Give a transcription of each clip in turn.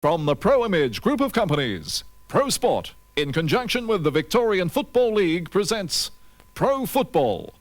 From the Pro Image Group of Companies, Pro Sport, in conjunction with the Victorian Football League, presents Pro Football.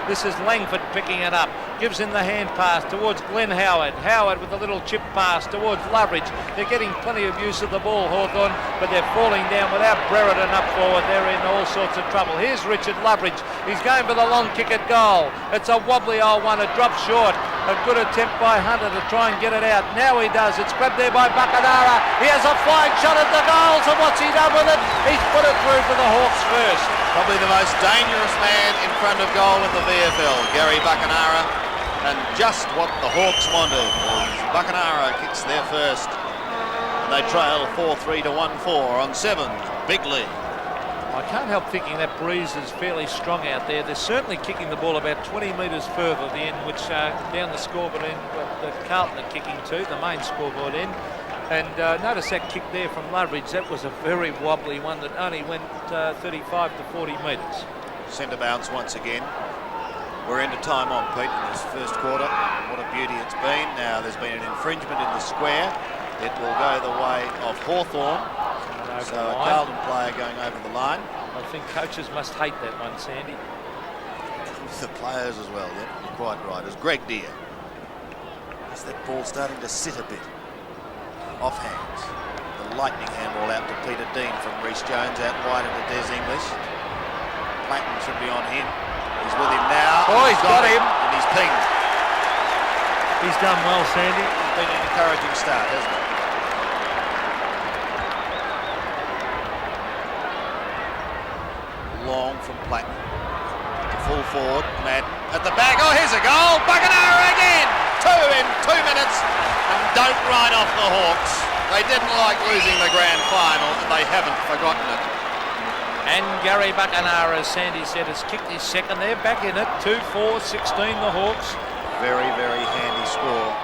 This is Langford picking it up, gives in the hand pass towards Glenn Howard. Howard with a little chip pass towards Loveridge. They're getting plenty of use of the ball, Hawthorn, but they're falling down without Brereton up forward. They're in all sorts of trouble. Here's Richard Loveridge. He's going for the long kick at goal. It's a wobbly old one. It drops short. A good attempt by Hunter to try and get it out. Now he does. It's grabbed there by Buckenara. He has a flying shot at the goals, and what's he done with it? He's put it through for the Hawks first. Probably the most dangerous man in front of goal in the VFL, Gary Buckenara, and just what the Hawks wanted. Buckenara kicks their first, and they trail 4-3 to 1-4 on 7. Big lead. I can't help thinking that breeze is fairly strong out there. They're certainly kicking the ball about 20 metres further than which down the scoreboard end that Carlton are kicking to, the main scoreboard end. And notice that kick there from Loveridge. That was a very wobbly one that only went 35 to 40 metres. Centre bounce once again. We're into time on, Pete, in this first quarter. What a beauty it's been. Now there's been an infringement in the square. It will go the way of Hawthorn. So a Carlton player going over the line. I think coaches must hate that one, Sandy. The players as well, yeah, you're quite right. As Greg Deere. Is that ball starting to sit a bit? Off hands. The lightning handball out to Peter Dean from Rhys Jones, out wide into Des English. Platten should be on him. He's with him now. Oh, he's got him. And he's pinged. He's done well, Sandy. It's been an encouraging start, hasn't it? Long from Platten. To full forward, Madden at the back. Oh, here's a goal. Buckenara again. 2 in 2 minutes. And don't write off the Hawks. They didn't like losing the grand final, and they haven't forgotten it. And Gary Buckenara, as Sandy said, has kicked his second. They're back in it. 2-4-16, the Hawks. Very, very handy score.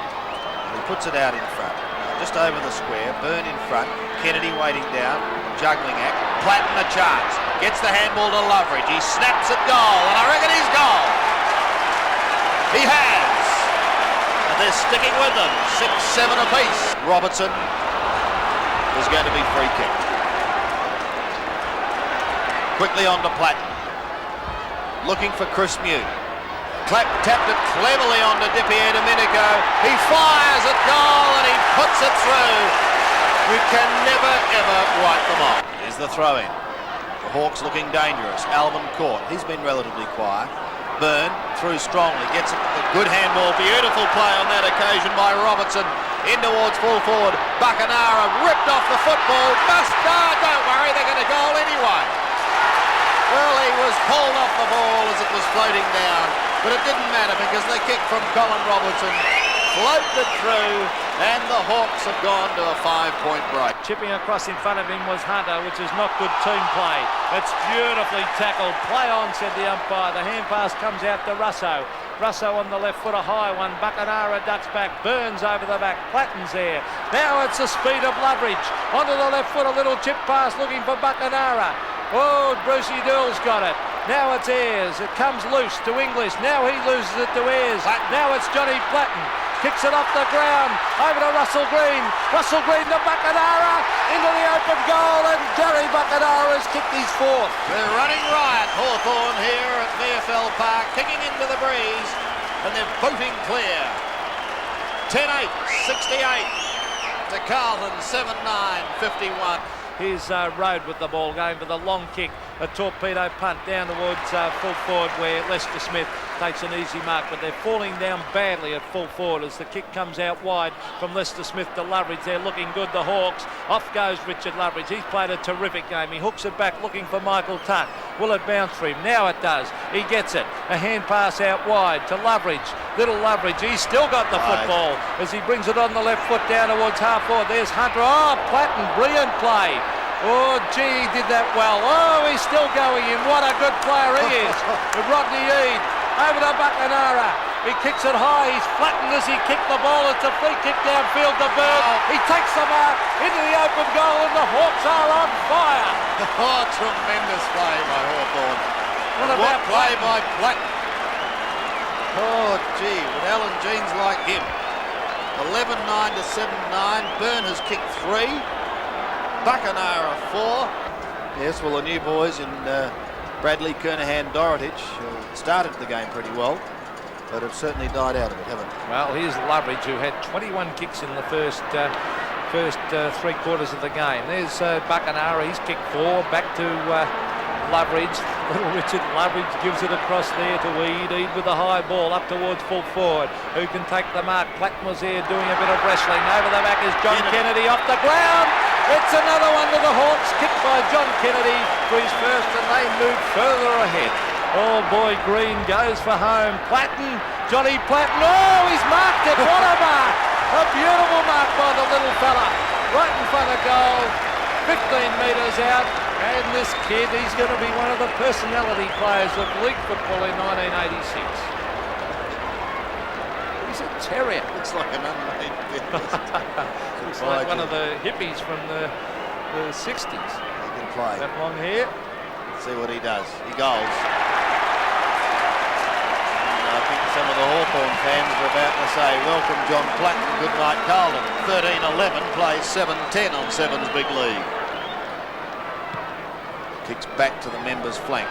He puts it out in front. Just over the square. Byrne in front. Kennedy waiting down. Juggling act. Platten a chance. Gets the handball to Loveridge. He snaps at goal, and I reckon he's goal. He has. They're sticking with them, 6-7 apiece. Robertson is going to be free kicked. Quickly on to Platten. Looking for Chris Mew. Tapped it cleverly on to Di Domenico. He fires at goal and he puts it through. You can never ever write them off. Here's the throw in. The Hawks looking dangerous. Alvin caught. He's been relatively quiet. Byrne through strongly, gets it, a good handball, beautiful play on that occasion by Robertson, in towards full forward, Buckenara ripped off the football, don't worry, they're going to goal anyway. Well, he was pulled off the ball as it was floating down, but it didn't matter because the kick from Colin Robertson floated it through, and the Hawks have gone to a 5-point break. Chipping across in front of him was Hunter, which is not good team play. It's beautifully tackled. Play on, said the umpire. The hand pass comes out to Russo. Russo on the left foot, a high one. Buckenara ducks back, Burns over the back. Platten's there. Now it's the speed of Loveridge. Onto the left foot, a little chip pass looking for Buckenara. Oh, Brucey Dill's got it. Now it's Ayres. It comes loose to English. Now he loses it to Ayres. Now it's Johnny Platten. Kicks it off the ground. Over to Russell Green. Russell Green to Buckenara. Into the open goal. And Gary Buckenara has kicked his fourth. They're running riot, Hawthorn, here at VFL Park. Kicking into the breeze. And they're boating clear. 10-8, 68 to Carlton, 7-9, 51. Here's Road with the ball, going for the long kick, a torpedo punt down towards full forward where Lester Smith takes an easy mark, but they're falling down badly at full forward as the kick comes out wide from Lester Smith to Loveridge. They're looking good, the Hawks. Off goes Richard Loveridge. He's played a terrific game. He hooks it back looking for Michael Tutt. Will it bounce for him? Now it does. He gets it. A hand pass out wide to Loveridge. Little Loveridge, he's still got the football as he brings it on the left foot down towards half forward. There's Hunter. Oh, Platten, brilliant play. Oh, gee, he did that well. Oh, he's still going in. What a good player he is. With Rodney Eade over to Buckenara. He kicks it high. He's flattened as he kicked the ball. It's a free kick downfield to Bird. He takes the mark into the open goal, and the Hawks are on fire. Oh, tremendous play by Hawthorn. What play by Platten? Oh, gee, with Alan Jeans like him. 11-9 to 7-9. Byrne has kicked 3. Buckenara 4. Yes, well, the new boys in Bradley, Kernahan, Dorotich started the game pretty well, but have certainly died out of it, haven't they? Well, here's Loveridge, who had 21 kicks in the first 3 quarters of the game. There's Buckenara. He's kicked 4. Back to Loveridge. Little Richard Loveridge gives it across there to Eade. Eade with the high ball up towards full forward. Who can take the mark? Platten was there doing a bit of wrestling. Over the back is John Kennedy off the ground. It's another one to the Hawks, kicked by John Kennedy for his first, and they move further ahead. Oh boy, Green goes for home. Platten, Johnny Platten. Oh, he's marked it. What a mark! A beautiful mark by the little fella. Right in front of goal. 15 metres out. And this kid, he's going to be one of the personality players of league football in 1986. He's a terrier. Looks like an unmade kid. Looks like one of the hippies from the 60s. He can play. That long hair. Let's see what he does. He goes. And I think some of the Hawthorn fans are about to say, welcome John Platten, good night Carlton. 13-11 plays 7-10 on 7's big league. Kicks back to the members' flank.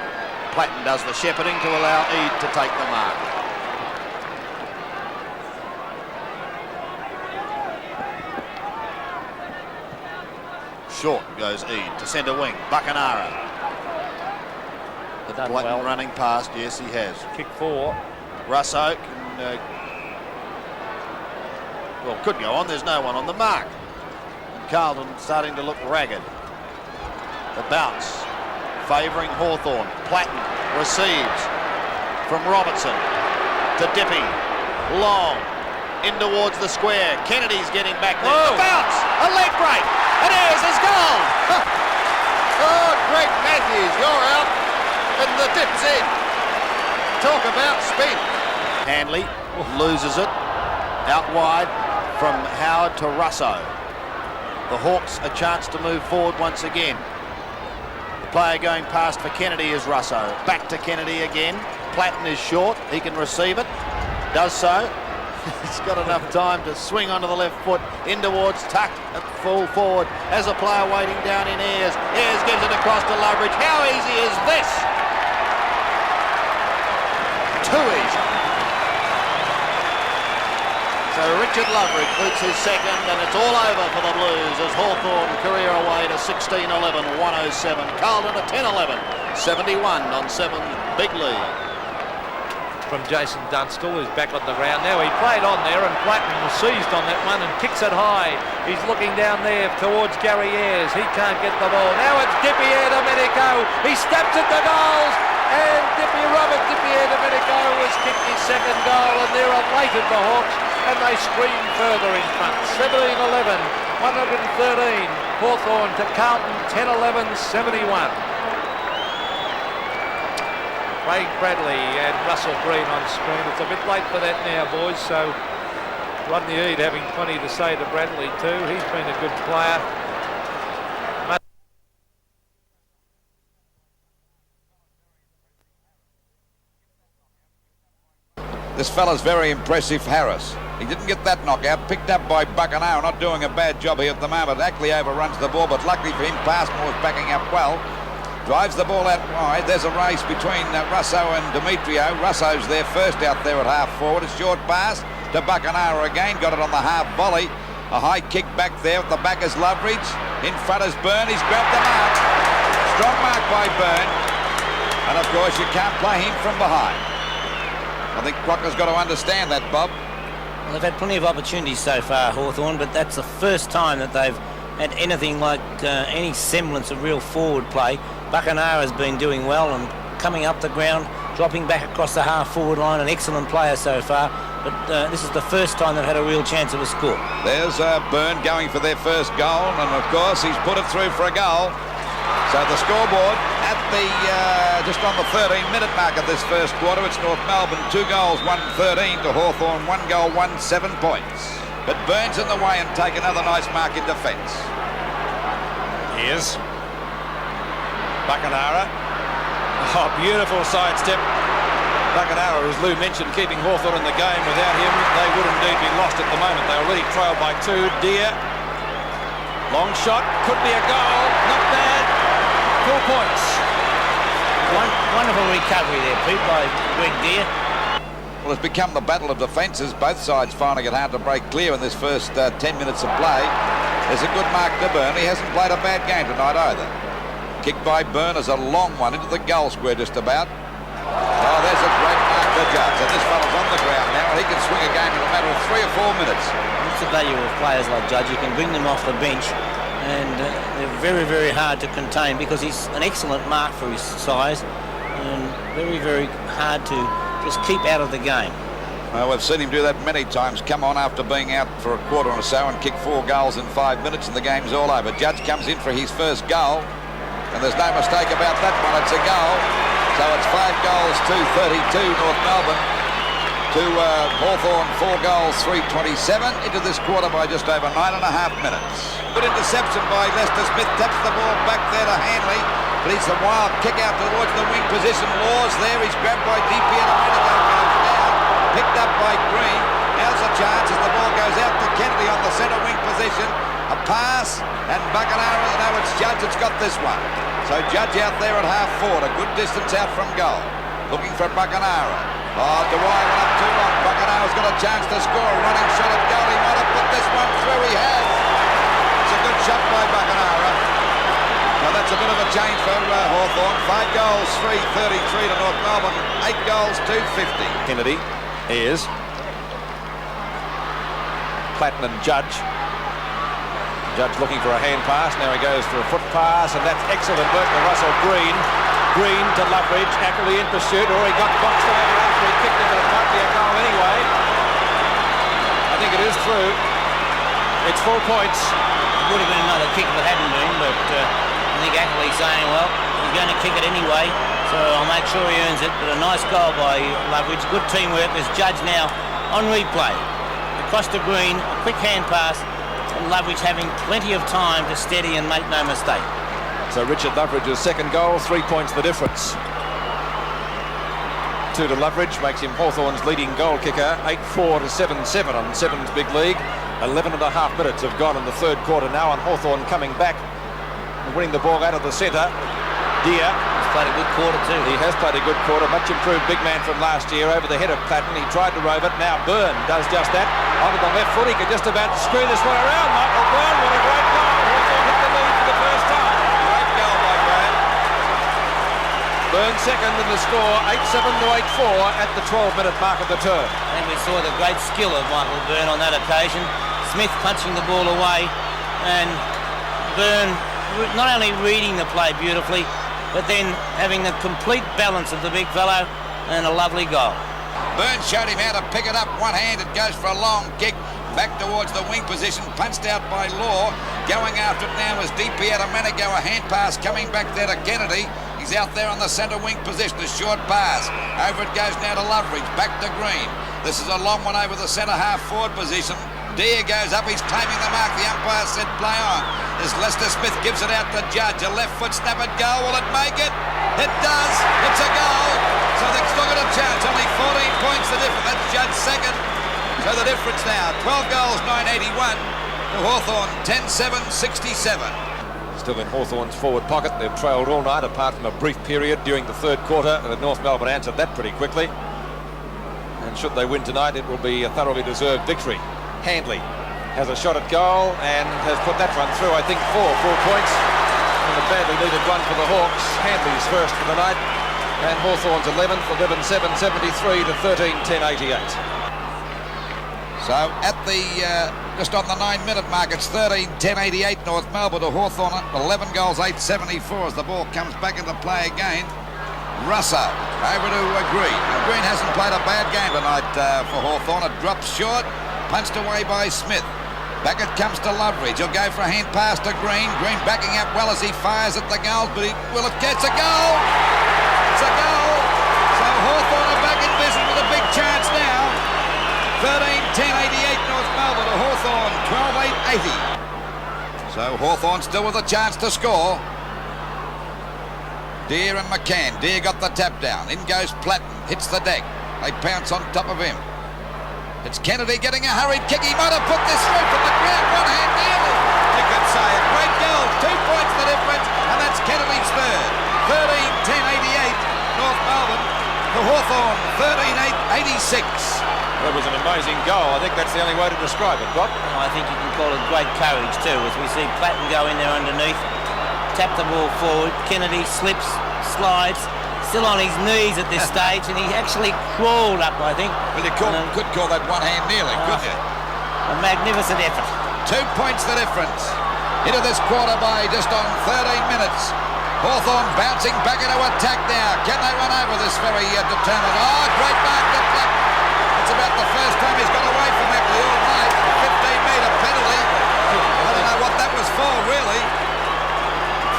Platten does the shepherding to allow Eade to take the mark. Short goes Eade to centre wing. Buckenara. Platten well. running past. Yes, he has. Kick 4. Russo can, well, could go on. There's no one on the mark. And Carlton starting to look ragged. The bounce favouring Hawthorn. Platten receives from Robertson to Dippy. Long in towards the square. Kennedy's getting back there. Whoa. The bounce, a leg break, and here's his goal. Oh, Greg Matthews, you're out, and the dip's in. Talk about spin. Hanley loses it out wide from Howard to Russo. The Hawks a chance to move forward once again. The player going past for Kennedy is Russo. Back to Kennedy again. Platten is short. He can receive it. Does so. He's got enough time to swing onto the left foot in towards Tuck at full forward as a player waiting down in Ayres. Ayres gives it across to Loveridge. How easy is this? Too easy. So Richard Loveridge boots his second, and it's all over for the Blues as Hawthorn career away to 16-11, 107. Carlton at 10-11, 71 on 7 big lead. From Jason Dunstall, who's back on the ground now. He played on there, and Platten was seized on that one and kicks it high. He's looking down there towards Gary Ayres. He can't get the ball. Now it's Dippy Domenico. He steps at the goals, and Robert Dippy Domenico has kicked his second goal, and they're elated, the Hawks, and they scream further in front. 17-11, 113. Hawthorn to Carlton, 10-11, 71. Craig Bradley and Russell Green on screen. It's a bit late for that now, boys, so Rodney Eade having plenty to say to Bradley too. He's been a good player. This fella's very impressive, Harris. He didn't get that knockout, picked up by Buckenara, not doing a bad job here at the moment. Ackley overruns the ball, but luckily for him, Passmore's backing up well. Drives the ball out wide. There's a race between Russo and Demetrio. Russo's there first out there at half forward. A short pass to Buckenara again. Got it on the half volley. A high kick back there at the back is Loveridge. In front is Byrne. He's grabbed the mark. Strong mark by Byrne. And of course you can't play him from behind. I think Crocker's got to understand that, Bob. Well, they've had plenty of opportunities so far, Hawthorn, but that's the first time that they've had anything like any semblance of real forward play. Buckenara has been doing well and coming up the ground, dropping back across the half-forward line, an excellent player so far. but this is the first time they've had a real chance of a score. There's Byrne going for their first goal, and of course he's put it through for a goal. So the scoreboard at the just on the 13-minute mark of this first quarter, it's North Melbourne 2 goals, 1-13 to Hawthorn, 1 goal, 1-7 points. But Byrne's in the way and take another nice mark in defence. Here's Buckenara. Oh, beautiful sidestep. Buckenara, as Lou mentioned, keeping Hawthorn in the game. Without him, they would indeed be lost at the moment. They already trailed by 2. Deer. Long shot. Could be a goal. Not bad. 4 points. Wonderful recovery there, Pete, by Greg Deer. Well, it's become the battle of defences. Both sides finding it hard to break clear in this first 10 minutes of play. There's a good mark to Byrne. He hasn't played a bad game tonight either. Kick by Byrne is a long one into the goal square just about. Oh, there's a great mark to Judge. And this fella's on the ground now, and he can swing a game in a matter of 3 or 4 minutes. That's the value of players like Judge. You can bring them off the bench, and they're very, very hard to contain because he's an excellent mark for his size, and very, very hard to just keep out of the game. Well, we've seen him do that many times. Come on after being out for a quarter or so and kick 4 goals in 5 minutes, and the game's all over. Judge comes in for his first goal, and there's no mistake about that one. It's a goal. So it's 5 goals, 2-32 North Melbourne to Hawthorn, 4 goals, 3-27 into this quarter by just over 9.5 minutes. Good interception by Lester Smith, taps the ball back there to Hanley, but he's the wild kick out towards the wing position. Law's there, he's grabbed by DP and a minute ago, goes down, picked up by Green. Now's a chance as the ball goes out to Kennedy on the centre wing position. A pass, and Buckenara, no, it's Judge that's got this one. So Judge out there at half-forward, a good distance out from goal. Looking for Buckenara. Oh, Dwyer went up too long. Buckenara's got a chance to score. A running shot at goal. He might have put this one through. He has. It's a good shot by Buckenara. So that's a bit of a change for Hawthorn. 5 goals, 3-33 to North Melbourne. 8 goals, 2-50. Kennedy is Platten and Judge. Judge looking for a hand pass. Now he goes for a foot pass, and that's excellent work to Russell Green. Green to Loveridge. Ackley in pursuit. Or he got boxed over after he kicked it, but it might be a goal anyway. I think it is through. It's 4 points. It would have been another kick if it hadn't been, but I think Ackley's saying, well, he's going to kick it anyway, so I'll make sure he earns it. But a nice goal by Loveridge. Good teamwork. There's Judge now on replay. Across to Green. A quick hand pass. And Loveridge having plenty of time to steady and make no mistake. So Richard Loveridge's second goal, 3 points the difference. 2 to Loveridge makes him Hawthorn's leading goal kicker. 8-4 to 7-7 on Sevens Big League. 11.5 minutes have gone in the third quarter now, and Hawthorn coming back and winning the ball out of the centre. Deer. He's played a good quarter too. He has played a good quarter. Much improved big man from last year over the head of Platten. He tried to rove it. Now Byrne does just that. Onto the left foot. He could just about screw this one around. Michael Byrne, what a great goal. Hawthorn hit the lead for the first time. Great goal by Byrne. Byrne second in the score, 8-7 to 8-4 at the 12-minute mark of the term. I think we saw the great skill of Michael Byrne on that occasion. Smith punching the ball away, and Byrne not only reading the play beautifully, but then having the complete balance of the big fellow, and a lovely goal. Byrne showed him how to pick it up one-handed, goes for a long kick, back towards the wing position, punched out by Law. Going after it now is DP out a minute ago, a hand pass coming back there to Kennedy. He's out there on the centre wing position, a short pass. Over it goes now to Loveridge, back to Green. This is a long one over the centre half-forward position. Deer goes up, he's claiming the mark. The umpire said play on. As Lester Smith gives it out to Judge. A left foot snap at goal. Will it make it? It does. It's a goal. So they've still got a chance. Only 14 points the difference. That's Judge second. So the difference now, 12 goals, 981 to Hawthorn, 10-7-67. Still in Hawthorn's forward pocket. They've trailed all night apart from a brief period during the third quarter, and North Melbourne answered that pretty quickly. And should they win tonight, it will be a thoroughly deserved victory. Handley has a shot at goal and has put that one through, I think, 4 points. And a badly needed one for the Hawks. Handley's first for the night. And Hawthorn's 11th, 11-7-73 to 13-10-88. So at the, just on the 9-minute mark, it's 13-10-88 North Melbourne to Hawthorn. 11 goals, 8-74 as the ball comes back into play again. Russo over to Green. Green hasn't played a bad game tonight for Hawthorn. It drops short, punched away by Smith. Back it comes to Loveridge. He'll go for a hand pass to Green. Green backing up well as he fires at the goals, but it's a goal. It's a goal. So Hawthorn are back in business with a big chance now. 13-10-88 North Melbourne to Hawthorn 12-8-80. So Hawthorn still with a chance to score. Deere and McCann. Deere got the tap down. In goes Platten. Hits the deck. They pounce on top of him. It's Kennedy getting a hurried kick. He might have put this through from the ground. One hand nearly. You could say a great goal. 2 points the difference, and that's Kennedy's third. 13-10-88 North Melbourne to Hawthorn 13-8-86. That was an amazing goal. I think that's the only way to describe it, Bob. I think you can call it great courage too, as we see Platten go in there underneath, tap the ball forward. Kennedy slips, slides, still on his knees at this stage, and he actually crawled up, I think. Well, you could call that one hand kneeling, couldn't you? A magnificent effort. 2 points the difference. Into this quarter by just on 13 minutes. Hawthorn bouncing back into attack now. Can they run over this very determined? Oh, great mark to Platten. It's about the first time he's got away from Ackley all night. 15-metre penalty. I don't know what that was for, really.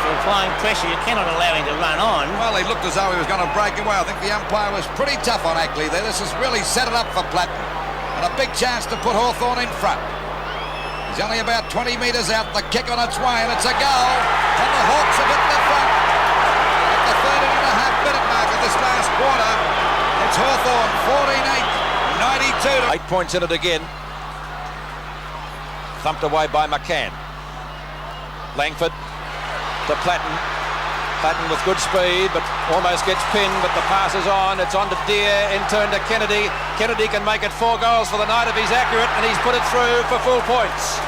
For applying pressure, you cannot allow him to run on. Well, he looked as though he was going to break away. I think the umpire was pretty tough on Ackley there. This has really set it up for Platten. And a big chance to put Hawthorn in front. He's only about 20 metres out. The kick on its way, and it's a goal. And the Hawks have hit the front. At the 13.5-minute mark of this last quarter, it's Hawthorn 14-8, 92. 8 points in it again. Thumped away by McCann. Langford to Platten. Platten with good speed, but almost gets pinned, but the pass is on. It's on to Deere, in turn to Kennedy. Kennedy can make it 4 goals for the night if he's accurate, and he's put it through for full points.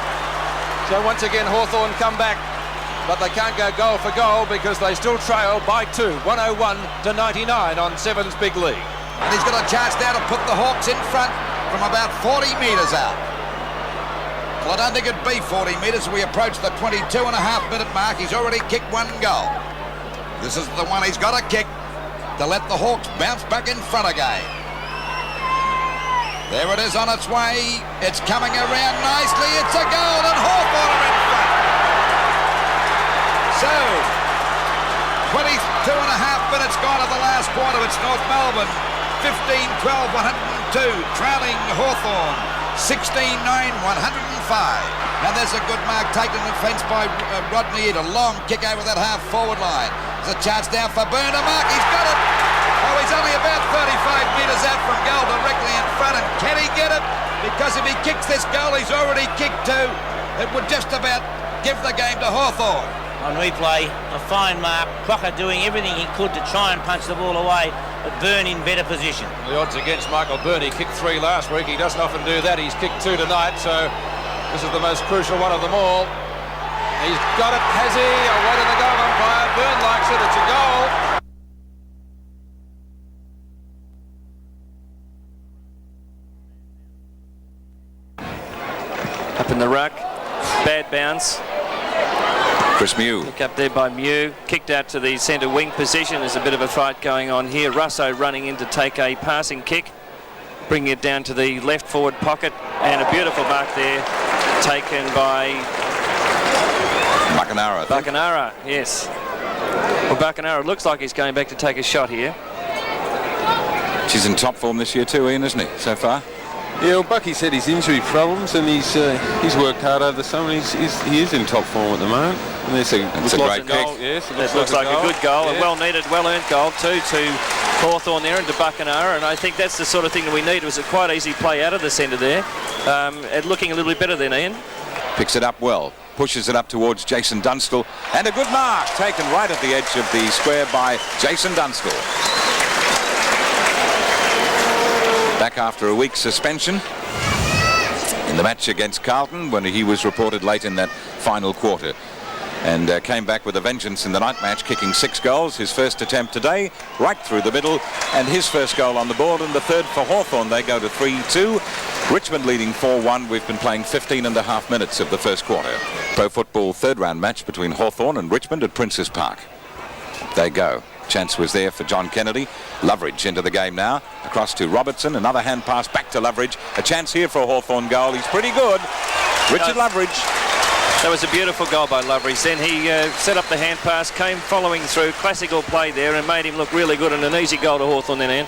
So once again, Hawthorn come back, but they can't go goal for goal because they still trail by 2, 101-99 on Seven's big lead. And he's got a chance now to put the Hawks in front from about 40 metres out. Well, I don't think it'd be 40 metres as we approach the 22.5-minute mark. He's already kicked 1 goal. This is the one he's got to kick to let the Hawks bounce back in front again. There it is on its way. It's coming around nicely. It's a goal, and Hawthorn are in front. So, 22.5 minutes gone of the last quarter. It's North Melbourne 15-12, 102, trailing Hawthorn 16-9, 105. Now there's a good mark taken in defence by Rodney. A long kick over that half-forward line. There's a chance now for Byrne to mark. He's got it. Oh, he's only about 35 metres out from goal, directly in front. And can he get it? Because if he kicks this goal, he's already kicked 2. It would just about give the game to Hawthorn. On replay, a fine mark. Crocker doing everything he could to try and punch the ball away, but Byrne in better position. The odds against Michael Byrne. He kicked 3 last week. He doesn't often do that. He's kicked 2 tonight, so this is the most crucial one of them all. He's got it, has he? Away to the goal umpire. Byrne likes it. It's a goal. Up in the ruck. Bad bounce. Chris Mew. Pick up there by Mew. Kicked out to the centre wing position. There's a bit of a fight going on here. Russo running in to take a passing kick. Bringing it down to the left forward pocket. And a beautiful mark there taken by Buckenara. Buckenara, yes. Well, Buckenara looks like he's going back to take a shot here. She's in top form this year too, Ian, isn't he, so far? Yeah, well, Bucky's had his injury problems, and he's worked hard over the summer. He is in top form at the moment. And it's a great kick. Yes, it looks like a good goal, a well-needed, well-earned goal too to Hawthorn there and to Buckenara, and I think that's the sort of thing that we need. It was a quite easy play out of the centre there, and looking a little bit better than Ian. Picks it up well, pushes it up towards Jason Dunstall, and a good mark taken right at the edge of the square by Jason Dunstall. Back after a week's suspension in the match against Carlton when he was reported late in that final quarter, and came back with a vengeance in the night match, kicking 6 goals. His first attempt today, right through the middle, and his first goal on the board, and the third for Hawthorn. They go to 3-2. Richmond leading 4-1. We've been playing 15.5 minutes of the first quarter. Pro football third round match between Hawthorn and Richmond at Princes Park. They go. Chance was there for John Kennedy. Loveridge into the game now. Across to Robertson. Another hand pass back to Loveridge. A chance here for a Hawthorn goal. He's pretty good. Richard Loveridge. That was a beautiful goal by Loveridge. Then he set up the hand pass, came following through. Classical play there and made him look really good, and an easy goal to Hawthorn then, Ann.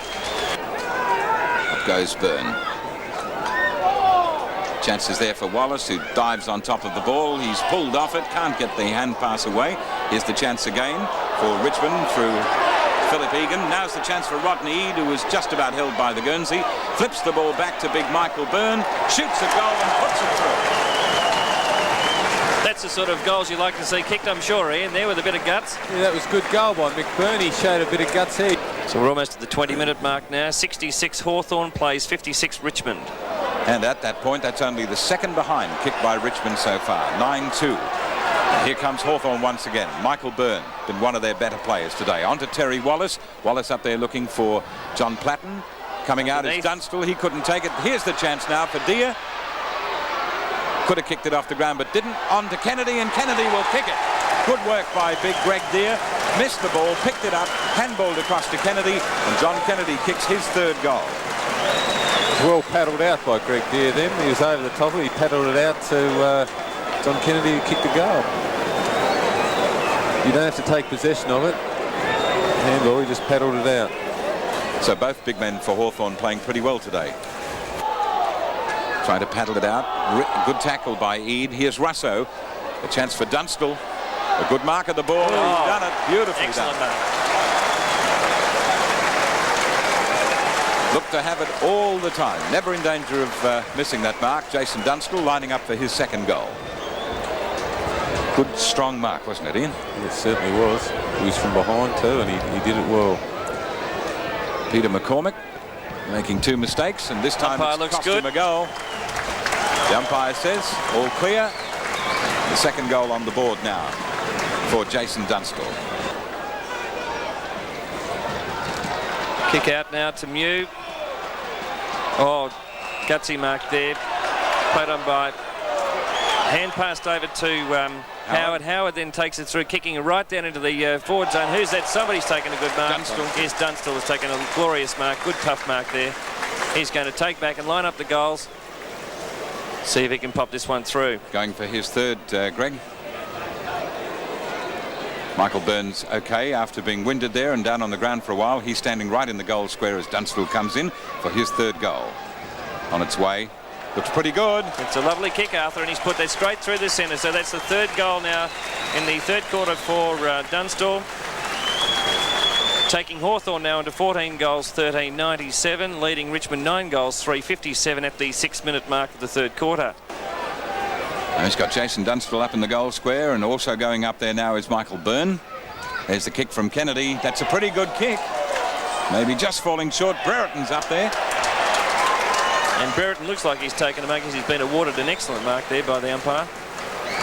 Up goes Byrne. Chances there for Wallace, who dives on top of the ball. He's pulled off it, can't get the hand pass away. Here's the chance again for Richmond through Philip Egan. Now's the chance for Rodney Eade, who was just about held by the Guernsey. Flips the ball back to big Michael Byrne, shoots a goal and puts it through. That's the sort of goals you like to see kicked, I'm sure, Ian, there with a bit of guts. Yeah, that was a good goal by McBurnie. He showed a bit of guts here. So we're almost at the 20-minute mark now. 66 Hawthorn plays 56 Richmond. And at that point, that's only the second behind kicked by Richmond so far. 9-2. Here comes Hawthorn once again. Michael Byrne, been one of their better players today. On to Terry Wallace. Wallace up there looking for John Platten. Coming out is Dunstall. He couldn't take it. Here's the chance now for Deere. Could have kicked it off the ground, but didn't. On to Kennedy, and Kennedy will kick it. Good work by big Greg Deere. Missed the ball, picked it up, handballed across to Kennedy, and John Kennedy kicks his third goal. Well paddled out by Greg Deere then. He was over the top of it. He paddled it out to John Kennedy, who kicked the goal. You don't have to take possession of it. Handball, he just paddled it out. So both big men for Hawthorn playing pretty well today. Trying to paddle it out. Good tackle by Eade. Here's Russo. A chance for Dunstall. A good mark of the ball. He's done it. Beautifully Excellent done. mark. Look to have it all the time. Never in danger of missing that mark. Jason Dunstall lining up for his second goal. Good strong mark, wasn't it, Ian? It certainly was. He was from behind too, and he did it well. Peter McCormick making two mistakes, and this time Umpire it's looks cost good. him a goal. The umpire says all clear. The second goal on the board now for Jason Dunstall. Kick out now to Mew. Oh, gutsy mark there. Played on by. Hand passed over to Howard. Howard then takes it through, kicking it right down into the forward zone. Who's that? Somebody's taken a good mark. Dunstall. Yes, Dunstall has taken a glorious mark. Good tough mark there. He's going to take back and line up the goals. See if he can pop this one through. Going for his third, Greg. Michael Byrne's okay after being winded there and down on the ground for a while. He's standing right in the goal square as Dunstall comes in for his third goal. On its way. Looks pretty good. It's a lovely kick, Arthur, and he's put that straight through the centre. So that's the third goal now in the third quarter for Dunstall. Taking Hawthorn now into 14 goals, 13.97, leading Richmond 9 goals, 3.57 at the 6-minute mark of the third quarter. Now he's got Jason Dunstall up in the goal square, and also going up there now is Michael Byrne. There's the kick from Kennedy. That's a pretty good kick. Maybe just falling short. Brereton's up there. And Brereton looks like he's taken a mark because he's been awarded an excellent mark there by the umpire.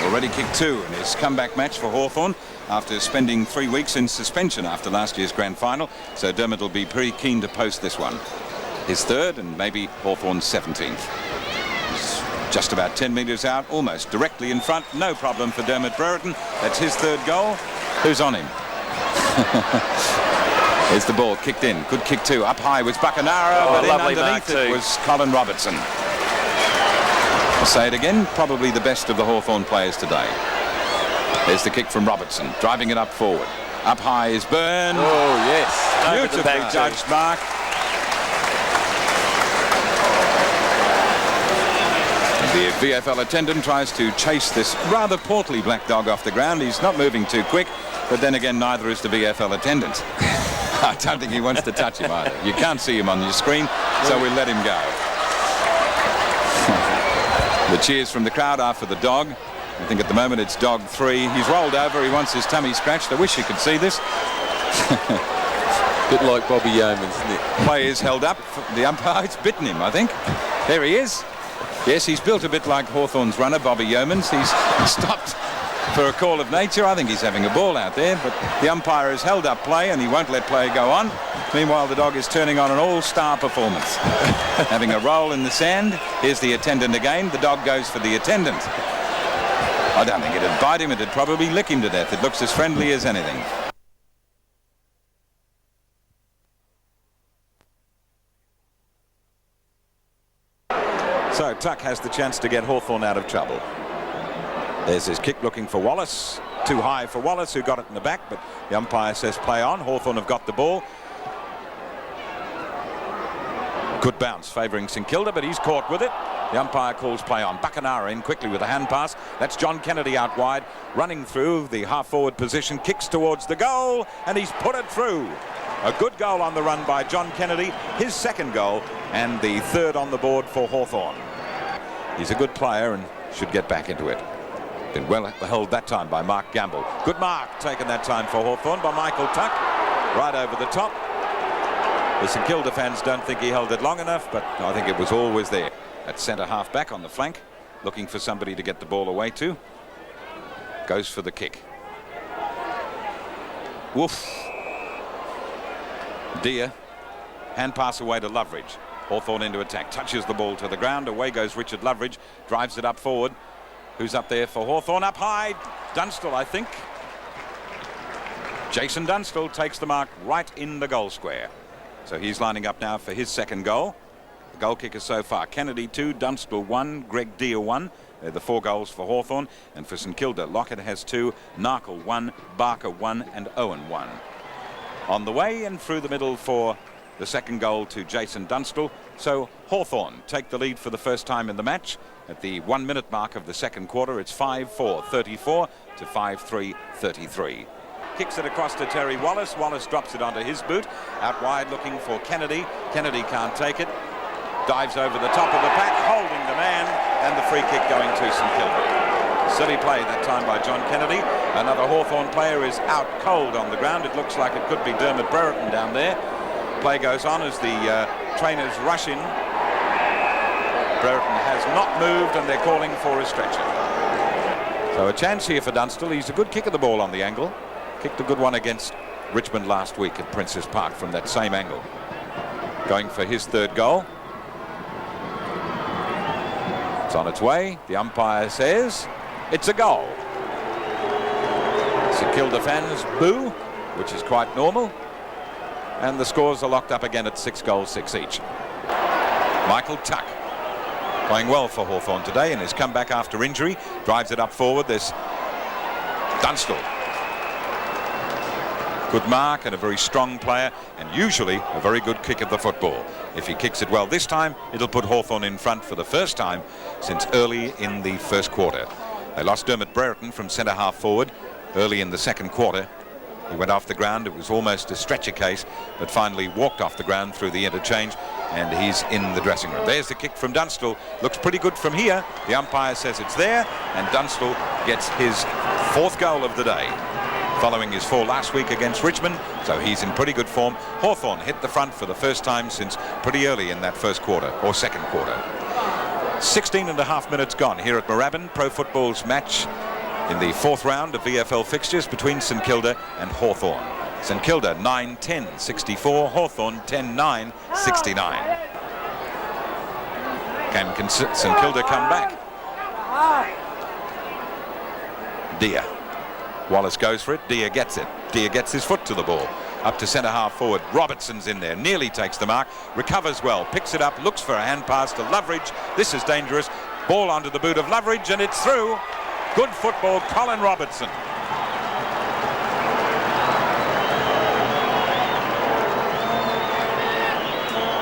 Already kicked two in his comeback match for Hawthorn after spending 3 weeks in suspension after last year's grand final. So Dermot will be pretty keen to post this one. His third and maybe Hawthorn's 17th. He's just about 10 metres out, almost directly in front. No problem for Dermot Brereton. That's his third goal. Who's on him? Here's the ball kicked in. Good kick too. Up high was Buckenara, but in underneath it was Colin Robertson. I'll say it again, probably the best of the Hawthorn players today. There's the kick from Robertson, driving it up forward. Up high is Byrne. Oh, yes. Beautifully judged mark. The VFL attendant tries to chase this rather portly black dog off the ground. He's not moving too quick, but then again, neither is the VFL attendant. I don't think he wants to touch him either. You can't see him on your screen, so we'll let him go. The cheers from the crowd are for the dog. I think at the moment it's dog 3. He's rolled over. He wants his tummy scratched. I wish you could see this. Bit like Bobby Yeomans, isn't it? Play is held up. The umpire's bitten him, I think. There he is. Yes, he's built a bit like Hawthorn's runner, Bobby Yeomans. He's stopped for a call of nature. I think he's having a ball out there, but the umpire has held up play and he won't let play go on. Meanwhile, the dog is turning on an all-star performance. Having a roll in the sand. Here's the attendant again. The dog goes for the attendant. I don't think it'd bite him. It'd probably lick him to death. It looks as friendly as anything. Tuck has the chance to get Hawthorn out of trouble. There's his kick looking for Wallace. Too high for Wallace, who got it in the back, but the umpire says play on. Hawthorn have got the ball. Good bounce favouring St Kilda, but he's caught with it. The umpire calls play on. Bacanara in quickly with a hand pass. That's John Kennedy out wide, running through the half-forward position, kicks towards the goal, and he's put it through. A good goal on the run by John Kennedy, his second goal, and the third on the board for Hawthorn. He's a good player and should get back into it. Been well held that time by Mark Gamble. Good mark taken that time for Hawthorn by Michael Tuck. Right over the top. The St Kilda fans don't think he held it long enough, but I think it was always there. At centre half back on the flank, looking for somebody to get the ball away to. Goes for the kick. Woof. Deer. Hand pass away to Loveridge. Hawthorn into attack. Touches the ball to the ground. Away goes Richard Loveridge. Drives it up forward. Who's up there for Hawthorn? Up high. Dunstall, I think. Jason Dunstall takes the mark right in the goal square. So he's lining up now for his second goal. The goal kickers so far: Kennedy 2, Dunstall 1, Greg Deer 1. They're the 4 goals for Hawthorn. And for St Kilda, Lockett has 2, Narkle 1, Barker 1, and Owen 1. On the way and through the middle for the second goal to Jason Dunstall. So Hawthorn take the lead for the first time in the match. At the 1 minute mark of the second quarter, it's 5-4-34 to 5-3-33. Kicks it across to Terry Wallace. Wallace drops it onto his boot. Out wide looking for Kennedy. Kennedy can't take it. Dives over the top of the pack, holding the man, and the free kick going to St Kilda. Silly play that time by John Kennedy. Another Hawthorn player is out cold on the ground. It looks like it could be Dermot Brereton down there. Play goes on as the trainers rush in. Brereton has not moved, and they're calling for a stretcher. So a chance here for Dunstall. He's a good kick of the ball on the angle. Kicked a good one against Richmond last week at Princes Park from that same angle. Going for his third goal. It's on its way. The umpire says it's a goal. St Kilda fans boo, which is quite normal. And the scores are locked up again at 6 goals, 6 each. Michael Tuck playing well for Hawthorn today in his comeback after injury. Drives it up forward. There's Dunstall. Good mark and a very strong player, and usually a very good kick of the football. If he kicks it well this time, it'll put Hawthorn in front for the first time since early in the first quarter. They lost Dermot Brereton from centre half forward early in the second quarter. He went off the ground. It was almost a stretcher case, but finally walked off the ground through the interchange, and he's in the dressing room. There's the kick from Dunstall. Looks pretty good from here. The umpire says it's there, and Dunstall gets his 4th goal of the day, following his 4 last week against Richmond, so he's in pretty good form. Hawthorn hit the front for the first time since pretty early in that first quarter, or second quarter. 16.5 minutes gone here at Moorabbin, Pro Football's match in the 4th round of VFL fixtures between St Kilda and Hawthorn. St Kilda 9-10-64, Hawthorn 10-9-69. Can St Kilda come back? Deer. Wallace goes for it. Deer gets it. Deer gets his foot to the ball. Up to centre half forward. Robertson's in there. Nearly takes the mark. Recovers well. Picks it up. Looks for a hand pass to Loveridge. This is dangerous. Ball onto the boot of Loveridge, and it's through. Good football, Colin Robertson.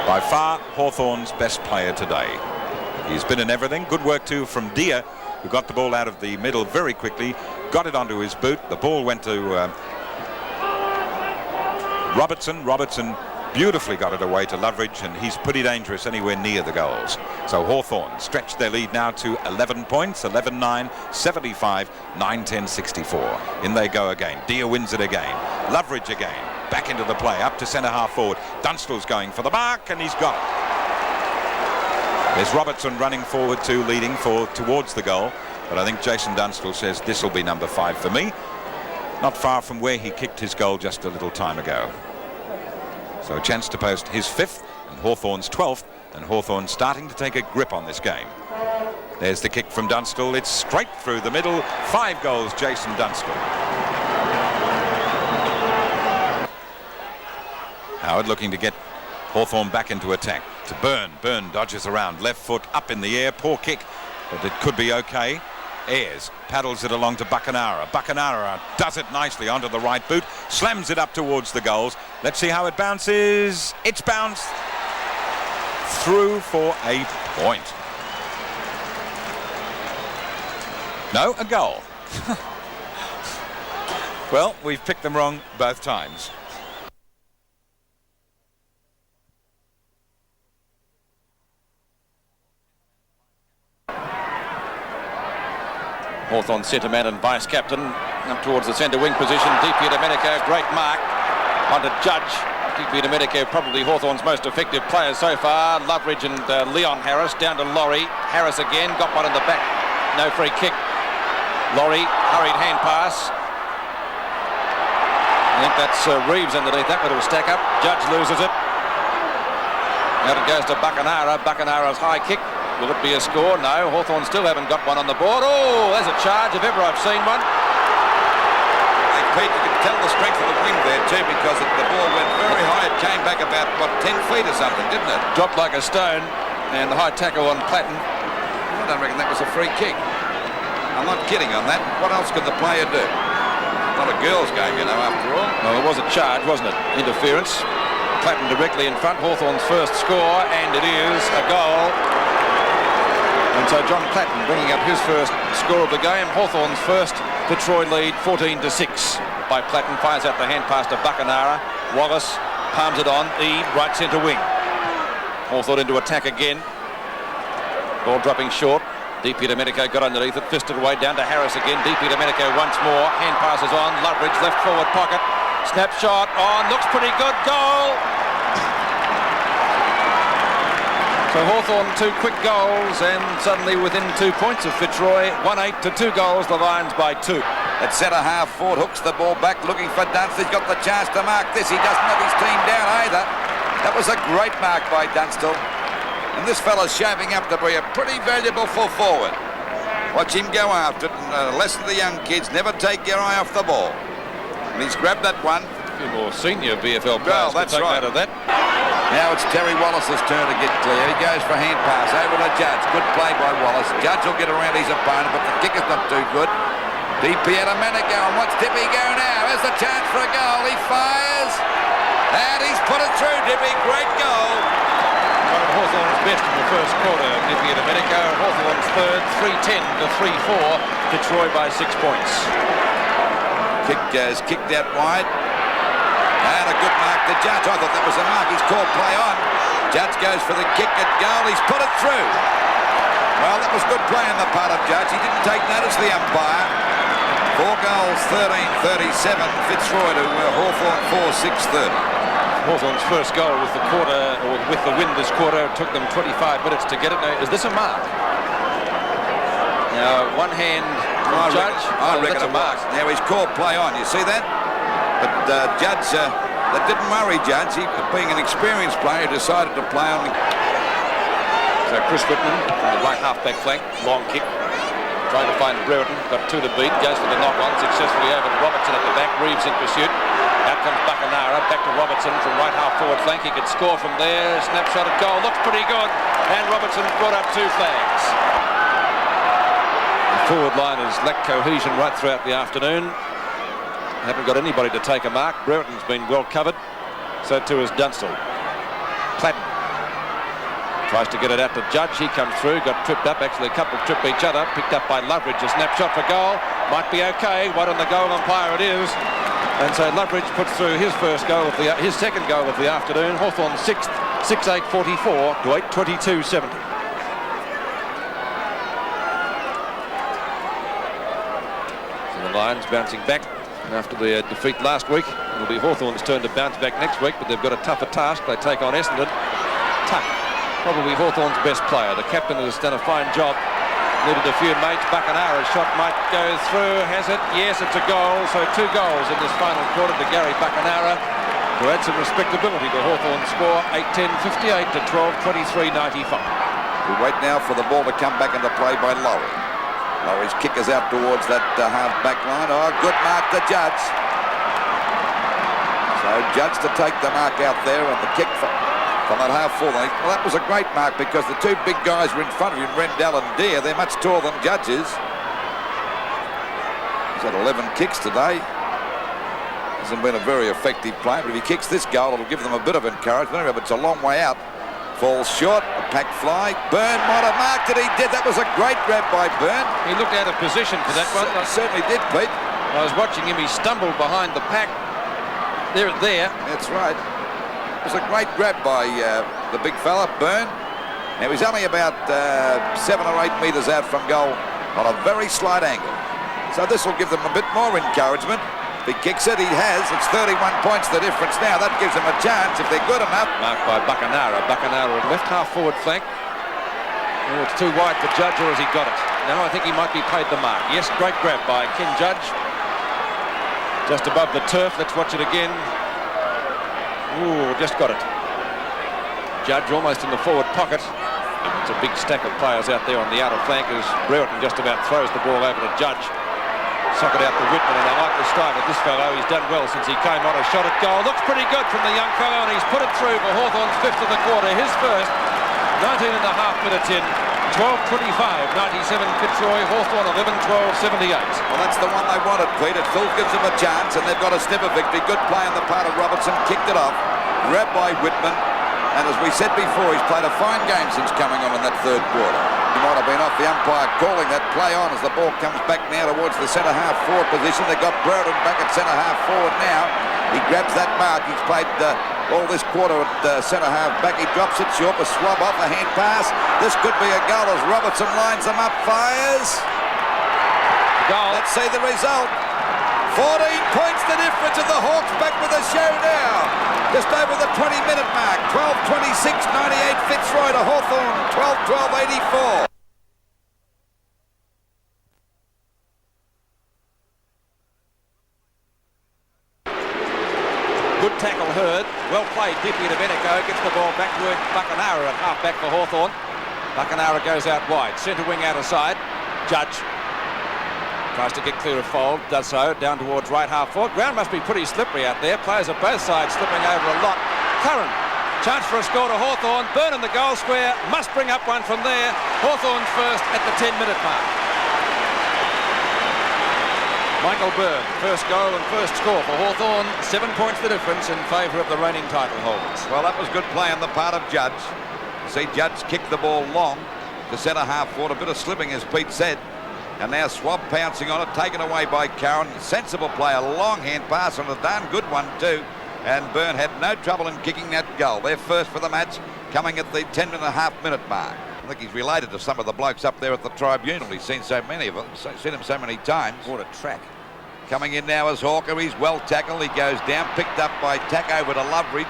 By far Hawthorn's best player today. He's been in everything. Good work too from Deer, who got the ball out of the middle very quickly, got it onto his boot. The ball went to Robertson. Robertson beautifully got it away to Loveridge, and he's pretty dangerous anywhere near the goals. So Hawthorn stretched their lead now to 11 points, 11-9, 75, 9-10-64. In they go again. Deer wins it again. Loveridge again. Back into the play, up to centre half forward. Dunstall's going for the mark, and he's got it. There's Robertson running forward too, leading towards the goal. But I think Jason Dunstall says this will be number 5 for me. Not far from where he kicked his goal just a little time ago. So a chance to post his 5th and Hawthorn's 12th, and Hawthorn starting to take a grip on this game. There's the kick from Dunstall. It's straight through the middle. 5 goals, Jason Dunstall. Howard looking to get Hawthorn back into attack. to Byrne. Byrne dodges around, left foot up in the air, poor kick, but it could be okay. Ayres paddles it along to Buckenara. Buckenara does it nicely onto the right boot, slams it up towards the goals. Let's see how it bounces. It's bounced through for a point. No, a goal. Well, we've picked them wrong both times. Hawthorn centre man and vice captain up towards the centre wing position. DP Domenico, great mark onto Judge. DP Domenico, probably Hawthorn's most effective player so far. Loveridge and Leon Harris down to Laurie. Harris again, got one in the back. No free kick. Laurie, hurried hand pass. I think that's Reeves underneath that, but it'll stack up. Judge loses it. Out it goes to Buckenara. Buckenara's high kick. Will it be a score? No. Hawthorn still haven't got one on the board. Oh, there's a charge if ever I've seen one. Hey, Pete, you can tell the strength of the wind there too, because the ball went very high. It came back about, 10 feet or something, didn't it? Dropped like a stone, and the high tackle on Platten. I don't reckon that was a free kick. I'm not kidding on that. What else could the player do? Not a girls' game, you know, after all. Well, it was a charge, wasn't it? Interference. Platten directly in front. Hawthorn's first score, and it is a goal. And so John Platten bringing up his first score of the game. Hawthorn's first Fitzroy lead, 14-6 by Platten. Fires out the hand pass to Buckenara. Wallace palms it on, right centre wing. Hawthorn into attack again. Ball dropping short. DP Domenico got underneath it, fisted away down to Harris again. DP Domenico once more. Hand passes on. Loveridge left forward pocket. Snapshot on. Looks pretty good. Goal. So Hawthorn 2 quick goals and suddenly within 2 points of Fitzroy. 1-8 to 2 goals. The Lions by 2. At centre half, Ford hooks the ball back looking for Dunstall. He's got the chance to mark this. He doesn't have his team down either. That was a great mark by Dunstall. And this fella's shaping up to be a pretty valuable full forward. Watch him go after it, and a lesson to the young kids, never take your eye off the ball. And he's grabbed that one. A few more senior VFL players Well, that's take right. note of that. Now it's Terry Wallace's turn to get clear. He goes for hand pass over to Judge. Good play by Wallace. Judge will get around his opponent, but the kick is not too good. DP Domenico, and what's Dippy go now? There's a chance for a goal. He fires, and he's put it through, Dippy. Great goal. One of Hawthorn's best in the first quarter, DP Domenico. Hawthorn's third, 3-10 to 3-4. Fitzroy by 6 points. Kick goes kicked out wide. And a good mark to Judge. I thought that was a mark. He's called play on. Judge goes for the kick at goal. He's put it through. Well, that was good play on the part of Judge. He didn't take notice of the umpire. 4 goals, 13-37. Fitzroy to Hawthorn 4-6-30. Hawthorn's first goal with the quarter, or with the win this quarter, it took them 25 minutes to get it. Now, is this a mark? Now, one hand from Judge. I reckon that's a mark. Now he's called play on. You see that? But Judge, that didn't worry Judge. He, being an experienced player, decided to play on. So Chris Whitman from the right half-back flank, long kick. Trying to find Brereton, got 2 to beat, goes for the knock-on, successfully over to Robertson at the back. Reeves in pursuit. Out comes Buckenara, back to Robertson from right half-forward flank. He could score from there. Snapshot at goal, looks pretty good. And Robertson brought up 2 flags. The forward line has lacked cohesion right throughout the afternoon. Haven't got anybody to take a mark. Brereton's been well covered. So too is Dunstall. Platten tries to get it out to Judge. He comes through, got tripped up. Actually, a couple tripped each other. Picked up by Loveridge. A snapshot for goal. Might be okay. Right on the goal umpire it is. And so Loveridge puts through his his second goal of the afternoon. Hawthorn 6th, 6-8-44 to 8-22-70. So the Lions bouncing back after their defeat last week. It'll be Hawthorn's turn to bounce back next week, but they've got a tougher task. They take on Essendon. Tough. Probably Hawthorn's best player. The captain has done a fine job. Needed a few mates. Buckenara's shot might go through. Has it? Yes, it's a goal. So 2 goals in this final quarter to Gary Buckenara to add some respectability to Hawthorn's score. 8-10-58 to 12-23-95. We wait now for the ball to come back into play by Laurie. Laurie's kick is out towards that half-back line. Oh, good mark to Judge. So Judge to take the mark out there, and the kick for from that half forward. Well, that was a great mark because the two big guys were in front of him, Rendell and Deere. They're much taller than Judge is. He's had 11 kicks today. Hasn't been a very effective play, but if he kicks this goal, it'll give them a bit of encouragement. But it's a long way out. Falls short, a pack fly. Byrne might have marked it. He did. That was a great grab by Byrne. He looked out of position for that one. Certainly did, Pete. I was watching him. He stumbled behind the pack. There. That's right. It was a great grab by the big fella, Byrne. Now he's only about 7 or 8 metres out from goal on a very slight angle. So this will give them a bit more encouragement. If he kicks it, he has. It's 31 points the difference now. That gives them a chance if they're good enough. Marked by Buckenara. Buckenara at left half forward flank. Oh, it's too wide for Judge, or has he got it? No, I think he might be paid the mark. Yes, great grab by Ken Judge. Just above the turf. Let's watch it again. Ooh, just got it. Judge almost in the forward pocket. It's a big stack of players out there on the outer flank as Brereton just about throws the ball over to Judge. Sock it out to Whitman, and I like the style of this fellow. He's done well since he came on. A shot at goal. Looks pretty good from the young fellow, and he's put it through for Hawthorn's 5th of the quarter. His first. 19 and a half minutes in. 12:25, 97 Fitzroy. Hawthorn 11-12, 78. Well, that's the one they wanted, Pete. It still gives them a chance, and they've got a snip of victory. Good play on the part of Robertson. Kicked it off. Grabbed by Whitman. And as we said before, he's played a fine game since coming on in that third quarter. He might have been off the umpire calling that play on as the ball comes back now towards the centre-half forward position. They've got Brereton back at centre-half forward now. He grabs that mark. He's played all this quarter at centre-half back. He drops it short. A swab off, a hand pass. This could be a goal as Robertson lines them up, fires. Goal. Let's see the result. 14 points the difference, and the Hawks back with a show now. Just over the 20-minute mark. 12:26, 98 Fitzroy to Hawthorn. 12-12, 84. Good tackle, Hurd. Well played, Dippy to Benico. Gets the ball back to Buckenara at half-back for Hawthorn. Buckenara goes out wide. Centre wing out of side. Judge tries to get clear of Fold. Does so. Down towards right half forward. Ground must be pretty slippery out there. Players at both sides slipping over a lot. Curran. Chance for a score to Hawthorn. Byrne in the goal square. Must bring up one from there. Hawthorn's first at the 10-minute mark. Michael Byrne, first goal and first score for Hawthorn. 7 points the difference in favour of the reigning title holders. Well, that was good play on the part of Judge. See Judge kick the ball long to centre half forward. A bit of slipping, as Pete said. And now Swab pouncing on it, taken away by Curran. Sensible play, a long hand pass and a darn good one too. And Byrne had no trouble in kicking that goal. They're first for the match, coming at the 10.5-minute mark. I think he's related to some of the blokes up there at the Tribunal. He's seen so many of them, seen him so many times. What a track. Coming in now as Hawker. He's well tackled. He goes down, picked up by Tack over to Loveridge.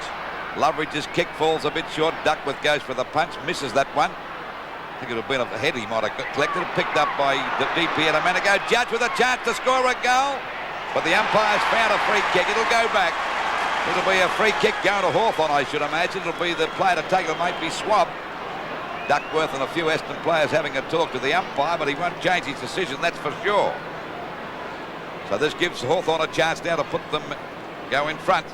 Loveridge's kick falls a bit short. Duckworth goes for the punch, misses that one. I think it would have been a head he might have collected. Picked up by the DP a minute ago. Judge with a chance to score a goal. But the umpire's found a free kick. It'll go back. It'll be a free kick going to Hawthorn, I should imagine. It'll be the player to take it. It might be Swab. Duckworth and a few Aston players having a talk to the umpire, but he won't change his decision, that's for sure. So this gives Hawthorn a chance now to put them go in front.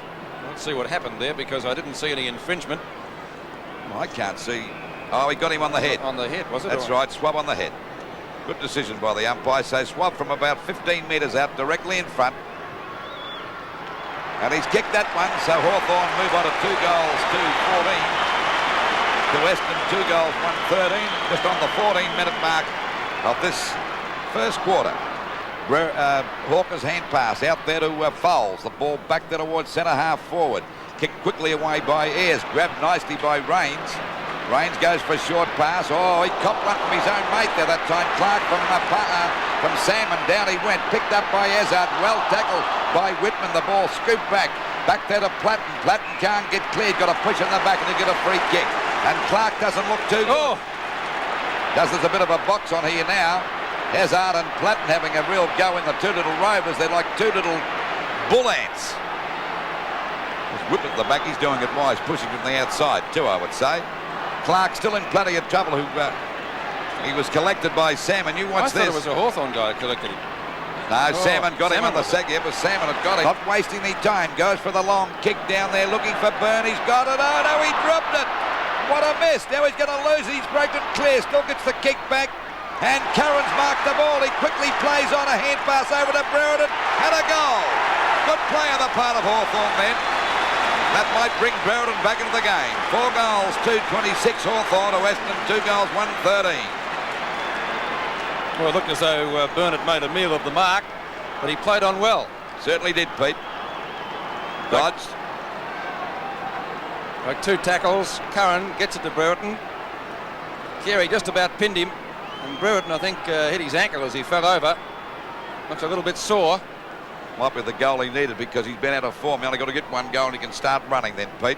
Let's see what happened there, because I didn't see any infringement. Well, I can't see. Oh, he got him on the head. On the head, was it? That's right, Swab on the head. Good decision by the umpire. So Swab from about 15 metres out, directly in front. And he's kicked that one, so Hawthorn move on to 2 goals to 14. To Weston, 2 goals, 1-13. Just on the 14-minute mark of this first quarter. Hawker's hand pass out there to Fowles. The ball back there towards centre half forward. Kicked quickly away by Ayres. Grabbed nicely by Rains. Rains goes for a short pass. Oh, he copped one from his own mate there that time. Clark from Salmon. Down he went. Picked up by Ezard. Well tackled by Whitman. The ball scooped back. Back there to Platten. Platten can't get cleared. Got a push in the back and he get a free kick. And Clark doesn't look too good. There's a bit of a box on here now. Ezard and Platten having a real go in the 2 little rovers. They're like 2 little bull ants. There's Whitman at the back. He's doing it wise. Pushing from the outside too, I would say. Clark still in plenty of trouble. He was collected by Salmon. You watch this. I thought it was a Hawthorn guy who collected him. No, Salmon got him on the second. It was Salmon that got him. Not wasting any time. Goes for the long kick down there, looking for Byrne. He's got it. Oh, no, he dropped it. What a miss. Now he's going to lose it. He's broken clear. Still gets the kick back. And Curran's marked the ball. He quickly plays on a hand pass over to Brereton. And a goal. Good play on the part of Hawthorn then. That might bring Brereton back into the game. 4 goals, 2-26 Hawthorn to Western. 2 goals, 1-13. Well, it looked as though Byrne had made a meal of the mark, but he played on well. Certainly did, Pete. Dodged. Like 2 tackles. Curran gets it to Brereton. Carey just about pinned him. And Brereton, I think, hit his ankle as he fell over. Looks a little bit sore. Might be the goal he needed because he's been out of form. He only got to get 1 goal and he can start running then, Pete.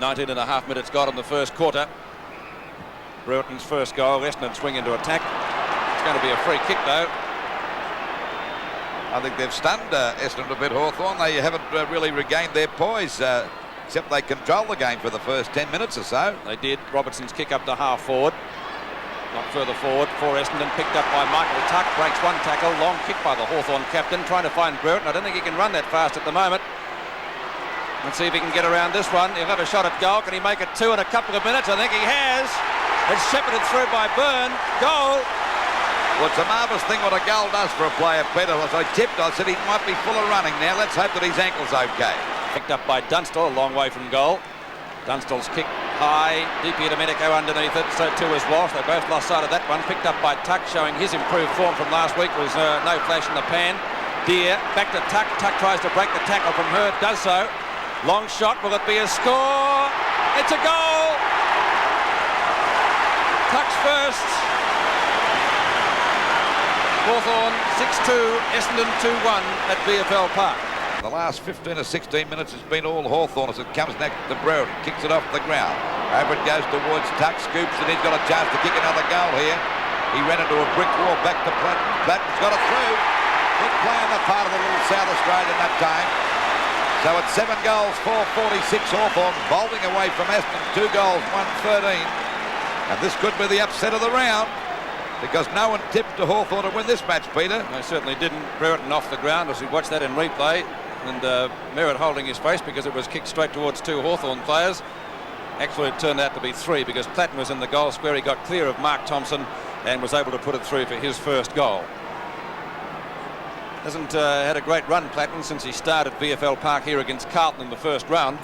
19 and a half minutes got in the first quarter. Brereton's first goal. Essendon swing into attack. It's going to be a free kick, though. I think they've stunned Essendon a bit, Hawthorn. They haven't really regained their poise, except they controlled the game for the first 10 minutes or so. They did. Robertson's kick up to half forward. Not further forward for Essendon, picked up by Michael Tuck, breaks 1 tackle, long kick by the Hawthorn captain, trying to find Brereton. I don't think he can run that fast at the moment. Let's see if he can get around this one. He'll have a shot at goal. Can he make it 2 in a couple of minutes? I think he has. It's shepherded through by Byrne. Goal. Well, it's a marvellous thing what a goal does for a player, Peter. As I tipped, I said he might be full of running now. Let's hope that his ankle's okay. Picked up by Dunstall, a long way from goal. Dunstall's kick high, Digitised underneath it, so too is Walsh. They both lost sight of that one. Picked up by Tuck, showing his improved form from last week. Was no flash in the pan. Deere back to Tuck. Tuck tries to break the tackle from Hurd, does so. Long shot, will it be a score? It's a goal! Tuck's first. Hawthorn 6-2, Essendon 2-1 at VFL Park. The last 15 or 16 minutes has been all Hawthorn as it comes next to Brereton. Kicks it off the ground. Over it goes towards Tuck, scoops, and he's got a chance to kick another goal here. He ran into a brick wall back to Platten. Platten's got it through. Good play on the part of the little South Australian that time. So it's 7 goals, 4-46 Hawthorn, bolting away from Essendon. 2 goals, 1-13. And this could be the upset of the round, because no one tipped to Hawthorn to win this match, Peter. They certainly didn't. Brereton off the ground as we watched that in replay. And Merritt holding his face because it was kicked straight towards 2 Hawthorn players. Actually, it turned out to be 3 because Platten was in the goal square. He got clear of Mark Thompson and was able to put it through for his first goal. Hasn't had a great run, Platten, since he started VFL Park here against Carlton in the first round.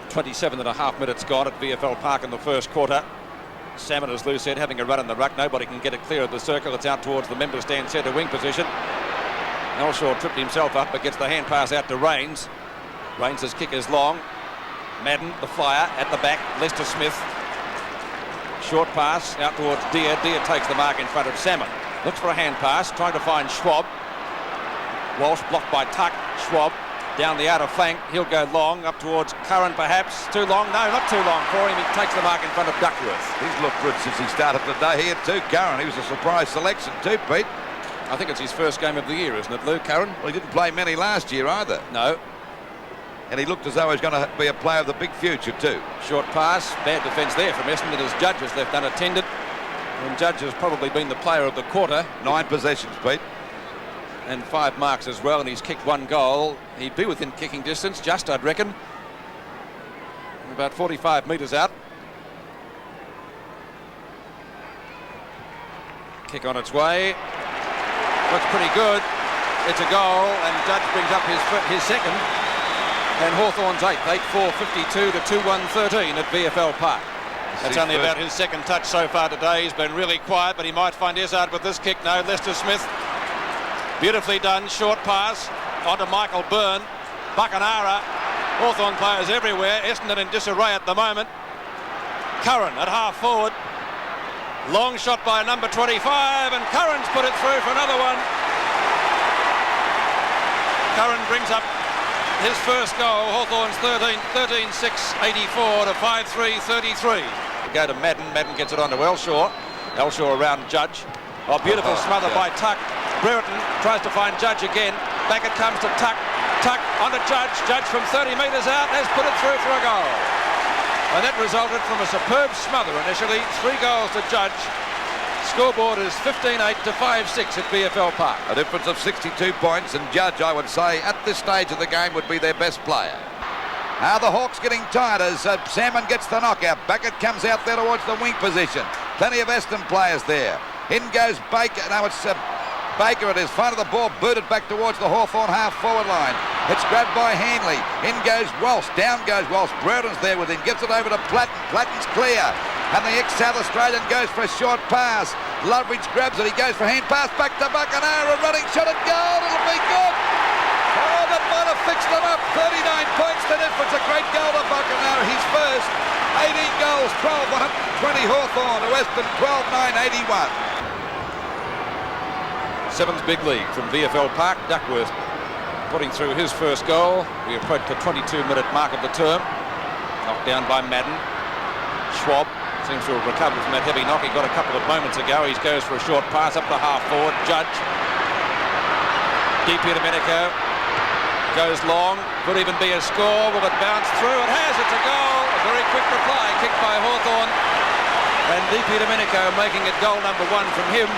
27 and a half minutes gone at VFL Park in the first quarter. Salmon, as Lou said, having a run in the ruck. Nobody can get it clear of the circle. It's out towards the member stand centre wing position. Elshaw tripped himself up but gets the hand pass out to Rains. Rains' kick is long. Madden, the flyer, at the back. Lester Smith. Short pass out towards Deere. Deere takes the mark in front of Salmon. Looks for a hand pass, trying to find Schwab. Walsh blocked by Tuck. Schwab down the outer flank. He'll go long up towards Curran perhaps. Too long? No, not too long for him. He takes the mark in front of Duckworth. He's looked good since he started today here too, Curran. He was a surprise selection too, Pete. I think it's his first game of the year, isn't it, Lou, Curran? Well, he didn't play many last year either. No. And he looked as though he's going to be a player of the big future too. Short pass, bad defence there from Essendon as Judge has left unattended. And Judge has probably been the player of the quarter. 9 possessions, Pete. And 5 marks as well, and he's kicked 1 goal. He'd be within kicking distance, just I'd reckon. About 45 metres out. Kick on its way. Looks pretty good. It's a goal, and Judge brings up his second. And Hawthorn's 8th, 8-4-52 to 2-1-13 at VFL Park. That's only about his second touch so far today. He's been really quiet, but he might find Izzard with this kick. No, Lester Smith. Beautifully done. Short pass onto Michael Byrne. Buckenara. Hawthorn players everywhere. Essendon in disarray at the moment. Curran at half forward. Long shot by number 25, and Curran's put it through for another one. Curran brings up his first goal. Hawthorn's 13-6-84 to 5-3-33. Go to Madden. Madden gets it onto Elshaw. Elshaw around Judge. Oh, beautiful smother by Tuck. Brereton tries to find Judge again. Back it comes to Tuck. Tuck onto Judge. Judge from 30 metres out has put it through for a goal. And that resulted from a superb smother initially. 3 goals to Judge. Scoreboard is 15-8 to 5-6 at VFL Park. A difference of 62 points, and Judge, I would say, at this stage of the game would be their best player. Now the Hawks getting tired as Salmon gets the knockout. Beckett comes out there towards the wing position. Plenty of Eston players there. In goes Baker. Now it's Baker at his front of the ball, booted back towards the Hawthorn half-forward line. It's grabbed by Hanley. In goes Walsh. Down goes Walsh. Brereton's there with him. Gives it over to Platten. Platten's clear. And the ex-South Australian goes for a short pass. Loveridge grabs it. He goes for a hand pass back to Buckenara. A running shot at goal. It'll be good. Oh, that might have fixed them up. 39 points to difference. A great goal to Buckenara. His first. 18 goals. 12, 120 Hawthorn to Western. 12, 9, 81. Sevens big league from VFL Park. Duckworth putting through his first goal. We approach the 22-minute mark of the term. Knocked down by Madden. Schwab seems to have recovered from that heavy knock he got a couple of moments ago. He goes for a short pass up the half-forward. Judge. Deep here to Domenico. Goes long. Could even be a score. Will it bounce through? It has. It's a goal. A very quick reply. Kicked by Hawthorn. And Deep Domenico making it goal number 1 from him.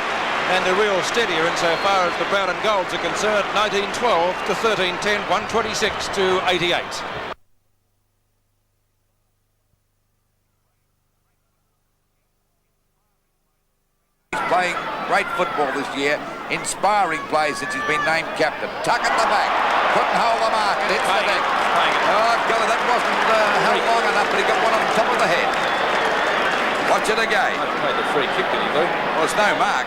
And a real steadier insofar as the Brown and Golds are concerned. 19-12 to 13-10, 126 to 88. He's playing great football this year. Inspiring play since he's been named captain. Tuck at the back. Couldn't hold the mark. It hits the deck. Oh, God, that wasn't held long enough, but he got one on top of the head. Watch it again. Played the free kick, did he, Lou? Well, it's no mark.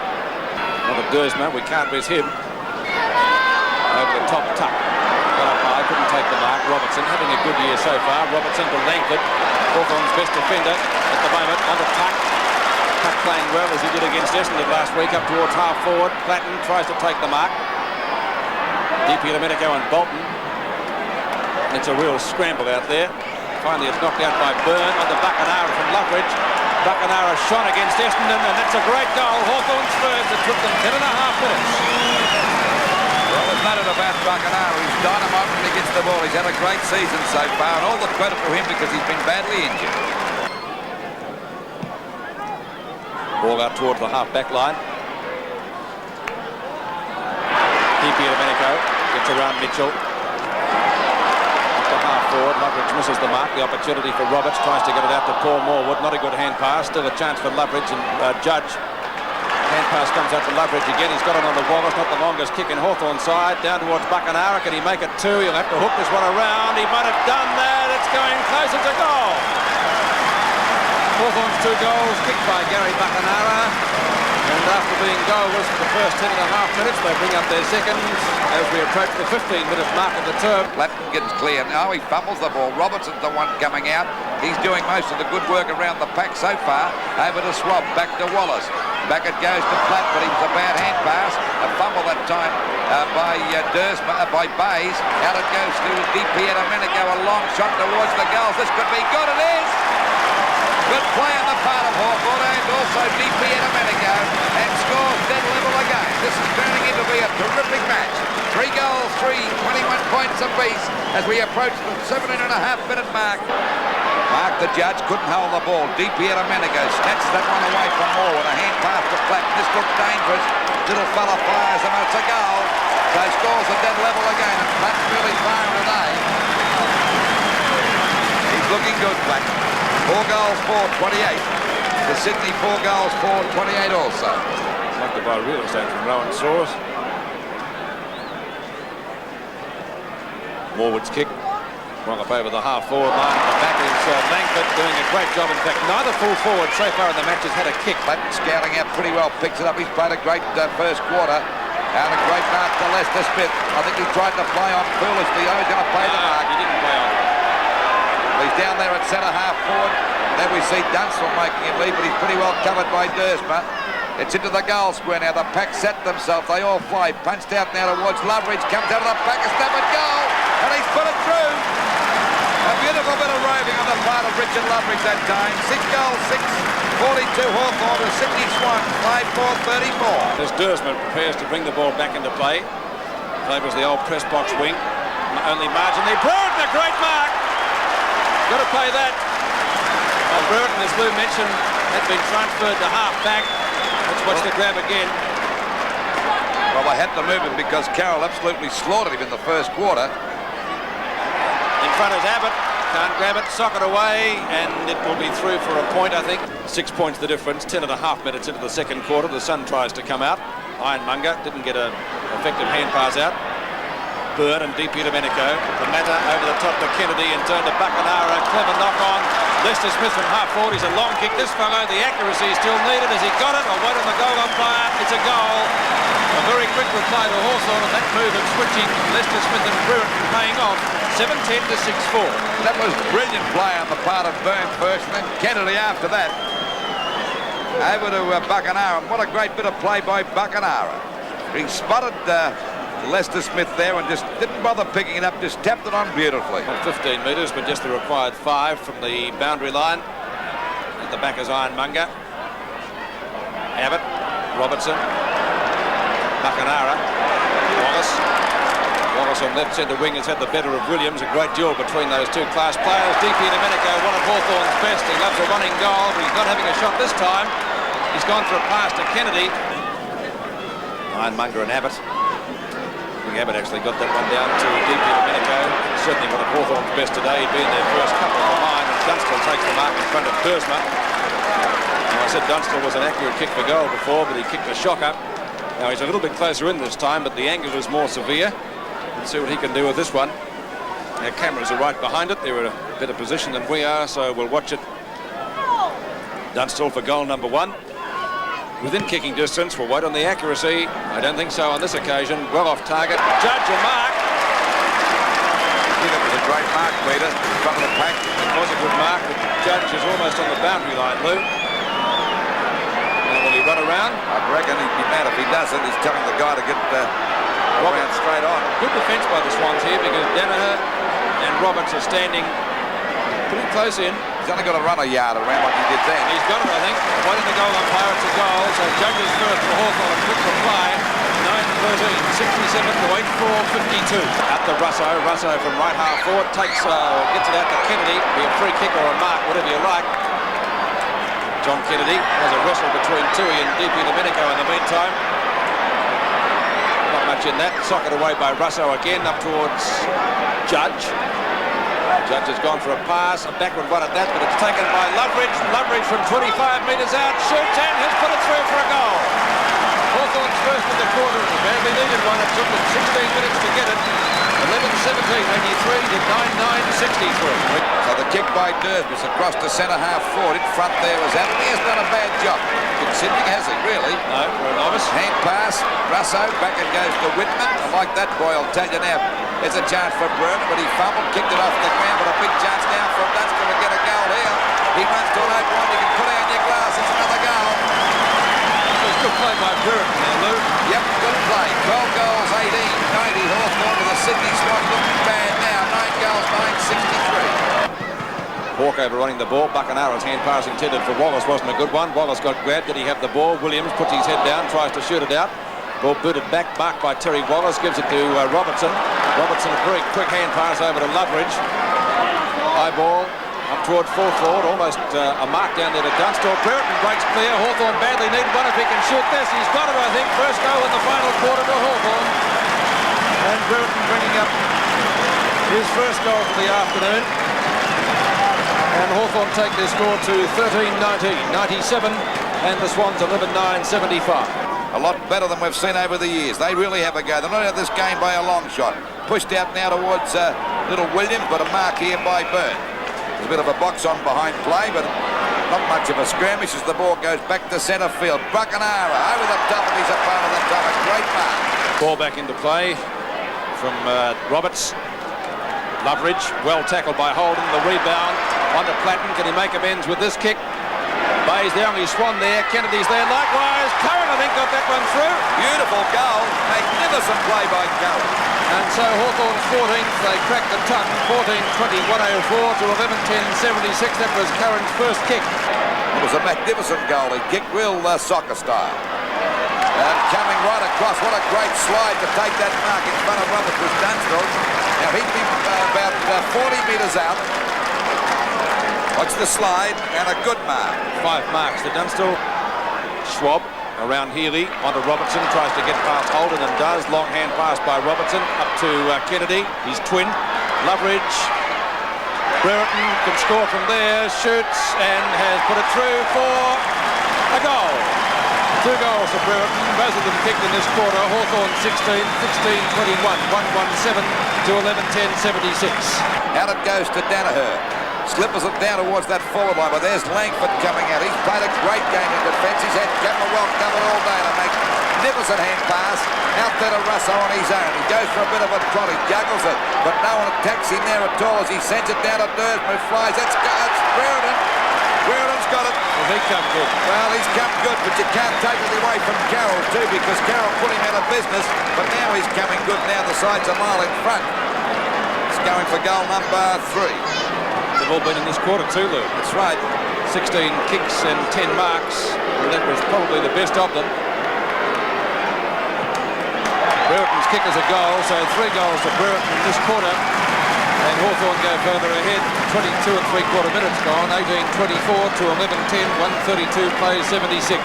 Not a Dersma, we can't miss him. Over the top tuck. Got up high, couldn't take the mark. Robertson having a good year so far. Robertson to Langford. Hawthorn's best defender at the moment on the tuck. Tuck playing well as he did against Essendon last week up towards half forward. Platten tries to take the mark. Deep here to Domenico and Bolton. It's a real scramble out there. Finally it's knocked out by Byrne on the Buckenara from Loveridge. Buckenara shot against Essendon, and that's a great goal. Hawthorn's first. It took them 10.5 minutes. Well, there's no doubt about Buckenara. He's dynamite when he gets the ball. He's had a great season so far, and all the credit to him because he's been badly injured. Ball out towards the half-back line. Deep here to Domenico. Gets around Mitchell. Forward. Loveridge misses the mark. The opportunity for Roberts, tries to get it out to Paul Morwood. Not a good hand pass. Still a chance for Loveridge and Judge. Hand pass comes out to Loveridge again. He's got it on the Wallace. Not the longest kick in Hawthorn's side. Down towards Buckenara. Can he make it 2? He'll have to hook this one around. He might have done that. It's going closer to goal. Hawthorn's 2 goals kicked by Gary Buckenara. And after being goalless for the first 10.5 minutes, they bring up their second as we approach the 15-minute mark of the term. Platten gets clear. Now he fumbles the ball. Robertson's the one coming out. He's doing most of the good work around the pack so far. Over to Swab, back to Wallace. Back it goes to Platt, but it was a bad hand pass. A fumble that time by by Bays. Out it goes to DP Domenico. A long shot towards the goals. This could be good. It is. Good play on the part of Hawthorn and also DP Domenico, and scores dead level again. This is turning into be a terrific match. 3 goals, 21 points apiece as we approach the 17.5-minute mark. Mark the Judge couldn't hold the ball. DP Domenico snatches that one away from Moore with a hand pass to Platt. This looks dangerous. Little fella fires him and it's a goal. So scores a dead level again, and Platt's really firing today. He's looking good, Platt. 4 goals for 28. The Sydney 4 goals for 28 also. Like to buy real estate from Rowan Soares. Morwood's kick. Wrong up over the half-forward line. The back is Langford doing a great job. In fact, neither full forward so far in the match has had a kick. Platten scouting out pretty well. Picks it up. He's played a great first quarter. And a great mark to Lester Smith. I think he tried to play on foolishly. He's going to play the mark. He didn't play on. He's down there at centre half forward. Then we see Dunstall making him lead, but he's pretty well covered by Dersma. It's into the goal square now. The pack set themselves. They all fly. Punched out now towards Loveridge. Comes out of the pack. A step at goal. And he's put it through. A beautiful bit of roving on the part of Richard Loveridge that time. 6 goals, 6-42 Hawthorn to Sydney Swans. 5-4-34. As Dersma prepares to bring the ball back into play. Favours the old press box wing. Only margin there. Brereton, a great mark. Got to play that. Brereton, as Lou mentioned, has been transferred to half-back. It's Watch the grab again. Well, they had to move him because Carroll absolutely slaughtered him in the first quarter. In front is Abbott. Can't grab it, sock it away, and it will be through for a point, I think. 6 points the difference, 10.5 minutes into the second quarter. The sun tries to come out. Ironmonger didn't get an effective hand pass out. Byrne and DP Domenico. The matter over the top to Kennedy and turn to Buckenara. Clever knock on. Lester Smith from half forward. He's a long kick. This fellow, the accuracy is still needed. Has he got it? I'll wait on the goal umpire. It's a goal. A very quick reply to Hawthorn, and that move of switching Lester Smith and Brereton paying off. 7-10 to 6-4. That was brilliant play on the part of Byrne first, and then Kennedy after that. Over to Buckenara. What a great bit of play by Buckenara. He spotted Lester Smith there and just didn't bother picking it up, just tapped it on beautifully. 15 metres, but just the required 5 from the boundary line. At the back is Ironmonger. Abbott, Robertson, Buckenara, Wallace. Wallace on left centre wing has had the better of Williams. A great duel between those two class players. DP Domenico, one of Hawthorn's best. He loves a running goal, but he's not having a shot this time. He's gone for a pass to Kennedy. Ironmonger and Abbott. Abbott actually got that one down to DP Domenico. Certainly one of Hawthorn's best today. He'd been their first couple behind, and Dunstall takes the mark in front of Bursma. I said Dunstall was an accurate kick for goal before, but he kicked a shocker. Now he's a little bit closer in this time, but the angle is more severe. Let's see what he can do with this one. Our cameras are right behind it. They're in a better position than we are, so we'll watch it. Dunstall for goal number 1. Within kicking distance, we'll wait on the accuracy. I don't think so on this occasion. Well off target. Judge a mark. I think it was a great mark, Peter, in front of the pack. It was a good mark, but the Judge is almost on the boundary line, Lou. Now will he run around? I reckon he'd be mad if he doesn't. He's telling the guy to get around straight on. Good defence by the Swans here because Danaher and Roberts are standing pretty close in. He's only got to run a yard around like he did then. He's got it, I think. Waiting the goal umpire, it's a goal. So Judges first for Hawthorn, a quick reply. 9-13, 67 to 8-4, 52. Out to Russo. Russo from right half forward takes, gets it out to Kennedy. Be a free kick or a mark, whatever you like. John Kennedy has a wrestle between Tui and DP Domenico in the meantime. Not much in that. Socket away by Russo again up towards Judge. Judge has gone for a pass, a backward one at that, but it's taken by Loveridge. Loveridge from 25 metres out, shoots and has put it through for a goal. Hawthorn's first in the quarter, and a badly needed one. It took them 16 minutes to get it. 11-17, 83 to 9-9, 63. So the kick by Durbis across to centre half forward. In front there was Abbott. He has done a bad job considering, has he, really? No, for a novice. Hand pass, Russo, back it goes to Whitman. I like that boy, I'll tell you now. There's a chance for Byrne, but he fumbled, kicked it off the ground, but a big chance now for Dunstall to get a goal here. He runs to an open one, you can put out your glass, it's another goal. It was good play by Byrne now, Lou. Yep, good play. 12 goals, 18, 90. Hawthorn to the Sydney Swans looking bad now. 9 goals, 9, 63. Hawk overrunning the ball. Buckenara's hand pass intended for Wallace wasn't a good one. Wallace got grabbed. Did he have the ball? Williams puts his head down, tries to shoot it out. Ball booted back, marked by Terry Wallace, gives it to Robertson. Robertson, a very quick hand pass over to Loveridge. High ball up toward full forward, almost a mark down there to Dunstall. Brereton breaks clear. Hawthorn badly need one if he can shoot this. He's got it, I think. First goal in the final quarter to Hawthorn. And Brereton bringing up his first goal for the afternoon. And Hawthorn take their score to 13-19, 97, and the Swans 11-9, 75. A lot better than we've seen over the years. They really have a go. They're not out of this game by a long shot. Pushed out now towards little Williams, but a mark here by Byrne. There's a bit of a box on behind play, but not much of a skirmish as the ball goes back to centre field. Buckenara over the top of his opponent at the top. A great mark. Ball back into play from Roberts. Loveridge, well tackled by Holden. The rebound onto Platten. Can he make amends with this kick? Bay's the only Swan there. Kennedy's there likewise. Curran, I think, got that one through. Beautiful goal. Magnificent play by Curran. And so Hawthorn's 14th. They cracked the ton. 14-20-104 to 11-10-76. That was Curran's first kick. It was a magnificent goal. He kicked real soccer style. And coming right across. What a great slide to take that mark in front of Roberts was Dunstall. Now he'd be about 40 metres out. Watch the slide and a good mark. 5 marks to Dunstall. Schwab around Healy, onto Robertson, tries to get past Holden and does. Long hand pass by Robertson up to Kennedy, his twin. Loveridge. Brereton can score from there, shoots and has put it through for a goal. 2 goals for Brereton, both of them kicked in this quarter. Hawthorn 16, 16-21, 1-1-7 to 11-10-76. Out it goes to Danaher. Slippers it down towards that forward line, but there's Langford coming out. He's played a great game in defence. He's had Commonwealth covered all day to make magnificent hand pass out there to Russo on his own. He goes for a bit of a trot, he juggles it, but no one attacks him there at all as he sends it down to Dursman, who flies. That's Brereton. Brereton's got it. Well, he come good. Well, he's come good, but you can't take it away from Carroll too, because Carroll put him out of business, but now he's coming good. Now the side's a mile in front. He's going for goal number 3. They've all been in this quarter too, Lou. That's right. 16 kicks and 10 marks, and that was probably the best of them. Brereton's kick is a goal, so 3 goals for Brereton in this quarter. And Hawthorn go further ahead. 22 and 3/4 minutes gone. 18-24 to 11-10. 132 plays 76.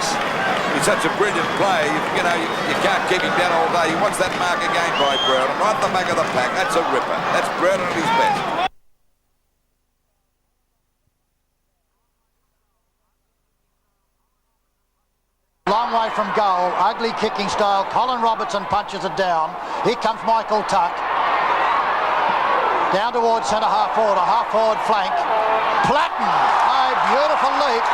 He's such a brilliant play. You know, you can't keep him down all day. He wants that mark again by Brereton. Right at the back of the pack. That's a ripper. That's Brereton at his best. Long way from goal, ugly kicking style. Colin Robertson punches it down. Here comes Michael Tuck. Down towards centre half forward, a half forward flank. Platten, a beautiful leap.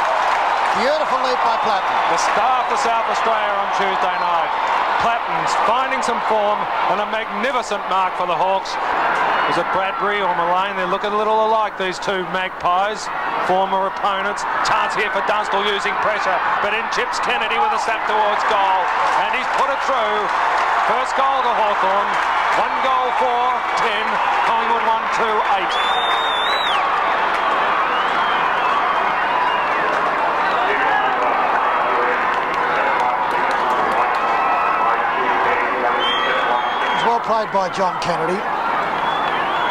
Beautiful leap by Platten. The star for South Australia on Tuesday night. Platten's finding some form and a magnificent mark for the Hawks. Is it Bradbury or Mullane? They look a little alike, these two magpies, former opponents. Chance here for Dunstall using pressure, but in chips Kennedy with a snap towards goal, and he's put it through. First goal to Hawthorn, 1 goal for 10, Collingwood 1-2-8. Well played by John Kennedy.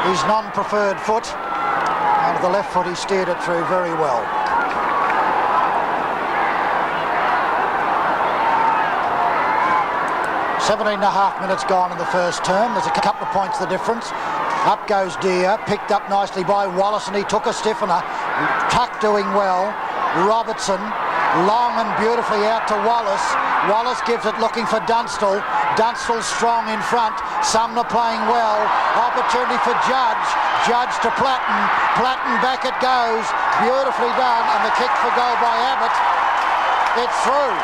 His non-preferred foot, and the left foot he steered it through very well. "17 and a half minutes gone in the first term. There's a couple of points the difference. Up goes Deere, picked up nicely by Wallace, and he took a stiffener. Tuck doing well. Robertson, long and beautifully out to Wallace. Wallace gives it looking for Dunstall. Dunstall strong in front. Sumner playing well. Opportunity for Judge. Judge to Platten. Platten back it goes. Beautifully done. And the kick for goal by Abbott. It's through.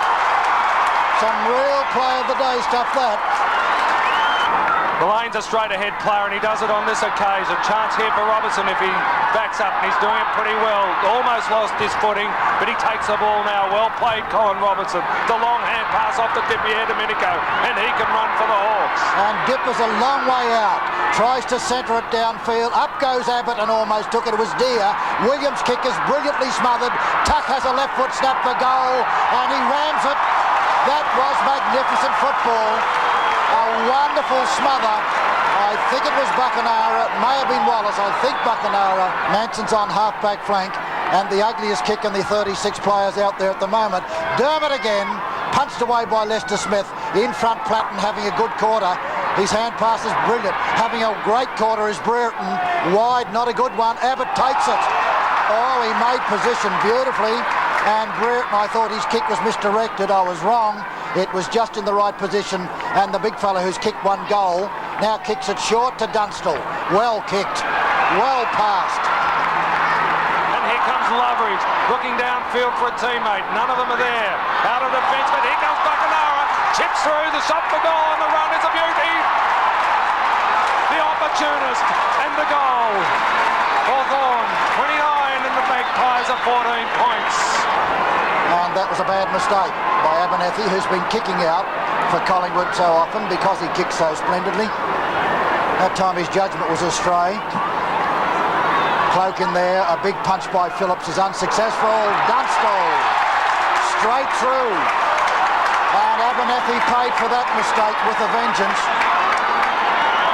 Some real play of the day stuff that. Mullane's a straight ahead player and he does it on this occasion. Chance here for Robertson if he backs up, and he's doing it pretty well. Almost lost his footing, but he takes the ball now. Well played, Colin Robertson. The long hand pass off to Dipier Domenico, and he can run for the Hawks. And Dipper's a long way out. Tries to centre it downfield. Up goes Abbott and almost took it. It was Deere. Williams' kick is brilliantly smothered. Tuck has a left foot snap for goal, and he rams it. That was magnificent football. A wonderful smother. I think it was Buckenara. It may have been Wallace. I think Buckenara. Manson's on half-back flank, and the ugliest kick in the 36 players out there at the moment. Dermott again, punched away by Lester Smith. In front, Platten having a good quarter. His hand pass is brilliant. Having a great quarter is Brereton. Wide, not a good one. Abbott takes it. Oh, he made position beautifully. And Brereton, I thought his kick was misdirected. I was wrong. It was just in the right position, and the big fella who's kicked 1 goal now kicks it short to Dunstall. Well kicked, well passed. And here comes Loveridge, looking downfield for a teammate. None of them are there. Out of defence, but here comes Buckenara. Chips through, the shot for goal, and the run is a beauty. The opportunist, and the goal. Hawthorn, 29, and the Magpies are 14 points. And that was a bad mistake by Abernethy, who's been kicking out for Collingwood so often because he kicks so splendidly. That time his judgment was astray. Cloak in there, a big punch by Phillips is unsuccessful. Dunstall, straight through. And Abernethy paid for that mistake with a vengeance.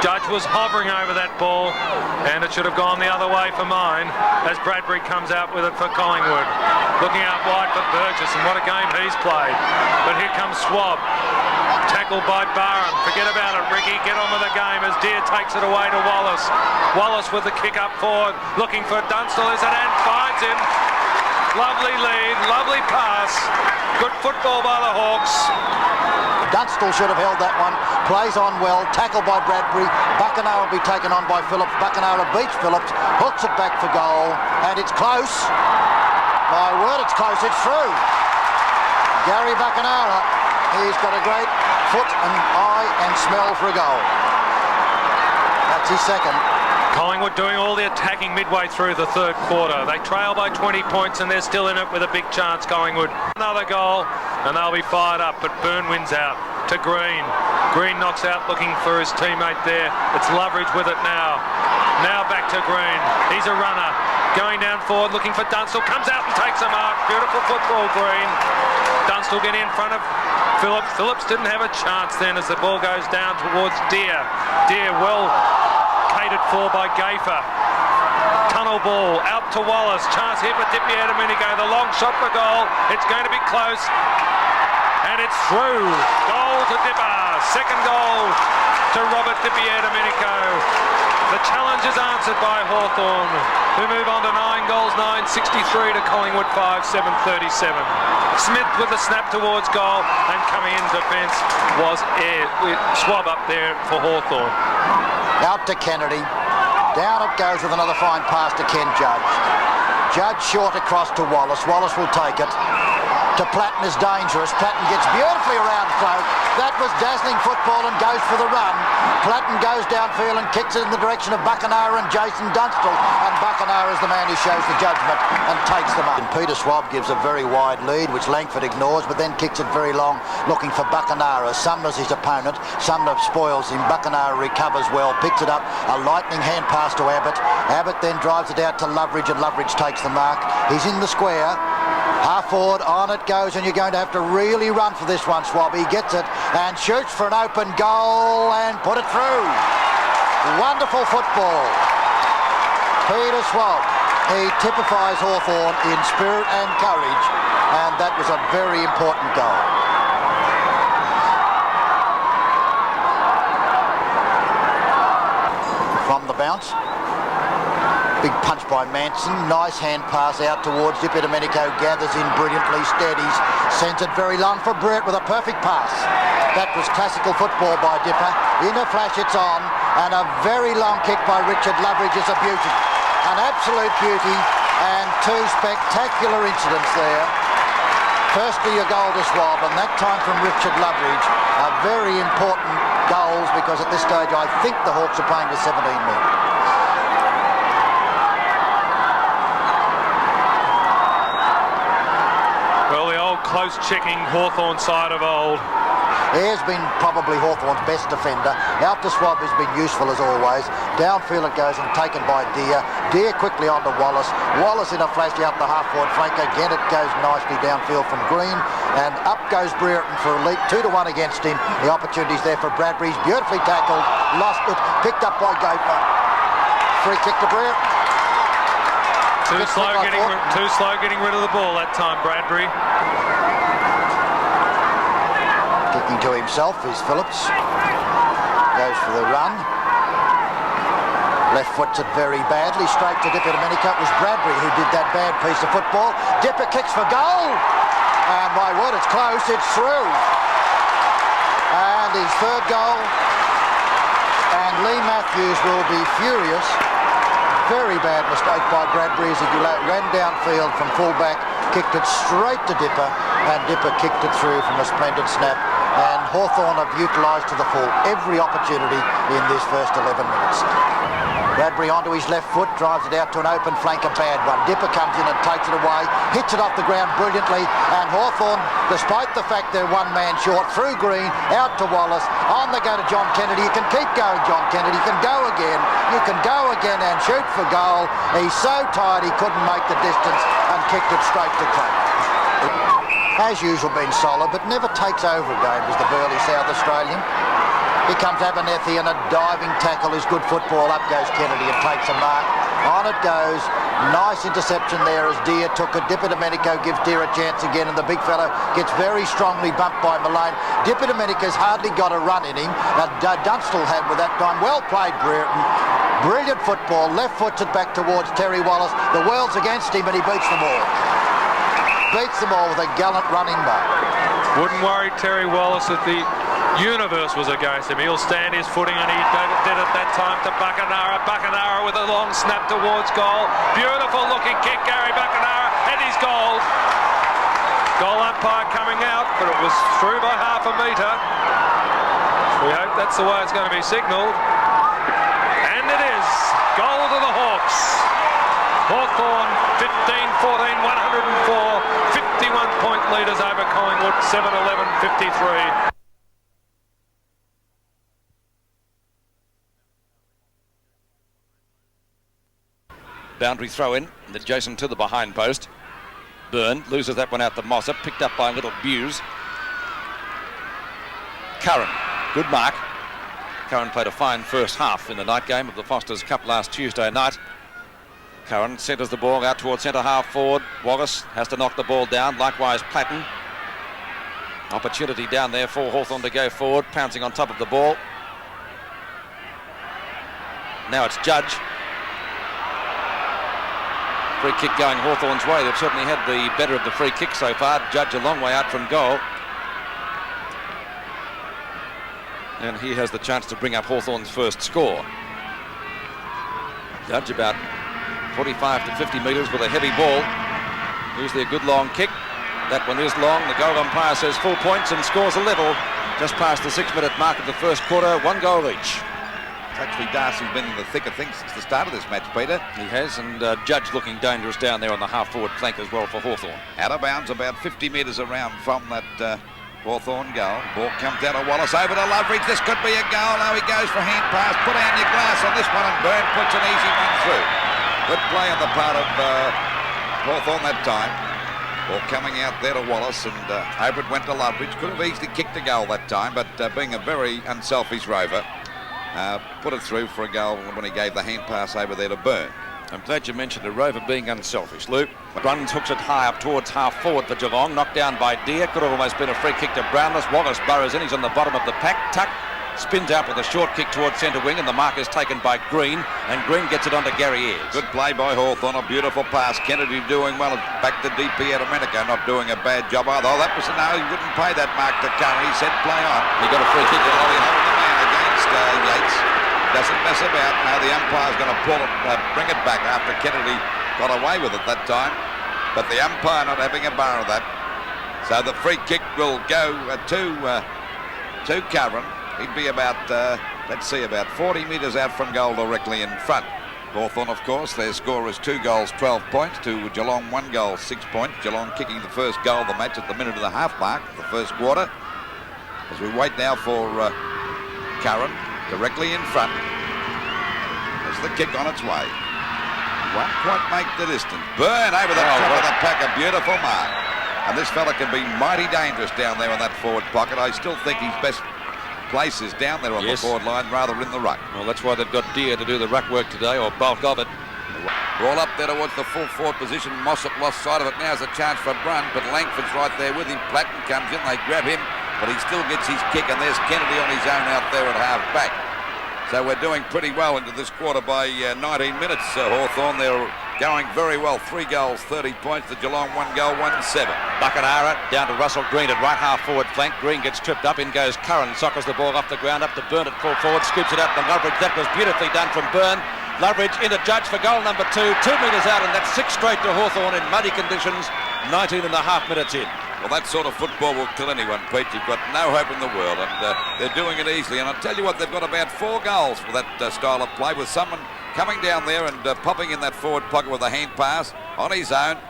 Judge was hovering over that ball, and it should have gone the other way for mine as Bradbury comes out with it for Collingwood. Looking out wide for Burgess, and what a game he's played. But here comes Swab. Tackled by Barham. Forget about it, Ricky. Get on with the game as Deere takes it away to Wallace. Wallace with the kick up forward, looking for Dunstall, is it, and finds him. Lovely lead, lovely pass. Good football by the Hawks. Dunstall should have held that one. Plays on well. Tackled by Bradbury. Bacanara will be taken on by Phillips. Bacanara beats Phillips. Hooks it back for goal. And it's close. My word, it's close. It's through. Gary Bacanara. He's got a great foot and eye and smell for a goal. That's his second. Collingwood doing all the attacking midway through the third quarter. They trail by 20 points and they're still in it with a big chance, Collingwood. Another goal and they'll be fired up, but Byrne wins out to Green. Green knocks out looking for his teammate there. It's Loveridge with it now. Now back to Green. He's a runner. Going down forward looking for Dunstall. Comes out and takes a mark. Beautiful football, Green. Dunstall getting in front of Phillips. Phillips didn't have a chance then as the ball goes down towards Deere. Deere well catered for by Gaffer. Tunnel ball out to Wallace. Chance here for Dippy Domenico. The long shot for goal. It's going to be close. And it's through. Goal to Dipper. Second goal to Robert Dippy Domenico. The challenge is answered by Hawthorn, who move on to 9 goals, 9-63 to Collingwood 5-7-37. Smith with the snap towards goal, and coming in defence was Swab up there for Hawthorn. Out to Kennedy. Down it goes with another fine pass to Ken Judge. Judge short across to Wallace. Wallace will take it. To Platten is dangerous. Platten gets beautifully around Cloak. That was dazzling football and goes for the run. Platten goes downfield and kicks it in the direction of Bacanara and Jason Dunstall. And Bacanara is the man who shows the judgment and takes them up. And Peter Swab gives a very wide lead, which Langford ignores, but then kicks it very long, looking for Bacanara. Sumner's his opponent. Sumner spoils him. Bacanara recovers well, picks it up. A lightning hand pass to Abbott. Abbott then drives it out to Loveridge, and Loveridge takes the mark. He's in the square. Half forward, on it goes, and you're going to have to really run for this one, Swab. He gets it and shoots for an open goal and put it through. Wonderful football. Peter Swab. He typifies Hawthorn in spirit and courage, and that was a very important goal. From the bounce. Big punch by Manson. Nice hand pass out towards Dippy Domenico. Gathers in brilliantly. Steadies. Sends it very long for Brett with a perfect pass. That was classical football by Dipper. In a flash it's on. And a very long kick by Richard Loveridge is a beauty. An absolute beauty. And two spectacular incidents there. Firstly, a goal to Swab, and that time from Richard Loveridge. A very important goals because at this stage I think the Hawks are playing with 17 men. Close checking Hawthorn side of old. He has been probably Hawthorn's best defender. Out to Swab has been useful as always. Downfield it goes and taken by Deere. Deere quickly on to Wallace. Wallace in a flash out the half-forward flank. Again it goes nicely downfield from Green. And up goes Brereton for a leap. 2-1 against him. The opportunity's there for Bradbury. He's beautifully tackled. Lost it. Picked up by Gaffer. Free kick to Brereton. Too slow getting rid of the ball that time, Bradbury. Kicking to himself is Phillips. Goes for the run. Left foots it very badly, straight to Dippy Domenico. It was Bradbury who did that bad piece of football. Dipper kicks for goal. And my word, it's close, it's through. And his third goal. And Lee Matthews will be furious. Very bad mistake by Bradbury as he ran downfield from fullback, kicked it straight to Dipper, and Dipper kicked it through from a splendid snap. And Hawthorn have utilised to the full every opportunity in this first 11 minutes. Bradbury onto his left foot, drives it out to an open flank, a bad one. Dipper comes in and takes it away, hits it off the ground brilliantly, and Hawthorn, despite the fact they're one man short, through Green, out to Wallace, on they go to John Kennedy. You can keep going, John Kennedy, you can go again, and shoot for goal. He's so tired he couldn't make the distance and kicked it straight to Craig. As usual, been solid, but never takes over a game as the burly South Australian. Here comes Abernethy, and a diving tackle is good football. Up goes Kennedy and takes a mark. On it goes. Nice interception there as Deere took it. Dipidomenico gives Deere a chance again, and the big fellow gets very strongly bumped by Malone. Dipidomenico's hardly got a run in him. Dunstall had with that time. Well played, Brereton. Brilliant football. Left foots it back towards Terry Wallace. The world's against him, and he beats them all. Beats them all with a gallant running back. Wouldn't worry Terry Wallace that the universe was against him. He'll stand his footing, and he did at that time to Buckenara. Buckenara with a long snap towards goal. Beautiful looking kick, Gary Buckenara, and he's goal. Goal umpire coming out, but it was through by half a metre. We hope that's the way it's going to be signalled. And it is. Goal to the Hawks. Hawthorn 15-14, 104, 51-point leaders over Collingwood, 7-11-53. Boundary throw in, and adjacent to the behind post. Byrne loses that one out to Mossop, picked up by little Buse. Curran, good mark. Curran played a fine first half in the night game of the Foster's Cup last Tuesday night. Curran centres the ball out towards centre half forward. Wallace has to knock the ball down, likewise Platten. Opportunity down there for Hawthorn to go forward, pouncing on top of the ball. Now it's Judge. Free kick going Hawthorn's way. They've certainly had the better of the free kick so far. Judge a long way out from goal. And he has the chance to bring up Hawthorn's first score. Judge about 45 to 50 metres with a heavy ball. Usually a good long kick. That one is long. The goal umpire says full points and scores a level. Just past the 6-minute mark of the first quarter. 1 goal each. Actually, Darcy's been in the thick of things since the start of this match, Peter. He has, and Judge looking dangerous down there on the half-forward flank as well for Hawthorn. Out of bounds about 50 metres around from that Hawthorn goal. Ball comes out of Wallace over to Loveridge. This could be a goal. Now he goes for hand pass. Put down your glass on this one, and Byrne puts an easy one through. Good play on the part of Hawthorn that time. Ball coming out there to Wallace, and over it went to Loveridge. Could have easily kicked a goal that time, but being a very unselfish rover, put it through for a goal when he gave the hand pass over there to Byrne. I'm glad you mentioned a rover being unselfish, Lou. Bruns hooks it high up towards half forward for Geelong. Knocked down by Deere. Could have almost been a free kick to Brownless. Wallace burrows in. He's on the bottom of the pack. Tuck spins out with a short kick towards centre wing, and the mark is taken by Green, and Green gets it onto Gary Ayres. Good play by Hawthorn. A beautiful pass. Kennedy doing well. Back to DP Domenico, not doing a bad job either. Oh, that was no, he wouldn't pay that mark to Curry. He said play on. He got a free kick. He held the man against Yates. Doesn't mess about. Now the umpire's going to pull it, bring it back after Kennedy got away with it that time. But the umpire not having a bar of that. So the free kick will go to Curran. He'd be about, let's see, about 40 metres out from goal directly in front. Hawthorn, of course, their score is 2 goals, 12 points to Geelong, 1 goal, 6 points. Geelong kicking the first goal of the match at the minute and a half mark, the first quarter. As we wait now for Curran. Directly in front. There's the kick on its way. Won't quite make the distance. Byrne over the top of the pack. A beautiful mark. And this fella can be mighty dangerous down there in that forward pocket. I still think his best place is down there on the forward line rather in the ruck. Well, that's why they've got Deere to do the ruck work today, or bulk of it. Ball up there towards the full forward position. Mossop lost sight of it. Now's a chance for Brun, but Langford's right there with him. Platten comes in. They grab him. But he still gets his kick, and there's Kennedy on his own out there at half back. So we're doing pretty well into this quarter by 19 minutes. Hawthorn, they're going very well. 3 goals, 30 points. The Geelong 1 goal, 1-7. Buckenara down to Russell Green at right half forward flank. Green gets tripped up. In goes Curran. Sockers the ball off the ground up to Byrne at full forward. Scoops it out to Loveridge. That was beautifully done from Byrne. Loveridge into Judge for goal number 2. 2 metres out, and that's 6 straight to Hawthorn in muddy conditions. 19 and a half minutes in. Well, that sort of football will kill anyone, Pete. You've got no hope in the world, and they're doing it easily. And I'll tell you what, they've got about 4 goals for that style of play, with someone coming down there and popping in that forward pocket with a hand pass on his own.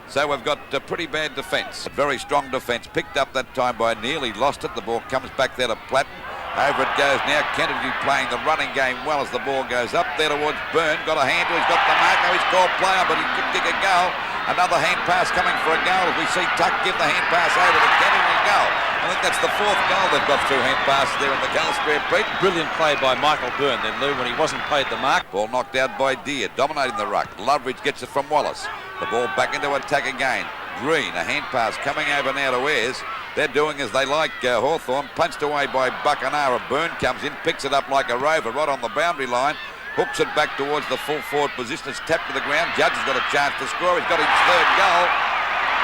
So we've got pretty bad defence. Very strong defence. Picked up that time by Nearly, lost it. The ball comes back there to Platten. Over it goes now. Kennedy playing the running game well as the ball goes up there towards Byrne. Got a hand to, he's got the mark. Now he's called play on, but he could kick a goal. Another hand pass coming for a goal as we see Tuck give the hand pass over to Kennedy and goal. I think that's the 4th goal they've got through hand passes there in the goal square, Pete. Brilliant play by Michael Byrne then, Lou, when he wasn't paid the mark. Ball knocked out by Deere, dominating the ruck. Loveridge gets it from Wallace. The ball back into attack again. Green, a hand pass coming over now to Ayres. They're doing as they like. Hawthorn punched away by Buckenara. Byrne comes in, picks it up like a rover right on the boundary line. Hooks it back towards the full forward position. It's tapped to the ground. Judge has got a chance to score. He's got his 3rd goal.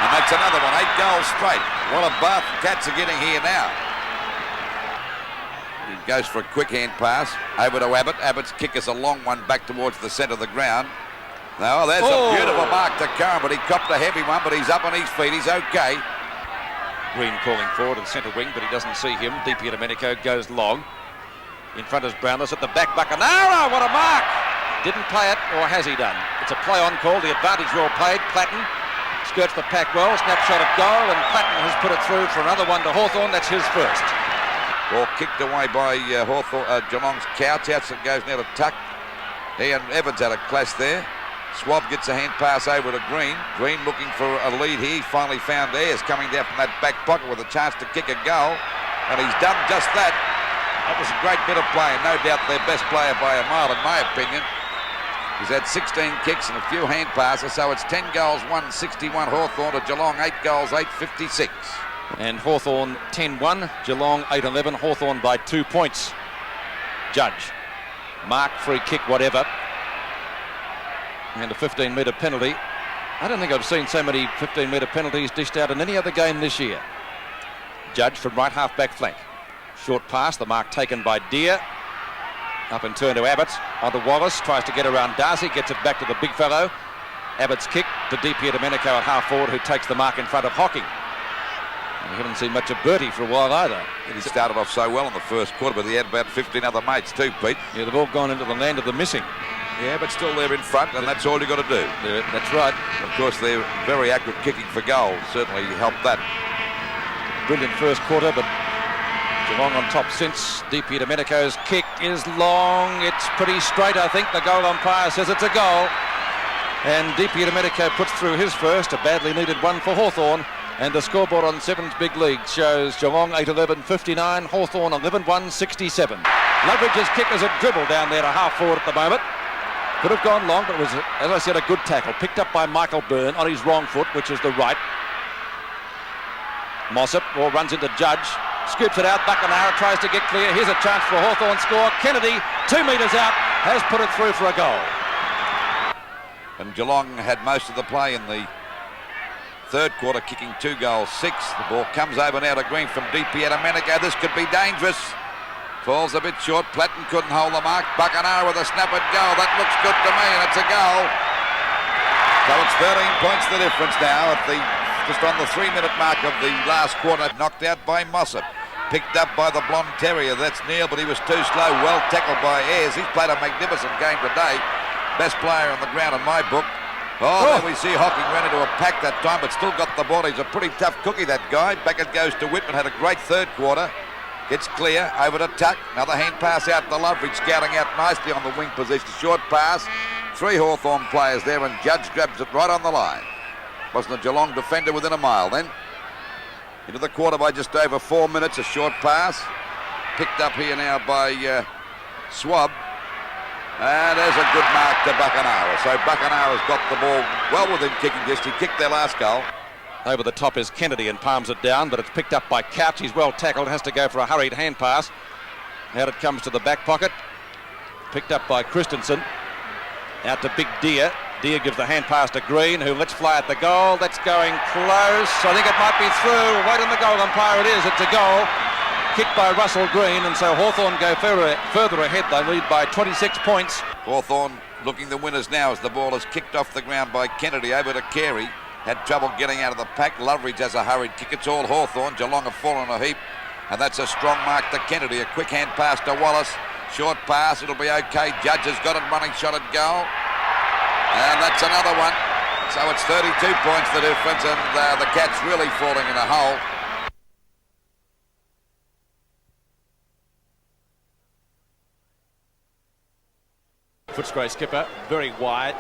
And that's another one. 8 goals straight. What a bath Cats are getting here now. He goes for a quick hand pass over to Abbott. Abbott's kick is a long one back towards the centre of the ground. Now, there's a beautiful mark to Curran, but he copped a heavy one, but he's up on his feet. He's okay. Green calling forward to the centre wing, but he doesn't see him. DP Domenico goes long. In front is Brownless at the back. Buckenara, what a mark! Didn't play it, or has he done? It's a play on call. The advantage well played. Platten skirts the pack well. Snapshot of goal, and Platten has put it through for another one to Hawthorn. That's his first. Ball kicked away by Geelong's Couch. Out it goes now to Tuck. He and Evans had a clash there. Swab gets a hand pass over to Green. Green looking for a lead here. He finally found Ayres coming down from that back pocket with a chance to kick a goal. And he's done just that. That was a great bit of play, and no doubt their best player by a mile, in my opinion. He's had 16 kicks and a few hand passes, so it's 10 goals, 161 Hawthorn to Geelong, 8 goals, 856. And Hawthorn 10-1, Geelong 8-11, Hawthorn by 2 points. Judge. Mark, free kick, whatever. And a 15-metre penalty. I don't think I've seen so many 15-metre penalties dished out in any other game this year. Judge from right half-back flank. Short pass, the mark taken by Deere. Up and turn to Abbott. Onto Wallace, tries to get around Darcy, gets it back to the big fellow. Abbott's kick to DP Domenico at half-forward, who takes the mark in front of Hocking. We haven't seen much of Bertie for a while either. He started off so well in the first quarter, but he had about 15 other mates too, Pete. Yeah, they've all gone into the land of the missing. Yeah, but still they're in front, and that's all you've got to do. Yeah, that's right. Of course, they're very accurate kicking for goal. Certainly helped that. Brilliant first quarter, but Geelong on top since. DP Domenico's kick is long. It's pretty straight, I think. The goal umpire says it's a goal. And DP Domenico puts through his first, a badly needed one for Hawthorn. And the scoreboard on Seven's Big League shows Geelong 8-11, 59, Hawthorn 11-1, 67. Loveridge's kick is a dribble down there to half-forward at the moment. Could have gone long, but it was, as I said, a good tackle. Picked up by Michael Byrne on his wrong foot, which is the right. Mossop, ball runs into Judge. Scoops it out. Buckenara tries to get clear. Here's a chance for a Hawthorn score. Kennedy, 2 metres out, has put it through for a goal. And Geelong had most of the play in the third quarter, kicking 2 goals, 6. The ball comes over now to Green from DP Domenico. This could be dangerous. Falls a bit short. Platten couldn't hold the mark. Buckenara with a snap at goal. That looks good to me, and it's a goal. So it's 13 points the difference now at just on the 3-minute mark of the last quarter. Knocked out by Mossop. Picked up by the blonde terrier. That's Neil, but he was too slow. Well tackled by Ayres. He's played a magnificent game today. Best player on the ground in my book. Then we see Hocking ran into a pack that time, but still got the ball. He's a pretty tough cookie, that guy. Back it goes to Whitman. Had a great third quarter. Gets clear, over to Tuck. Another hand pass out to Loveridge, scouting out nicely on the wing position. Short pass. 3 Hawthorn players there, and Judge grabs it right on the line. Wasn't a Geelong defender within a mile then. Into the quarter by just over 4 minutes. A short pass. Picked up here now by Swab. And there's a good mark to Buckenara. So Buckenara's got the ball well within kicking distance. He kicked their last goal. Over the top is Kennedy and palms it down, but it's picked up by Couch. He's well tackled, has to go for a hurried hand pass. Out it comes to the back pocket. Picked up by Christensen. Out to Big Deere. Deere gives the hand pass to Green, who lets fly at the goal. That's going close. I think it might be through. Wait on the goal umpire. It is. It's a goal. Kicked by Russell Green, and so Hawthorn go further ahead. They lead by 26 points. Hawthorn looking the winners now as the ball is kicked off the ground by Kennedy over to Carey. Had trouble getting out of the pack. Loveridge has a hurried kick. It's all Hawthorn. Geelong have fallen a heap. And that's a strong mark to Kennedy. A quick hand pass to Wallace. Short pass. It'll be okay. Judge has got it. Running shot at goal. And that's another one. So it's 32 points the difference. And the Cats really falling in a hole. Footscray skipper. Very wide.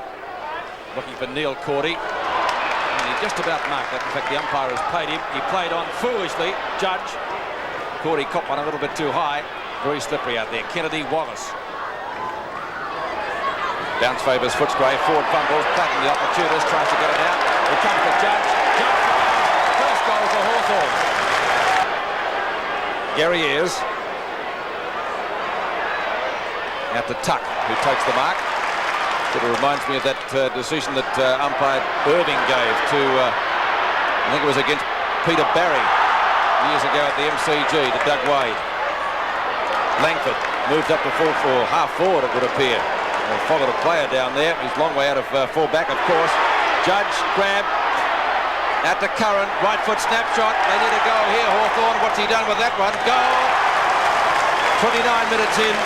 Looking for Neil Cordy. And he just about marked that. In fact, the umpire has paid him. He played on foolishly. Judge. Cordy caught one a little bit too high. Very slippery out there. Kennedy, Wallace. Bounce favours Footscray. Forward fumbles. Platten, the opportunist, tries to get it out. Here comes the Judge. Jump. First goal for Hawthorn. Gary Ayres. Out to Tuck, who takes the mark. Sort of reminds me of that decision that umpire Irving gave to, I think it was against Peter Barry years ago at the MCG, to Doug Wade. Langford moved up to full for half forward, it would appear. And followed a player down there. He's a long way out of full back, of course. Judge, grab. Out to Curran, right foot snapshot. They need a goal here. Hawthorn, what's he done with that one? Goal! 29 minutes in.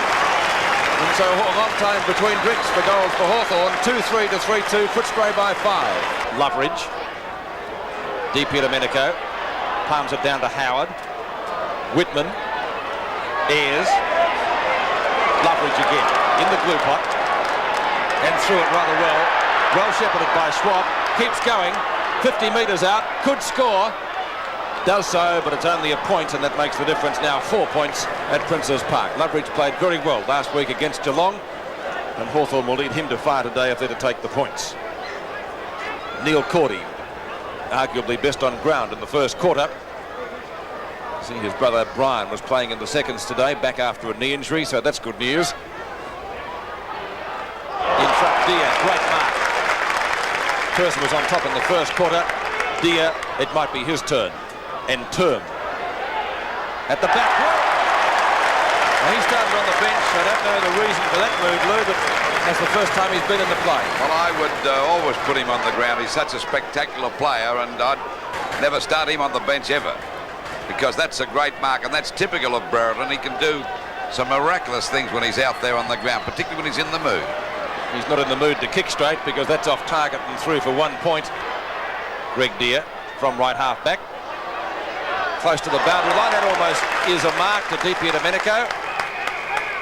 And so a long time between drinks for goals for Hawthorn. 2-3 to 3-2. Footscray by 5. Loveridge. DiPierdomenico. Palms it down to Howard. Whitman. Ayres. Loveridge again. In the glue pot. And threw it rather well. Well shepherded by Schwab. Keeps going. 50 metres out. Could score. Does so, but it's only a point, and that makes the difference now. 4 points at Princes Park. Loveridge played very well last week against Geelong, and Hawthorn will lead him to fire today if they're to take the points. Neil Cordy, arguably best on ground in the first quarter. See, his brother Brian was playing in the seconds today, back after a knee injury, so that's good news. In front, Deer, great mark. Person was on top in the first quarter. Deer, it might be his turn. And Term at the back. Well, he started on the bench. I don't know the reason for that move, Lou, but that's the first time he's been in the play. Well, I would always put him on the ground. He's such a spectacular player, and I'd never start him on the bench ever, because that's a great mark, and that's typical of Brereton. He can do some miraculous things when he's out there on the ground, particularly when he's in the mood. He's not in the mood to kick straight, because that's off target and through for 1 point. Greg Deer from right half back. Close to the boundary line. That almost is a mark to DiPierdomenico.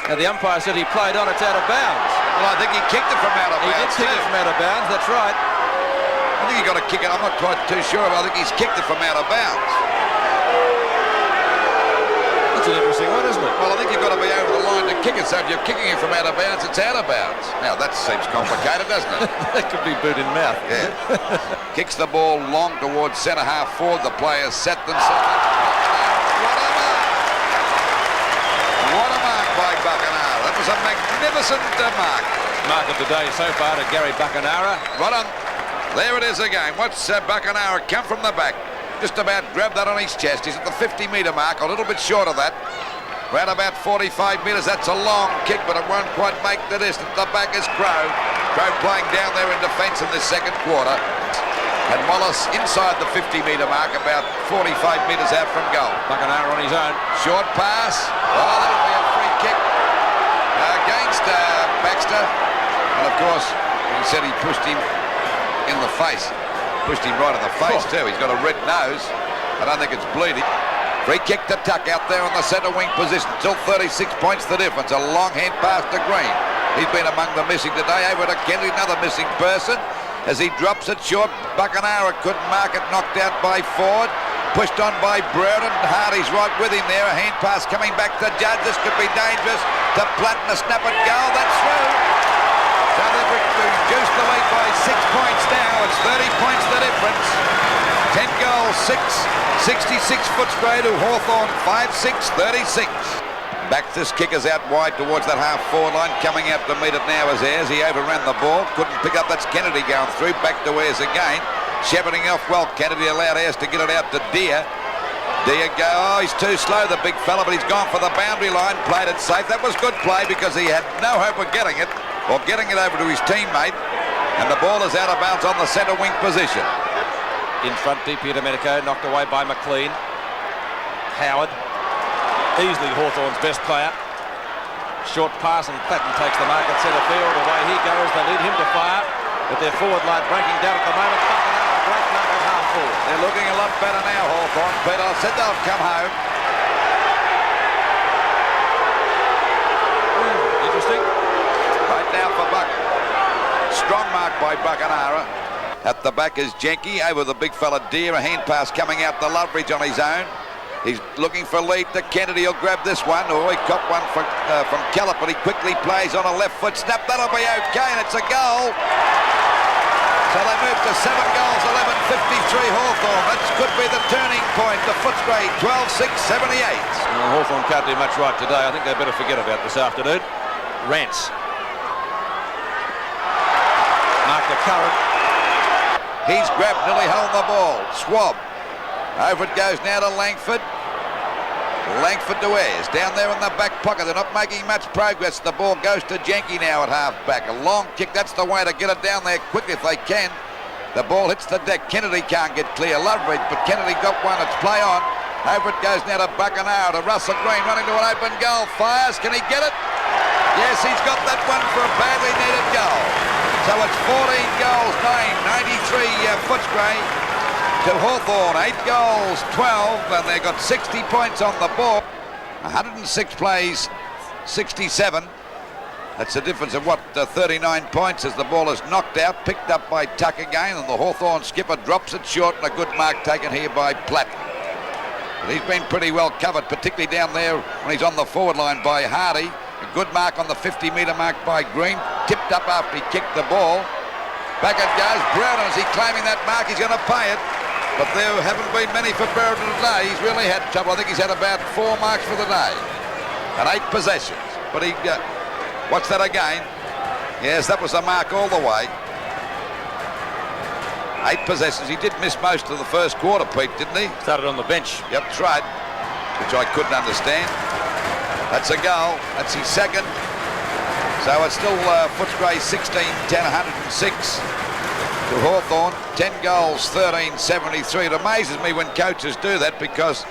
Now the umpire said he played on, it's out of bounds. Well, I think he kicked it from out of bounds. He did kick it from out of bounds, that's right. I think he got to kick it. I'm not quite too sure, but I think he's kicked it from out of bounds. That's an interesting one, isn't it? Well, I think you've got to be over the line to kick it, so if you're kicking it from out of bounds, it's out of bounds. Now, that seems complicated, doesn't it? That could be boot in mouth. Yeah. Kicks the ball long towards centre half forward. The players set themselves up. What a mark by Buckenara. That was a magnificent mark. Mark of the day so far to Gary Buckenara. Right on. There it is again. Watch Buckenara come from the back. Just about grabbed that on his chest. He's at the 50-metre mark, a little bit short of that. Round about 45 metres. That's a long kick, but it won't quite make the distance. The back is Crow. Crow playing down there in defence in this second quarter. And Wallace inside the 50-metre mark, about 45 metres out from goal. Buckenara on his own. Short pass. Oh, that'll be a free kick against Baxter. And of course, he said he pushed him in the face. Pushed him right in the face too. He's got a red nose. I don't think it's bleeding. Free kick to Tuck out there on the centre wing position. Still 36 points the difference. A long hand pass to Green. He's been among the missing today. Over to Kennedy, another missing person. As he drops it short, Buckenara couldn't mark it. Knocked out by Ford. Pushed on by Brereton. Hardy's right with him there. A hand pass coming back to Judge. This could be dangerous. To Platten, a snap at goal. That's through. South Africa reduced the lead by 6 points now. It's 30 points the difference. 10 goals, 66 Footscray to Hawthorn, 5-6, 36. Back this kicker's out wide towards that half-forward line. Coming out to meet it now is Ayres. He overran the ball. Couldn't pick up. That's Kennedy going through. Back to Ayres again. Shepherding off well. Kennedy allowed Ayres to get it out to Deer. Deer go. Oh, he's too slow, the big fella, but he's gone for the boundary line. Played it safe. That was good play because he had no hope of getting it or getting it over to his teammate. And the ball is out of bounds on the centre wing position. In front, DiPierdomenico knocked away by McLean. Howard, easily Hawthorn's best player. Short pass and Platten takes the mark at centre field. Away he goes. They need him to fire, but their forward line breaking down at the moment. Buckenara, great mark at half forward. They're looking a lot better now, Hawthorn. Peter said they'll come home. Interesting. Right now for Buck. Strong mark by Buckenara. At the back is Jenke over the big fella Deer. A hand pass coming out the Loveridge on his own. He's looking for a lead to Kennedy. He'll grab this one. Oh, he got one from Kellett, but he quickly plays on a left foot snap. That'll be okay, and it's a goal. So they move to 7 goals, 11-53 Hawthorn. That could be the turning point. The Footscray 12-6-78. Well, Hawthorn can't do much right today. I think they better forget about this afternoon. Rance. Mark the current. He's grabbed nearly home the ball. Swab. Over it goes now to Langford. Langford to Ayres. Down there in the back pocket. They're not making much progress. The ball goes to Jenke now at half-back. A long kick. That's the way to get it down there quick if they can. The ball hits the deck. Kennedy can't get clear. Loveridge, but Kennedy got one. It's play on. Over it goes now to Buckenau, to Russell Green running to an open goal. Fires. Can he get it? Yes, he's got that one for a badly needed goal. So it's 14 goals, 93 Footscray to Hawthorn. 8 goals, 12, and they've got 60 points on the board. 106 plays, 67. That's a difference of, 39 points as the ball is knocked out, picked up by Tuck again, and the Hawthorn skipper drops it short, and a good mark taken here by Platt. But he's been pretty well covered, particularly down there when he's on the forward line by Hardy. A good mark on the 50-metre mark by Green. Tipped up after he kicked the ball. Back it goes. Brereton, is he claiming that mark? He's going to pay it. But there haven't been many for Brereton today. He's really had trouble. I think he's had about 4 marks for the day. And 8 possessions. But he... watch that again. Yes, that was a mark all the way. 8 possessions. He did miss most of the first quarter, Pete, didn't he? Started on the bench. Yep, that's right. Which I couldn't understand. That's a goal. That's his second. So it's still Footscray 16, 10, 106 to Hawthorn. 10 goals, 13, 73. It amazes me when coaches do that because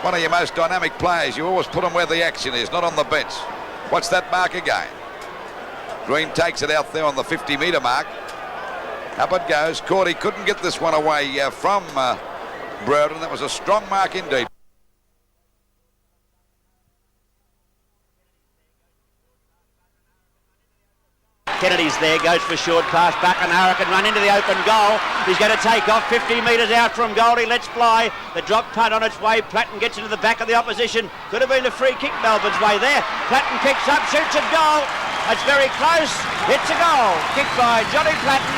one of your most dynamic players, you always put them where the action is, not on the bench. What's that mark again? Green takes it out there on the 50-metre mark. Up it goes. Cordy couldn't get this one away from Brereton. That was a strong mark indeed. Kennedy's there, goes for short pass. Buckenau can run into the open goal. He's going to take off 50 metres out from goal. He lets fly. The drop punt on its way. Platten gets into the back of the opposition. Could have been a free kick Melbourne's way there. Platten picks up, shoots a goal. It's very close. It's a goal. Kicked by Johnny Platten.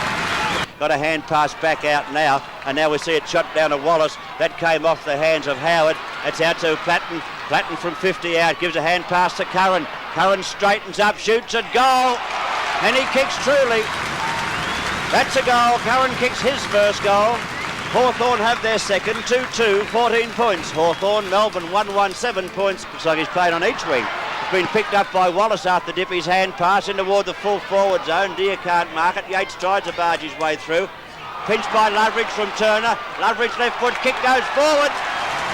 Got a hand pass back out now, and now we see it shot down to Wallace. That came off the hands of Howard. It's out to Platten. Platten from 50 out, gives a hand pass to Curran. Curran straightens up, shoots a goal. And he kicks truly. That's a goal. Curran kicks his first goal. Hawthorn have their second. 2-2, 14 points. Hawthorn, Melbourne 1-1, 7 points. Looks like he's played on each wing. It's been picked up by Wallace after Dippy's hand pass in toward the full forward zone. Deer can't mark it. Yates tries to barge his way through. Pinched by Loveridge from Turner. Loveridge left foot kick goes forward.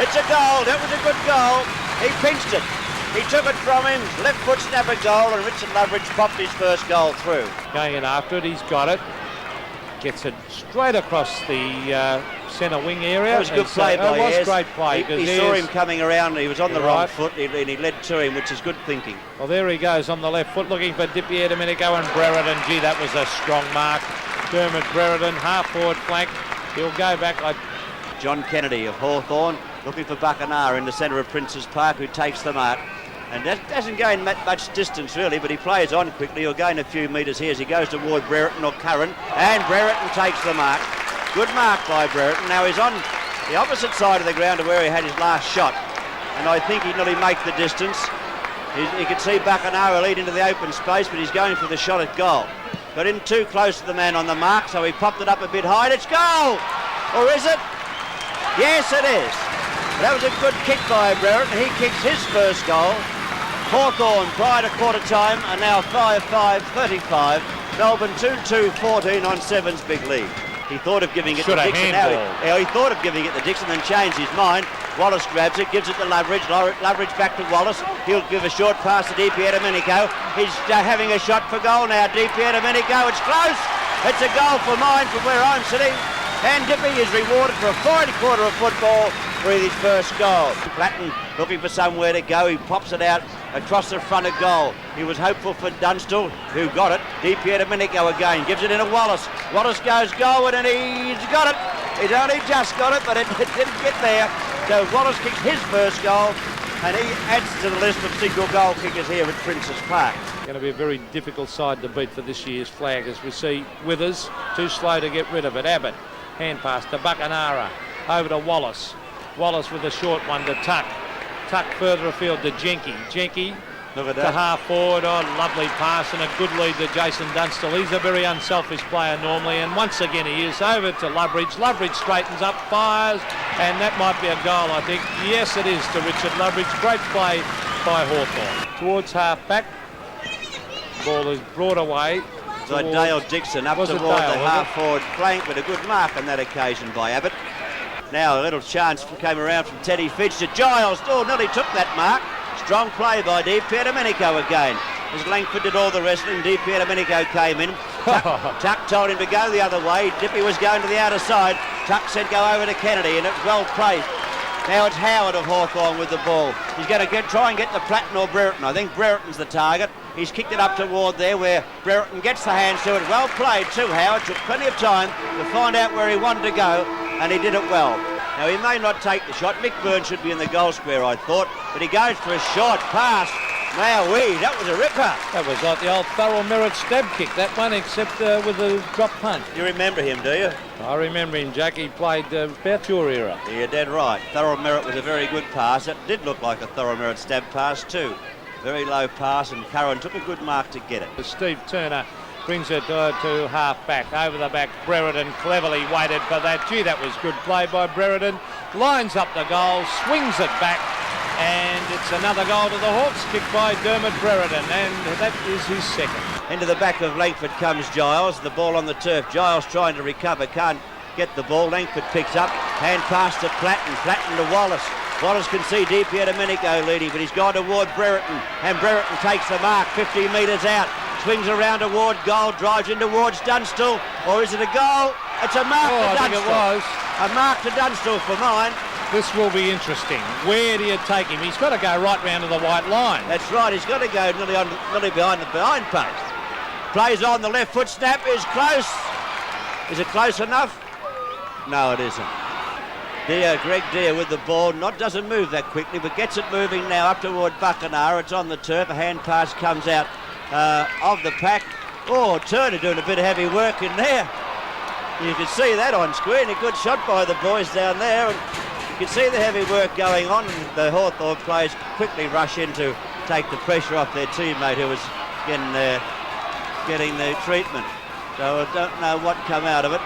It's a goal. That was a good goal. He pinched it. He took it from him, left foot snap a goal, and Richard Loveridge popped his first goal through. Going in after it, he's got it. Gets it straight across the centre wing area. That was a good play by Ayres. It was great play. He saw him coming around, he was on the wrong foot, and he led to him, which is good thinking. Well, there he goes on the left foot, looking for Dippy Domenico and Brereton. Gee, that was a strong mark. Dermot Brereton, half-forward flank. He'll go back like... John Kennedy of Hawthorn, looking for Buckenau in the centre of Princes Park, who takes the mark. And that doesn't gain much distance really, but he plays on quickly. He'll gain a few metres here as he goes toward Brereton or Curran, and Brereton takes the mark. Good mark by Brereton. Now he's on the opposite side of the ground to where he had his last shot, and I think he'd nearly make the distance. You can see Buckenau lead into the open space, but he's going for the shot at goal. Got in too close to the man on the mark, so he popped it up a bit high, and it's goal! Or is it? Yes, it is. That was a good kick by Brereton. He kicks his first goal. Hawthorn prior to quarter time are now 5-5, 35. Melbourne 2-2, 14 on Seven's big lead. He thought of giving it to Dixon. He thought of giving it to Dixon, then changed his mind. Wallace grabs it, gives it to Loveridge. Loveridge back to Wallace. He'll give a short pass to Domenico. He's having a shot for goal now. Domenico, it's close. It's a goal for mine from where I'm sitting. And Dippy is rewarded for a fine quarter of football for his first goal. Platten looking for somewhere to go. He pops it out across the front of goal. He was hopeful for Dunstall, who got it. Di Domenico again, gives it in to Wallace. Wallace goes goal, and he's got it. He's only just got it, but it didn't get there. So Wallace kicks his first goal, and he adds to the list of single goal kickers here at Princes Park. Going to be a very difficult side to beat for this year's flag, as we see Withers too slow to get rid of it. Abbott, hand pass to Buckenara, over to Wallace. Wallace with a short one to Tuck. Tuck further afield to Jenke. Jenke to half forward. Oh, lovely pass and a good lead to Jason Dunstall. He's a very unselfish player normally, and once again he is. Over to Loveridge. Loveridge straightens up, fires, and that might be a goal, I think. Yes, it is to Richard Loveridge. Great play by Hawthorn. Towards half back. Ball is brought away. So Dale Dixon up toward the half-forward flank, with a good mark on that occasion by Abbott. Now a little chance came around from Teddy Fitch to Giles. Oh, nearly took that mark. Strong play by Di Domenico again. As Langford did all the wrestling, Di Domenico came in. Tuck told him to go the other way. Dippy was going to the outer side. Tuck said go over to Kennedy, and it's well played. Now it's Howard of Hawthorn with the ball. He's going to try and get to Platten or Brereton. I think Brereton's the target. He's kicked it up toward there where Brereton gets the hands to it. Well played too, Howard. Took plenty of time to find out where he wanted to go, and he did it well. Now he may not take the shot. Mick Byrne should be in the goal square, I thought, but he goes for a short pass. Wowee, that was a ripper. That was like the old Thurl Merritt stab kick, that one, except with a drop punt. You remember him, do you? I remember him, Jack. He played about your era. You're dead right. Thurl Merritt was a very good pass. It did look like a Thurl Merritt stab pass too. Very low pass, and Curran took a good mark to get it. Steve Turner brings it to half back, over the back. Brereton cleverly waited for that. Gee, that was good play by Brereton. Lines up the goal, swings it back, and it's another goal to the Hawks, kicked by Dermot Brereton, and that is his second. Into the back of Langford comes Giles, the ball on the turf. Giles trying to recover, can't get the ball. Langford picks up, hand pass to Platten, Platten to Wallace. Wallace can see Di Domenico leading, but he's gone toward Brereton, and Brereton takes the mark 50 metres out, swings around toward goal, drives in towards Dunstall, or is it a goal? It's a mark to Dunstall. I think it was. A mark to Dunstall for mine. This will be interesting. Where do you take him? He's got to go right round to the white line. That's right, he's got to go nearly behind the behind post. Plays on, the left foot snap is close. Is it close enough? No, it isn't. Greg Deere with the ball, doesn't move that quickly, but gets it moving now up toward Buckenara. It's on the turf, a hand pass comes out of the pack. Oh, Turner doing a bit of heavy work in there. You can see that on screen, a good shot by the boys down there, and you can see the heavy work going on, and the Hawthorn players quickly rush in to take the pressure off their teammate who was getting the treatment. So I don't know what come out of it.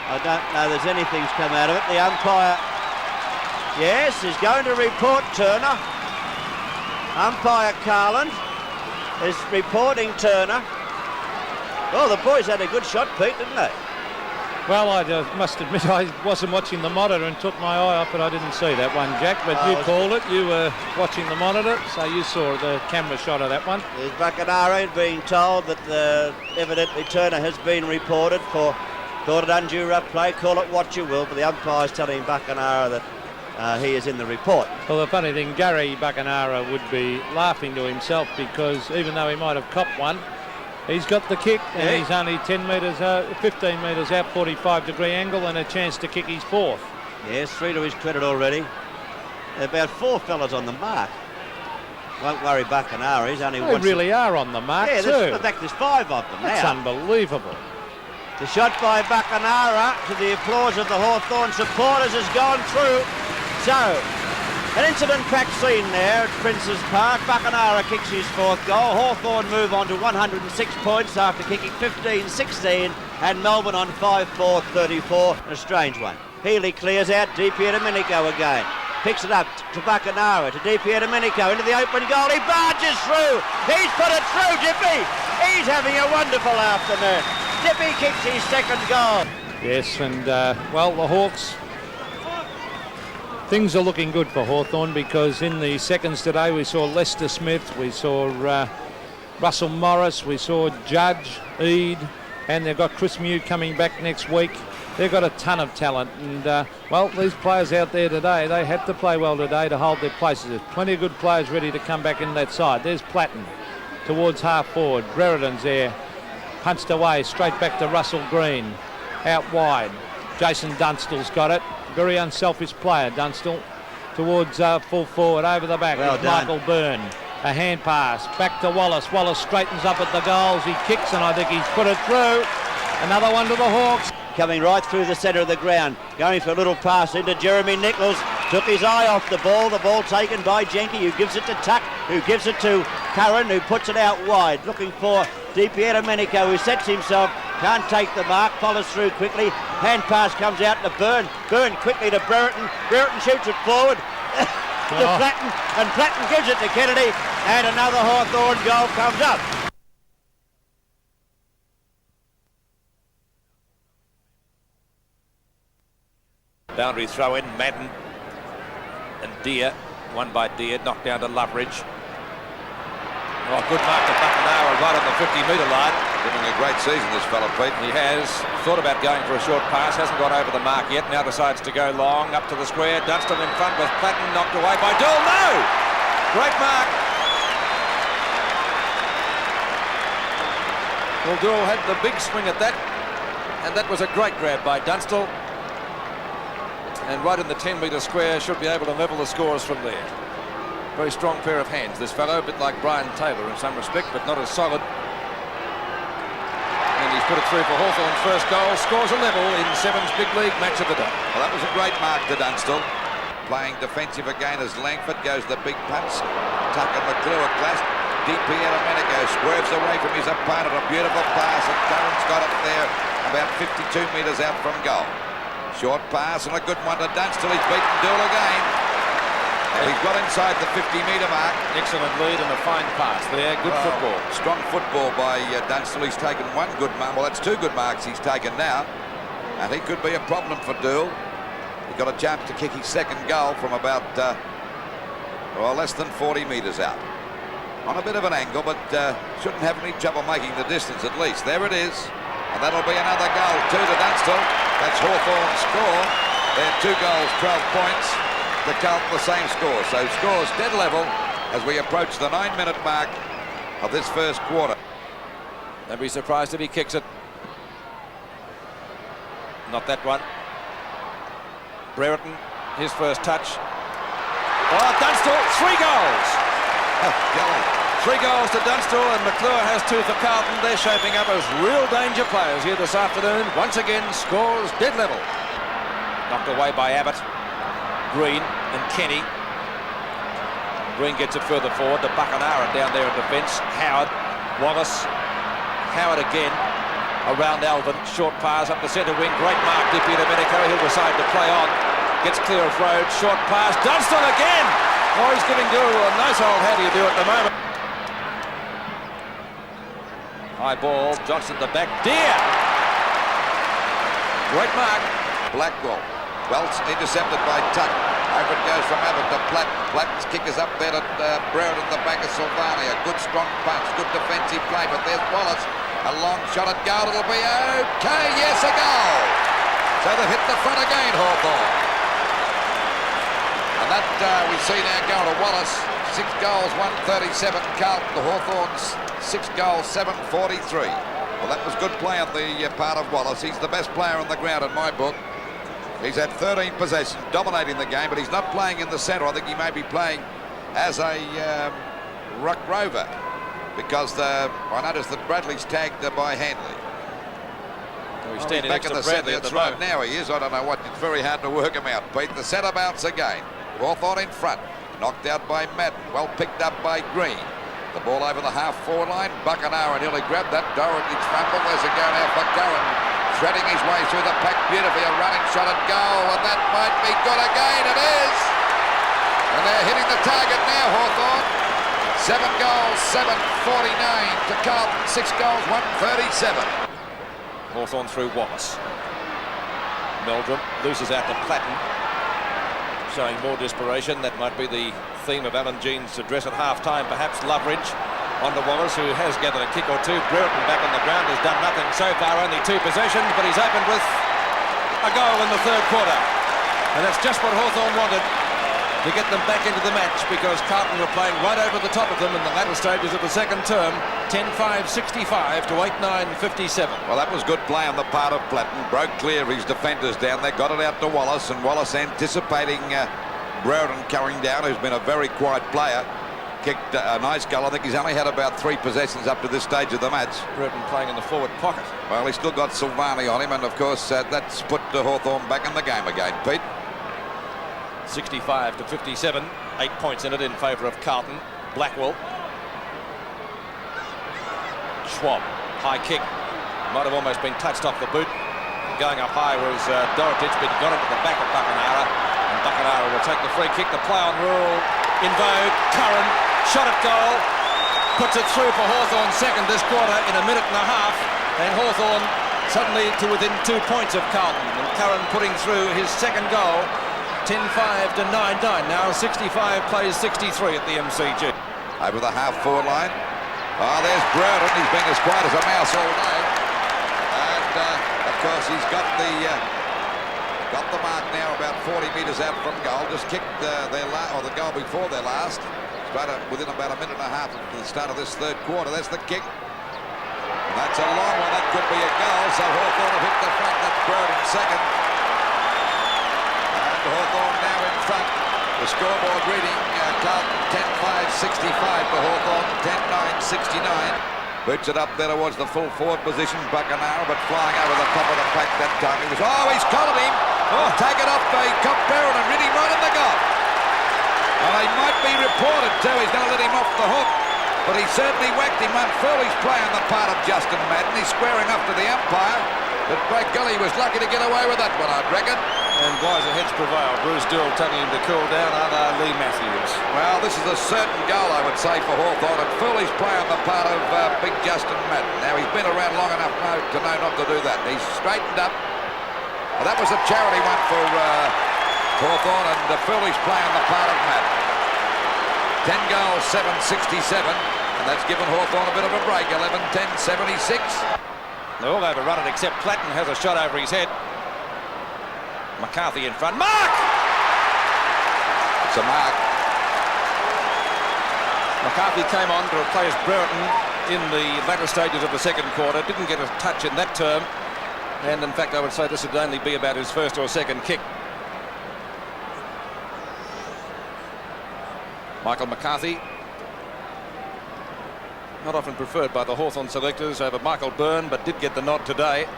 I don't know there's anything's come out of it. The umpire, yes, is going to report Turner. Umpire Carland is reporting Turner. Oh, the boys had a good shot, Pete, didn't they? Well, I must admit I wasn't watching the monitor and took my eye off it. I didn't see that one, Jack, but you called it. You were watching the monitor, so you saw the camera shot of that one. There's Buckenara being told that evidently Turner has been reported for thought it undue rough play, call it what you will, but the umpire's telling Buckenara that he is in the report. Well, the funny thing, Gary Buckenara would be laughing to himself because even though he might have copped one, he's got the kick and he's only 10 metres, 15 metres out, 45-degree angle, and a chance to kick his fourth. Yes, 3 to his credit already. About 4 fellas on the mark. Won't worry Buckenara, he's only... They really are on the mark too. In fact, there's 5 of them now. That's unbelievable. The shot by Buckenara, to the applause of the Hawthorn supporters, has gone through. So, an incident-packed scene there at Princes Park. Buckenara kicks his 4th goal. Hawthorn move on to 106 points after kicking 15-16, and Melbourne on 5-4-34. A strange one. Healy clears out, Di Domenico again. Picks it up to Buckenara, to Di Domenico, into the open goal. He barges through. He's put it through, Dippy. He's having a wonderful afternoon. Dippy kicks his 2nd goal. Yes, and well, the Hawks, things are looking good for Hawthorn because in the seconds today we saw Lester Smith, we saw Russell Morris, we saw Judge, Eade, and they've got Chris Mew coming back next week. They've got a ton of talent, and well, these players out there today, they had to play well today to hold their places. There's plenty of good players ready to come back in that side. There's Platten towards half forward. Brereton's there, punched away, straight back to Russell Green, out wide. Jason Dunstall's got it. Very unselfish player, Dunstall, towards full forward, over the back. Well with done. Michael Byrne. A hand pass, back to Wallace. Wallace straightens up at the goals. He kicks, and I think he's put it through. Another one to the Hawks. Coming right through the centre of the ground, going for a little pass into Jeremy Nichols. Took his eye off the ball taken by Jenke, who gives it to Tuck, who gives it to Curran, who puts it out wide, looking for Di Pierdomenico, who sets himself, can't take the mark, follows through quickly. Hand pass comes out to Byrne. Byrne quickly to Brereton. Brereton shoots it forward to Platten, and Platten gives it to Kennedy, and another Hawthorn goal comes up. Boundary throw in, Madden and Deere, won by Deere, knocked down to Loveridge. Oh, good mark to Buckenara right on the 50-metre line. Having a great season, this fella, Pete. He has thought about going for a short pass, hasn't got over the mark yet, now decides to go long, up to the square. Dunstall in front with Platten, knocked away by Dool. No! Great mark. Well, Dool had the big swing at that, and that was a great grab by Dunstall. And right in the 10-metre square, should be able to level the scores from there. Very strong pair of hands, this fellow, a bit like Brian Taylor in some respect, but not as solid. And he's put it through for Hawthorn's first goal, scores a level in Seven's big league match of the day. Well, that was a great mark to Dunstall. Playing defensive again as Langford goes the big punch. Tuck and McClure clash. Di Pierdomenico swerves away from his opponent. A beautiful pass, and Curran's got it there about 52 metres out from goal. Short pass and a good one to Dunstall. He's beaten Dool again. He's got inside the 50-metre mark. Excellent lead and a fine pass there. Good football. Strong football by Dunstall. He's taken one good mark. Well, that's two good marks he's taken now. And he could be a problem for Dool. He got a chance to kick his second goal from about less than 40 metres out. On a bit of an angle, but shouldn't have any trouble making the distance at least. There it is. And that'll be another goal. 2 to Dunstall. That's Hawthorn's score. They're 2 goals, 12 points. The Carlton the same score. So scores dead level as we approach the 9-minute mark of this first quarter. Don't be surprised if he kicks it. Not that one. Brereton, his first touch. Oh, Dunstall, 3 goals. Oh, golly. 3 goals to Dunstall, and McClure has 2 for Carlton. They're shaping up as real danger players here this afternoon. Once again, scores dead level. Knocked away by Abbott, Green and Kenny. Green gets it further forward to Buckenara down there in defence. Howard, Wallace, Howard again. Around Alvin, short pass up the centre wing. Great mark, Di Pierdomenico. He'll decide to play on. Gets clear of road, short pass. Dunstall again! Oh, he's giving Dool a nice old how do you do at the moment. High ball, Johnson the back. Deere! Great mark. Blackwell. Well intercepted by Tuck. Over it goes from Abbott to Platt. Platt's kick is up there to Brereton at the back of Silvani. A good strong punch, good defensive play, but there's Wallace. A long shot at goal. It'll be okay. Yes, a goal. So they've hit the front again, Hawthorn. And that we see now go to Wallace. 6 goals, 137. Carlton to Hawthorn's 6 goals, 743. Well, that was good play on the part of Wallace. He's the best player on the ground in my book. He's had 13 possessions, dominating the game, but he's not playing in the centre. I think he may be playing as a ruck rover, because I noticed that Bradley's tagged by Handley. He's standing back next in to the centre. Bradley at That's the right. moment. Now he is. I don't know what. It's very hard to work him out. Pete, the centre bounce again. Hawthorn in front. Knocked out by Madden. Well picked up by Green. The ball over the half-forward line. Buckenara nearly grabbed that. Doherty's fumble. There's a go now for Curran. Threading his way through the pack beautifully. A running shot at goal. And that might be good again. It is. And they're hitting the target now, Hawthorn. 7 goals, 749 to Carlton. 6 goals, 137. Hawthorn through Wallace. Meldrum loses out to Platten, showing more desperation. That might be the theme of Alan Jean's address at half-time. Perhaps Loveridge on to Wallace, who has gathered a kick or two. Brereton back on the ground, has done nothing so far, only 2 possessions, but he's opened with a goal in the third quarter. And that's just what Hawthorn wanted, to get them back into the match, because Carlton were playing right over the top of them in the latter stages of the second term. 10-5-65 to 8-9-57. Well, that was good play on the part of Platten. Broke clear of his defenders down there, got it out to Wallace, and Wallace, anticipating Brereton coming down, who's been a very quiet player, kicked a nice goal. I think he's only had about 3 possessions up to this stage of the match. Brereton playing in the forward pocket. Well, he's still got Silvani on him, and of course that's put Hawthorn back in the game again, Pete. 65 to 57, 8 points in it in favour of Carlton. Blackwell. Schwab, high kick, might have almost been touched off the boot. Going up high was Dorotic, but he got into the back of Buckenara, and Buckenara will take the free kick. The play on rule in vogue. Curran, shot at goal, puts it through for Hawthorn second this quarter in a minute and a half, and Hawthorn suddenly to within 2 points of Carlton, and Curran putting through his second goal. 10-5 to 9-9. Now 65 plays 63 at the MCG. Over the half-forward line. Oh, there's Brereton. He's been as quiet as a mouse all day. And, of course, he's got the mark now about 40 metres out from goal. Just kicked the goal before their last. It's within about a minute and a half of the start of this third quarter. That's the kick. And that's a long one. That could be a goal. So Hawthorn have hit the front. That's Brereton second. Hawthorn now in front. The scoreboard reading Carlton 10-5-65 for Hawthorn, 10-9-69. Boots it up there towards the full forward position. Buckenara, but flying over the top of the pack that time. He's collared him. Oh, take it off. He caught Barron and really right in the goal. Well, he might be reported too. He's going to let him off the hook, but he certainly whacked him. Unfurley's play on the part of Justin Madden. He's squaring up to the umpire, but by golly, he was lucky to get away with that one, I'd reckon. And wiser heads prevail. Bruce Doyle telling him to cool down, Lee Matthews. Well, this is a certain goal, I would say, for Hawthorn, and Furley's play on the part of big Justin Madden. Now, he's been around long enough to know not to do that. He's straightened up. Well, that was a charity one for Hawthorn, and Furley's play on the part of Madden. 10 goals, 7-67, and that's given Hawthorn a bit of a break. 11-10-76. They're all overrun it, except Platten has a shot over his head. McCarthy in front. Mark! It's a mark. McCarthy came on to replace Brereton in the latter stages of the second quarter. Didn't get a touch in that term. And in fact, I would say this would only be about his first or second kick. Michael McCarthy. Not often preferred by the Hawthorn selectors over Michael Byrne, but did get the nod today.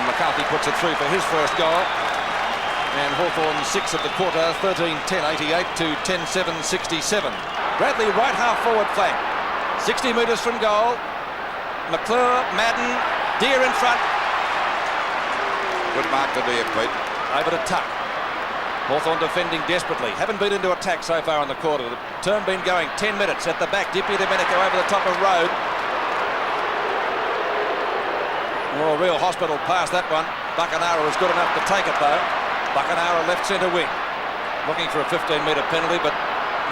McCarthy puts it through for his first goal, and Hawthorn 6 of the quarter, 13-10-88 to 10-7-67. Bradley right half forward flank, 60 metres from goal. McClure, Madden, Deer in front. Good mark to Deer, Pete. Over to Tuck. Hawthorn defending desperately. Haven't been into attack so far in the quarter. The term been going 10 minutes at the back. Dipidomenico over the top of Road. Oh, real hospital pass, that one. Buckenara was good enough to take it, though. Buckenara left centre wing. Looking for a 15-metre penalty, but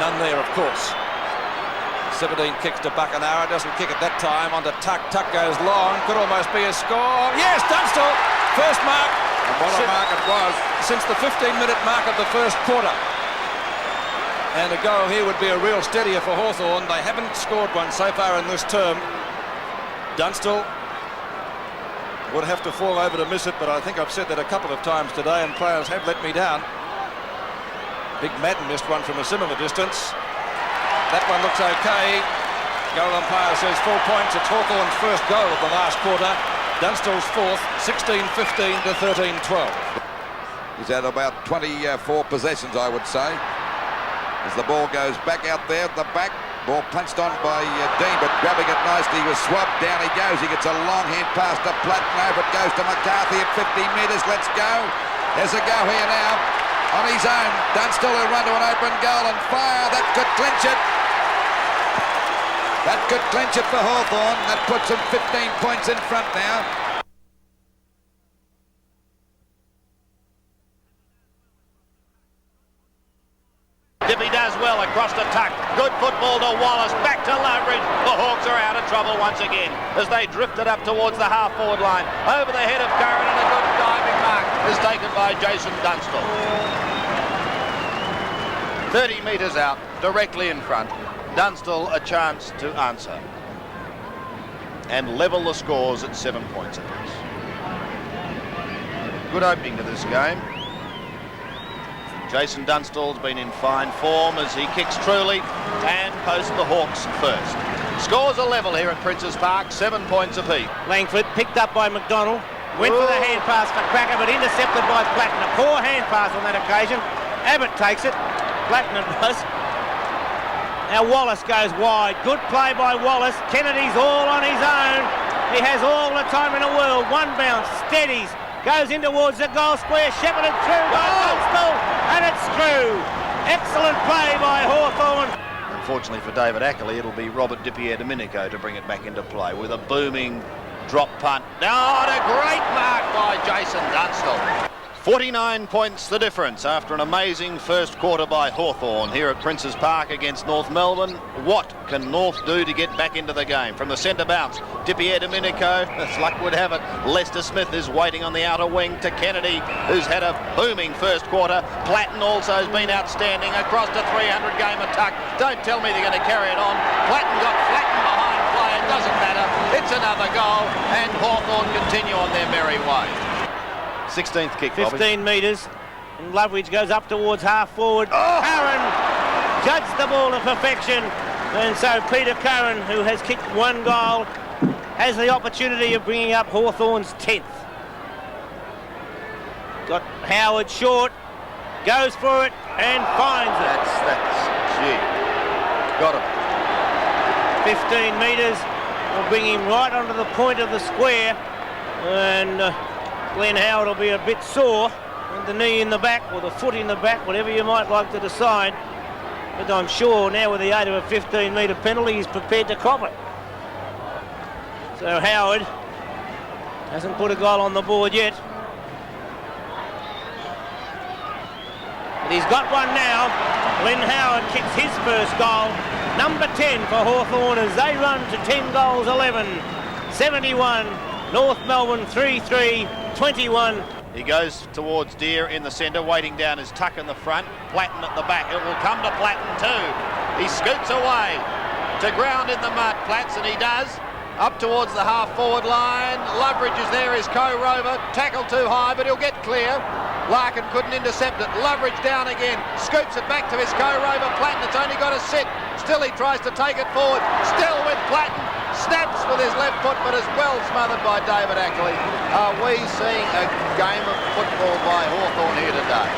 none there, of course. 17 kicks to Buckenara. Doesn't kick at that time. On to Tuck. Tuck goes long. Could almost be a score. Yes, Dunstall. First mark. And what a mark it was. Since the 15-minute mark of the first quarter. And a goal here would be a real steadier for Hawthorn. They haven't scored one so far in this term. Dunstall would have to fall over to miss it, but I think I've said that a couple of times today, and players have let me down. Big Madden missed one from a similar distance. That one looks okay. Goal umpire says 4 points. It's Hawthorn's first goal of the last quarter. Dunstall's fourth, 16-15 to 13-12. He's had about 24 possessions, I would say. As the ball goes back out there at the back. Ball punched on by Dean, but grabbing it nicely. He was swabbed. Down he goes. He gets a long hand pass to Platten. Over it goes to McCarthy at 50 metres. Let's go. There's a go here now. On his own. Dunstall will run to an open goal and fire. That could clinch it. That could clinch it for Hawthorn. That puts them 15 points in front now. Dippy does well across to Tuck. Good football to Wallace. Back to Loveridge. The Hawks are out of trouble once again as they drifted up towards the half-forward line. Over the head of Curran, and a good diving mark is taken by Jason Dunstall. 30 metres out, directly in front. Dunstall a chance to answer and level the scores at 7 points apiece. Good opening to this game. Jason Dunstall's been in fine form as he kicks truly and posts the Hawks first. Scores a level here at Princes Park, 7 points apiece. Langford picked up by McDonald, went for the hand pass for Cracker, but intercepted by Platten. A poor hand pass on that occasion. Abbott takes it. Platten it was. Now Wallace goes wide. Good play by Wallace. Kennedy's all on his own. He has all the time in the world. One bounce, steadies, goes in towards the goal square, shepherded through by Dunstall, and it's through. Excellent play by Hawthorn. Unfortunately for David Ackley, it'll be Robert Di-Domenico to bring it back into play with a booming drop punt. Oh, and a great mark by Jason Dunstall. 49 points the difference after an amazing first quarter by Hawthorn here at Princes Park against North Melbourne. What can North do to get back into the game? From the centre bounce, Di-Domenico, as luck would have it, Lester Smith is waiting on the outer wing to Kennedy, who's had a booming first quarter. Platten also has been outstanding, across to 300 game of Tuck. Don't tell me they're going to carry it on. Platten got flattened behind play, it doesn't matter. It's another goal, and Hawthorn continue on their merry way. 16th kick, 15 metres, and Loveridge goes up towards half forward. Curran judged the ball to perfection, and so Peter Curran, who has kicked one goal, has the opportunity of bringing up Hawthorn's 10th. Got Howard short, goes for it and finds it. Gee, got him. 15 metres will bring him right onto the point of the square, and Glenn Howard will be a bit sore with the knee in the back or the foot in the back, whatever you might like to decide. But I'm sure now with the 8 of a 15 metre penalty, he's prepared to cop it. So Howard hasn't put a goal on the board yet. But he's got one now. Glenn Howard kicks his first goal. Number 10 for Hawthorn as they run to 10 goals 11. 71. North Melbourne 3-3, 21. He goes towards Deere in the centre, waiting down his Tuck in the front. Platten at the back. It will come to Platten too. He scoots away to ground in the mud, Platts, and he does. Up towards the half-forward line. Loveridge is there, his co-rover. Tackled too high, but he'll get clear. Larkin couldn't intercept it. Loveridge down again. Scoops it back to his co-rover. Platten, it's only got to sit. Still he tries to take it forward. Still with Platten. Snaps with his left foot, but is well smothered by David Ackley. Are we seeing a game of football by Hawthorn here today?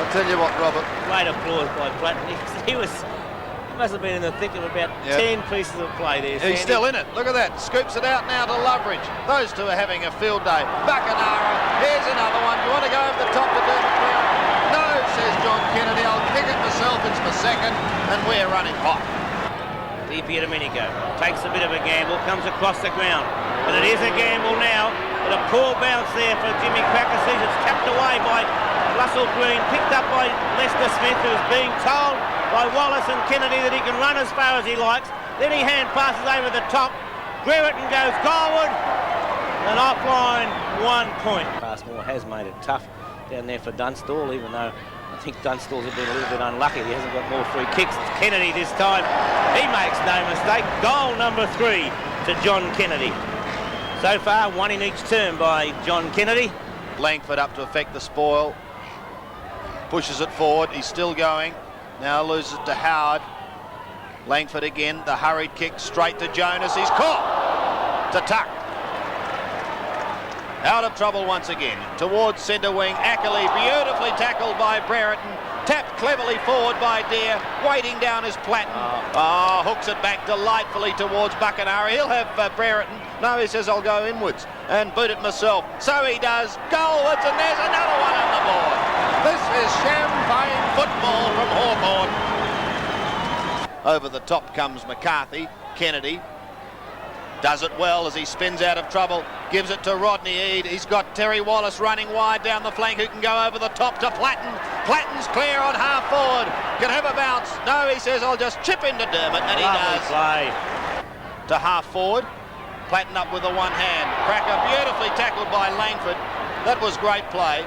I'll tell you what, Robert. Great applause by Platten. He must have been in the thick of about 10 pieces of play there. He's still in it. Look at that. Scoops it out now to Loveridge. Those two are having a field day. Buckenara. Here's another one. You want to go over the top to Dermot Brown? No, says John Kennedy. I'll kick it myself. It's my second, and we're running hot. Di-Domenico takes a bit of a gamble, comes across the ground, but it is a gamble now, but a poor bounce there for Jimmy Cracker. Sees it's tapped away by Russell Green, picked up by Lester Smith, who's being told by Wallace and Kennedy that he can run as far as he likes. Then he hand passes over the top. Brereton goes goalward, and offline 1 point. Passmore has made it tough down there for Dunstall, even though I think Dunstall's been a little bit unlucky. He hasn't got more free kicks. It's Kennedy this time. He makes no mistake. Goal number 3 to John Kennedy. So far, one in each term by John Kennedy. Langford up to effect the spoil. Pushes it forward. He's still going. Now loses it to Howard. Langford again. The hurried kick straight to Jonas. He's caught. To Tuck. Out of trouble once again. Towards centre wing. Ackley beautifully tackled by Brereton. Tapped cleverly forward by Deere. Waiting down is Platten. Hooks it back delightfully towards Buckenara. He'll have Brereton. No, he says, I'll go inwards and boot it myself. So he does. Goalwards, and there's another one on the board. This is champagne football from Hawthorn. Over the top comes McCarthy. Kennedy does it well as he spins out of trouble. Gives it to Rodney Eade. He's got Terry Wallace running wide down the flank, who can go over the top to Platten. Platten's clear on half forward. Can have a bounce. No, he says, I'll just chip into Dermott, and he does. Play. To half forward. Platten up with a one hand. Cracker beautifully tackled by Langford. That was great play.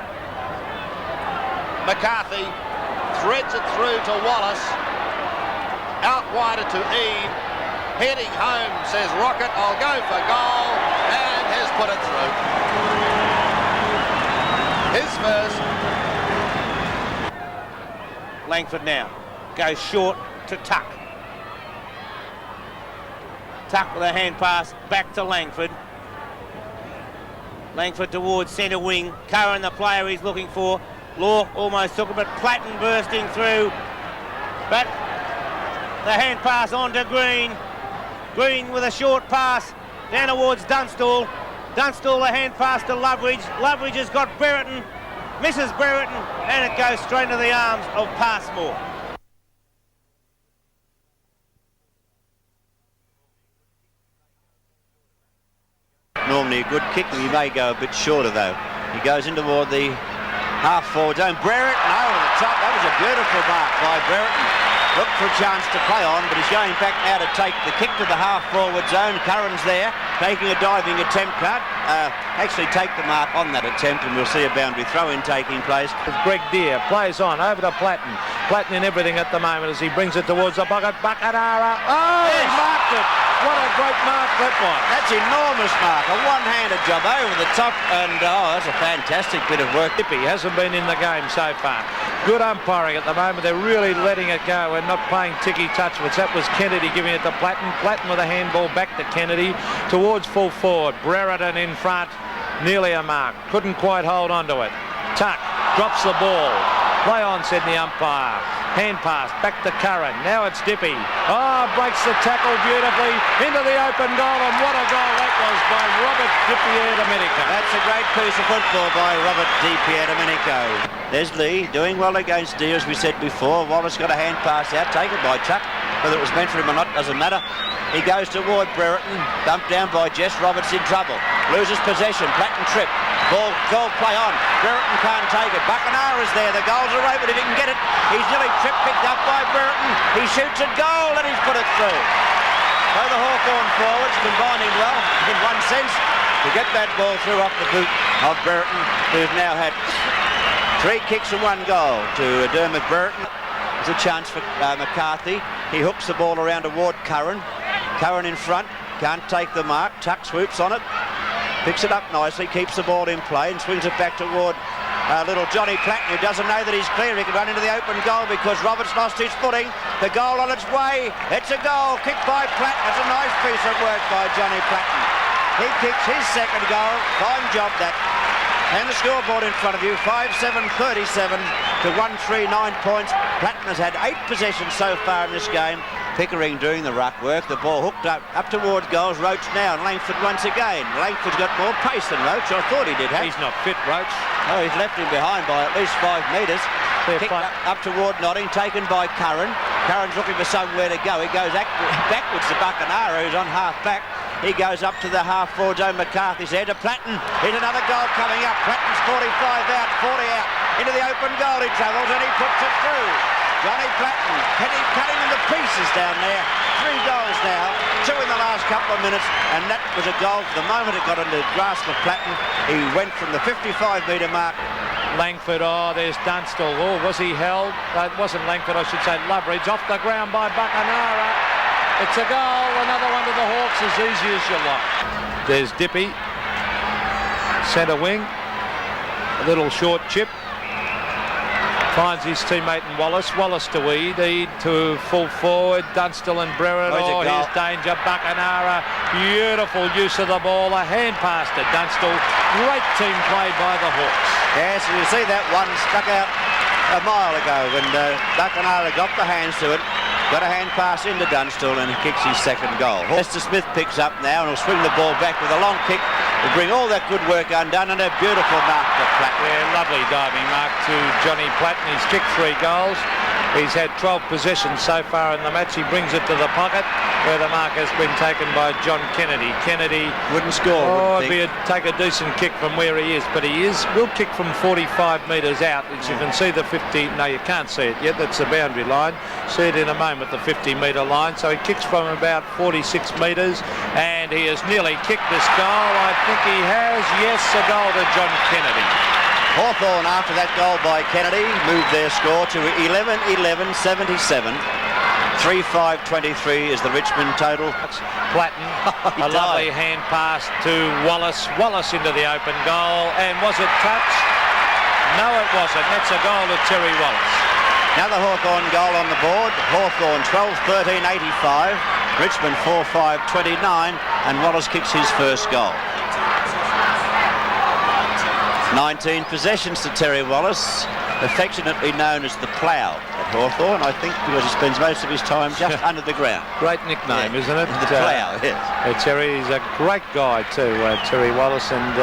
McCarthy threads it through to Wallace. Out wider to Ede. Heading home, says Rocket, I'll go for goal, and has put it through. His first. Langford now goes short to Tuck. Tuck with a hand pass back to Langford. Langford towards centre wing. Curran, the player he's looking for. Law almost took it, but Platten bursting through. But the hand pass on to Green. Green with a short pass down towards Dunstall. Dunstall, the hand pass to Loveridge. Loveridge has got Brereton. Misses Brereton, and it goes straight into the arms of Passmore. Normally a good kick, and he may go a bit shorter though. He goes in toward the half-forward zone. Brereton over the top. That was a beautiful mark by Brereton. Looked for a chance to play on, but he's going back now to take the kick to the half-forward zone. Curran's there, taking a diving attempt. Can't actually take the mark on that attempt, and we'll see a boundary throw-in taking place. Greg Deere plays on over to Platten. Platten in everything at the moment as he brings it towards the pocket. Buckenara. Oh, yes. He marked it. What a great mark that was. That's enormous mark. A one-handed job over the top, and that's a fantastic bit of work. He hasn't been in the game so far. Good umpiring at the moment. They're really letting it go and not playing ticky-touchlets. That was Kennedy giving it to Platten. Platten with a handball back to Kennedy towards full forward. Brereton in front. Nearly a mark. Couldn't quite hold on to it. Tuck drops the ball. Play on, said the umpire. Hand pass back to Curran. Now it's Dippy. Oh, breaks the tackle beautifully into the open goal, and what a goal that was by Robert Di-Pierre-Domenico. That's a great piece of football by Robert Di-Pierre-Domenico. There's Lee doing well against Deere, as we said before. Wallace got a hand pass out, taken by Tuck. Whether it was meant for him or not doesn't matter. He goes toward Brereton, dumped down by Jess. Roberts in trouble. Loses possession. Platten trip. Goal play on. Brereton can't take it. Buckenara is there. The goal's away, but he didn't get it. He's nearly tripped, picked up by Brereton. He shoots at goal, and he's put it through. So the Hawthorn forwards combining well, in one sense, to get that ball through off the boot of Brereton, who's now had 3 kicks and 1 goal to Dermot Brereton. There's a chance for McCarthy. He hooks the ball around toward Curran. Curran in front, can't take the mark. Tuck swoops on it, picks it up nicely, keeps the ball in play and swings it back toward little Johnny Platten, who doesn't know that he's clear. He can run into the open goal because Roberts lost his footing. The goal on its way. It's a goal, kicked by Platten. It's a nice piece of work by Johnny Platten. He kicks his second goal. Fine job that. And the scoreboard in front of you, 5-7-37 to 139 points. Platten has had 8 possessions so far in this game. Pickering doing the ruck work. The ball hooked up towards goals. Roach now, and Langford once again. Langford's got more pace than Roach. I thought he did have. He's not fit, Roach. Oh, he's left him behind by at least 5 metres. Kicked up toward Notting, taken by Curran. Curran's looking for somewhere to go. He goes backwards to Buckenara, who's on half back. He goes up to the half-forward zone. McCarthy's there to Platten. Here's another goal coming up. Platten's 45 out, 40 out. Into the open goal he travels, and he puts it through. Johnny Platten cutting into pieces down there. 3 goals now, 2 in the last couple of minutes, and that was a goal. The moment it got into the grasp of Platten, he went from the 55-metre mark. Langford, oh, there's Dunstall. Oh, was he held? It wasn't Langford, I should say. Loveridge off the ground by Buckenara. It's a goal, another one to the Hawks, as easy as you like. There's Dippy, centre wing, a little short chip. Finds his teammate in Wallace. Wallace to Ede. Ede to full forward. Dunstall and Brereton. Oh, here's danger. Buckenara. Beautiful use of the ball. A hand pass to Dunstall. Great team play by the Hawks. Yes, and you see that one stuck out a mile ago when Buckenara got the hands to it. Got a hand pass into Dunstall, and he kicks his second goal. Lester Smith picks up now and will swing the ball back with a long kick. Will bring all that good work undone, and a beautiful mark to Platten. Yeah, lovely diving mark to Johnny Platten. He's kicked 3 goals. He's had 12 possessions so far in the match. He brings it to the pocket where the mark has been taken by John Kennedy. Kennedy wouldn't score. Take a decent kick from where he is, but will kick from 45 metres out. As you can see the 50, no you can't see it yet, that's the boundary line. See it in a moment, the 50-metre line. So he kicks from about 46 metres and he has nearly kicked this goal. I think he has, yes, a goal to John Kennedy. Hawthorn, after that goal by Kennedy, moved their score to 11-11-77. 3-5-23 is the Richmond total. Platten, a lovely hand pass to Wallace. Wallace into the open goal. And was it touched? No, it wasn't. That's a goal to Terry Wallace. Another Hawthorn goal on the board. Hawthorn 12-13-85. Richmond 4-5-29. And Wallace kicks his first goal. 19 possessions to Terry Wallace, affectionately known as the Plough at Hawthorn, I think, because he spends most of his time just under the ground. Great nickname, isn't it? The Plough, yes. Terry's a great guy too, Terry Wallace, and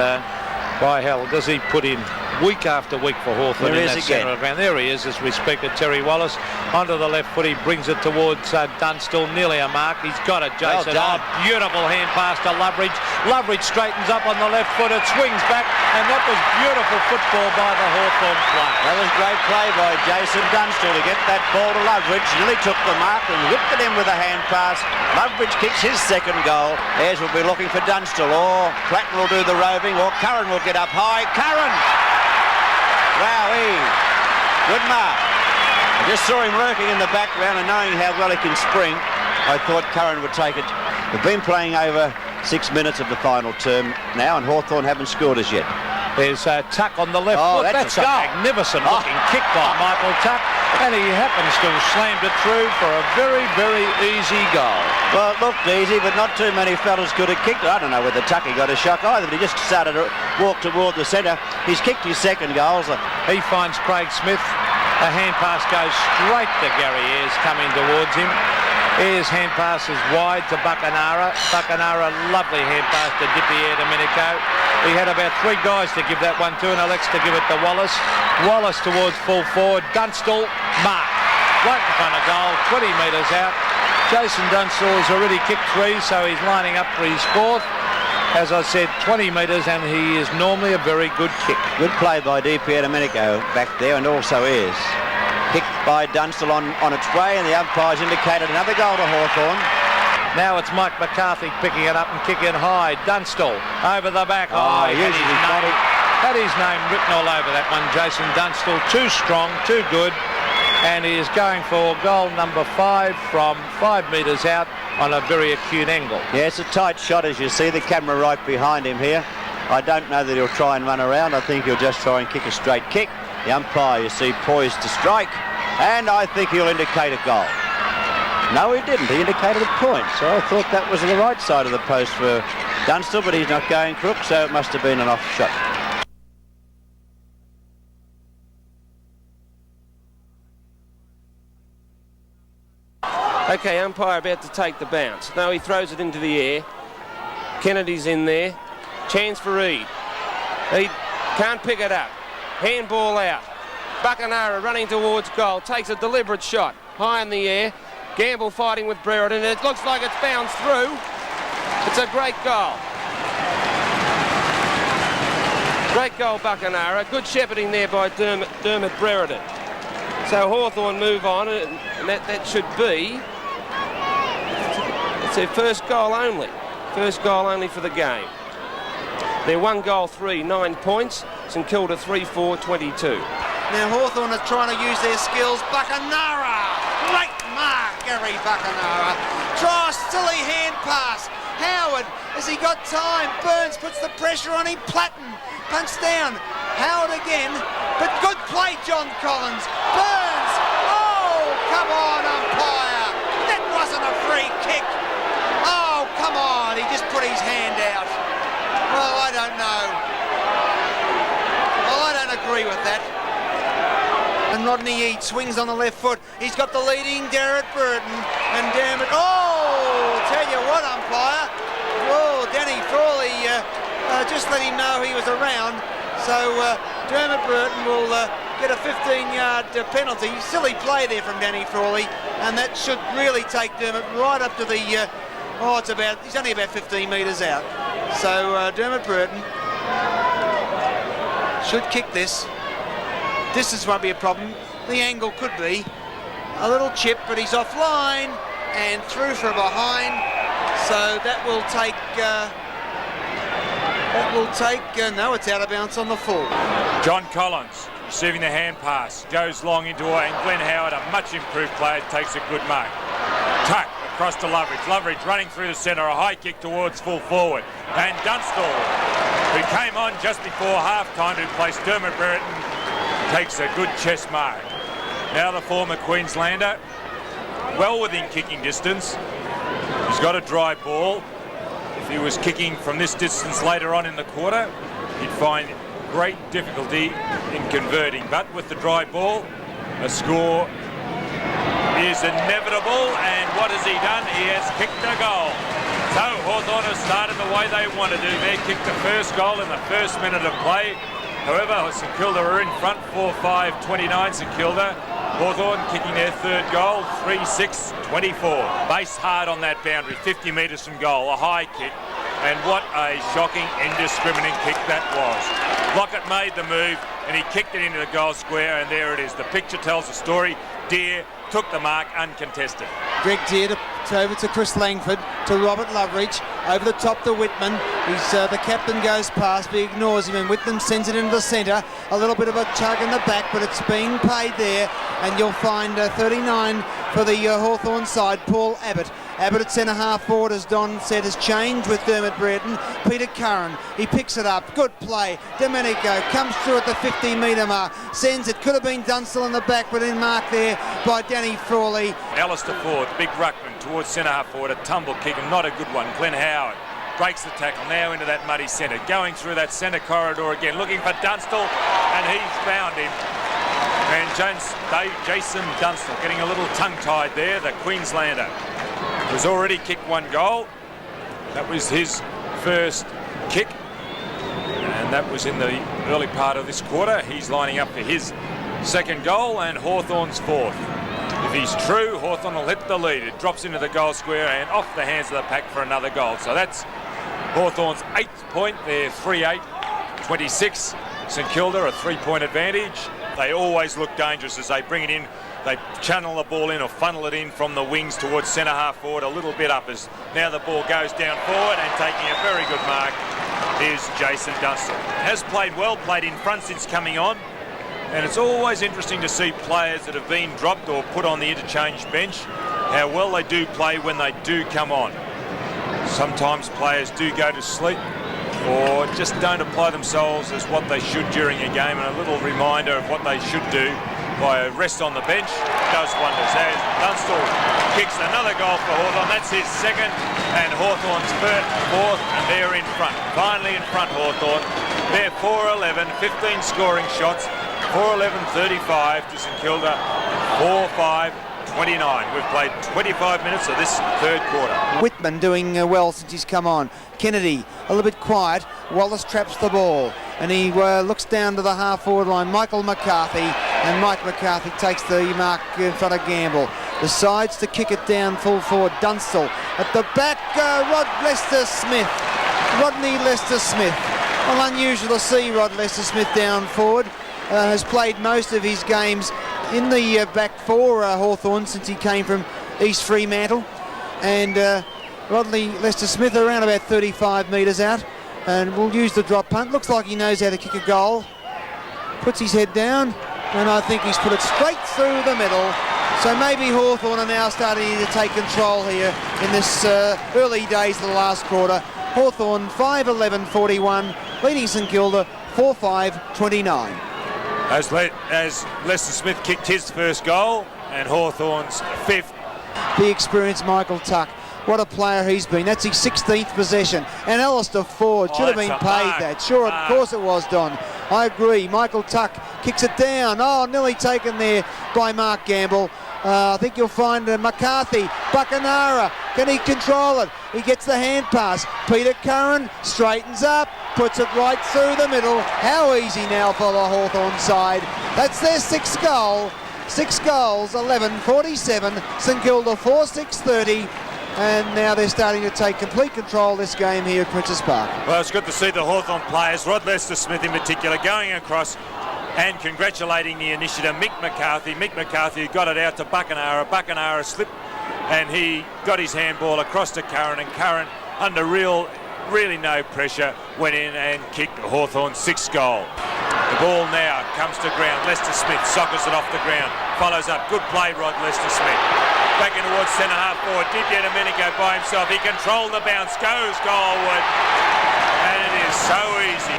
by hell, does he put in week after week for Hawthorn in that centre of the ground. There he is as we speak of Terry Wallace. Onto the left foot, he brings it towards Dunstall, nearly a mark. He's got it, Jason. Well done. Beautiful hand pass to Loveridge. Loveridge straightens up on the left foot, it swings back, and that was beautiful football by the Hawthorn player. That was great play by Jason Dunstall to get that ball to Loveridge. Nearly took the mark and whipped it in with a hand pass. Loveridge kicks his second goal. Ayres will be looking for Dunstall, or Platten will do the roving, or Curran will get up high. Curran! Wowee! Good mark. I just saw him lurking in the background, and knowing how well he can spring, I thought Curran would take it. We've been playing over 6 minutes of the final term now, and Hawthorn haven't scored as yet. There's Tuck on the left foot. That's a magnificent looking kick by Michael Tuck, and he happens to have slammed it through for a very, very easy goal. Well, it looked easy, but not too many fellas could have kicked it. I don't know whether Tucky got a shock either, but he just started to walk toward the centre. He's kicked his second goal. He finds Craig Smith. A hand pass goes straight to Gary Ayres coming towards him. Ayres hand pass is wide to Buckenara. Buckenara, lovely hand pass to Dipier Domenico. He had about 3 guys to give that one to, and elects to give it to Wallace. Wallace towards full forward. Dunstall, mark. Right in front of goal, 20 metres out. Jason Dunstall has already kicked 3, so he's lining up for his 4th. As I said, 20 metres, and he is normally a very good kick. Good play by Dipier Domenico back there, and also Ayres. Kicked by Dunstall on its way, and the umpire's indicated another goal to Hawthorn. Now it's Mike McCarthy picking it up and kicking high. Dunstall over the back. He had his name written all over that one. Jason Dunstall, too strong, too good, and he is going for goal number 5 from 5 metres out on a very acute angle. Yeah, it's a tight shot, as you see the camera right behind him here. I don't know that he'll try and run around. I think he'll just try and kick a straight kick. The umpire, you see, poised to strike, and I think he'll indicate a goal. No, he didn't. He indicated a point, so I thought that was on the right side of the post for Dunstall, but he's not going crook, so it must have been an off shot. Okay, umpire about to take the bounce. No, he throws it into the air. Kennedy's in there. Chance for Reid. He can't pick it up. Handball out. Buckenara running towards goal. Takes a deliberate shot. High in the air. Gamble fighting with Brereton. It looks like it's bounced through. It's a great goal. Great goal, Buckenara. Good shepherding there by Dermot Brereton. So Hawthorn move on, and that should be... It's their first goal only. First goal only for the game. They're 1 goal 3, 9 points. St Kilda 3-4-22. Now Hawthorn are trying to use their skills. Buckenara! Great mark, Gary Buckenara. Try a silly hand pass. Howard, has he got time? Burns puts the pressure on him. Platten punts down. Howard again. But good play, John Collins. Burns! Oh, come on, umpire. That wasn't a free kick. Oh, come on. He just put his hand out. Well, I don't know. Well, I don't agree with that. And Rodney Eade swings on the left foot. He's got the leading Derek Burton. And Dermot, tell you what, umpire. Whoa, Danny Frawley just let him know he was around. So Dermot Burton will get a 15-yard penalty. Silly play there from Danny Frawley, and that should really take Dermot right up to the, he's only about 15 metres out. So Dermot Burton should kick this. Distance won't be a problem. The angle could be a little chip, but he's offline and through from behind. So that will take, no, it's out of bounds on the full. John Collins receiving the hand pass, goes long into it, and Glenn Howard, a much improved player, takes a good mark. Tuck across to Loveridge. Loveridge running through the centre, a high kick towards full forward. And Dunstall, who came on just before half-time to replace Dermot Brereton, takes a good chest mark. Now the former Queenslander, well within kicking distance. He's got a dry ball. If he was kicking from this distance later on in the quarter, he'd find great difficulty in converting. But with the dry ball, a score is inevitable. And what has he done? He has kicked a goal. So Hawthorn has started the way they want to do. They kicked the first goal in the first minute of play. However, St Kilda are in front, 4-5-29 St Kilda. Hawthorn kicking their third goal, 3-6-24. Base hard on that boundary, 50 metres from goal, a high kick. And what a shocking, indiscriminate kick that was. Lockett made the move and he kicked it into the goal square, and there it is. The picture tells the story. Deere took the mark uncontested. Greg Deere over to Chris Langford, to Robert Loveridge, over the top to Whitman. The captain goes past, but he ignores him, and Whitman sends it into the centre. A little bit of a tug in the back, but it's being paid there, and you'll find 39 for the Hawthorn side, Paul Abbott. Abbott at centre half forward, as Don said, has changed with Dermot Brereton. Peter Curran, he picks it up, good play. Domenico comes through at the 50-metre mark, sends it, could have been Dunstall in the back, but in mark there by Danny Frawley. Alistair Ford, big ruckman towards centre half forward, a tumble kick and not a good one. Glenn Howard breaks the tackle now into that muddy centre, going through that centre corridor again, looking for Dunstall, and he's found him. And Jason Dunstall getting a little tongue-tied there, the Queenslander. Has already kicked one goal. That was his first kick, and that was in the early part of this quarter. He's lining up for his second goal and Hawthorn's fourth. If he's true, Hawthorn will hit the lead. It drops into the goal square and off the hands of the pack for another goal. So that's Hawthorn's 8th point. They're 3-8-26. St Kilda a 3-point advantage. They always look dangerous as they bring it in. They channel the ball in or funnel it in from the wings towards centre half forward, a little bit up as now the ball goes down forward, and taking a very good mark is Jason Dunstall. Has played well, played in front since coming on, and it's always interesting to see players that have been dropped or put on the interchange bench, how well they do play when they do come on. Sometimes players do go to sleep or just don't apply themselves as what they should during a game, and a little reminder of what they should do by a rest on the bench does wonders. As Dunstall kicks another goal for Hawthorn, that's his second, and Hawthorn's fourth, and they're in front. Finally in front, Hawthorn. They're 4-11, 15 scoring shots, 4-11-35 to St Kilda, 4-5-29. We've played 25 minutes of this third quarter. Whitman doing well since he's come on. Kennedy a little bit quiet. Wallace traps the ball, and he looks down to the half-forward line. Michael McCarthy, and Mike McCarthy takes the mark in front of Gamble. Decides to kick it down full forward. Dunstall at the back. Rodney Lester-Smith. Well, unusual to see Rod Lester-Smith down forward. Has played most of his games in the back for Hawthorn since he came from East Fremantle. And Rodney Lester-Smith around about 35 metres out, and will use the drop punt. Looks like he knows how to kick a goal. Puts his head down, and I think he's put it straight through the middle. So maybe Hawthorn are now starting to take control here in this early days of the last quarter. Hawthorn 5-11-41, leading St Kilda 4-5-29. As Lester-Smith kicked his first goal, and Hawthorn's fifth. The experienced Michael Tuck. What a player he's been. That's his 16th possession. And Alistair Ford should have been paid that. Sure, of course it was, Don. I agree. Michael Tuck kicks it down. Oh, nearly taken there by Mark Gamble. I think you'll find McCarthy. Buckenara. Can he control it? He gets the hand pass. Peter Curran straightens up. puts it right through the middle. How easy now for the Hawthorn side. That's their 6th goal. 6 goals, 11-47. St Kilda 4-6-30. And now they're starting to take complete control of this game here at Princes Park. Well, it's good to see the Hawthorn players, Rod Lester-Smith in particular, going across and congratulating the initiative, Mick McCarthy. Mick McCarthy got it out to Buckenara. Buckenara slipped and he got his handball across to Curran, and Curran, under really no pressure, went in and kicked Hawthorn's 6th goal. The ball now comes to ground. Lester-Smith sockers it off the ground. Follows up. Good play, Rod Lester-Smith. Back in towards centre half forward. Didier Domenico by himself. He controlled the bounce. Goes goalward. And it is so easy.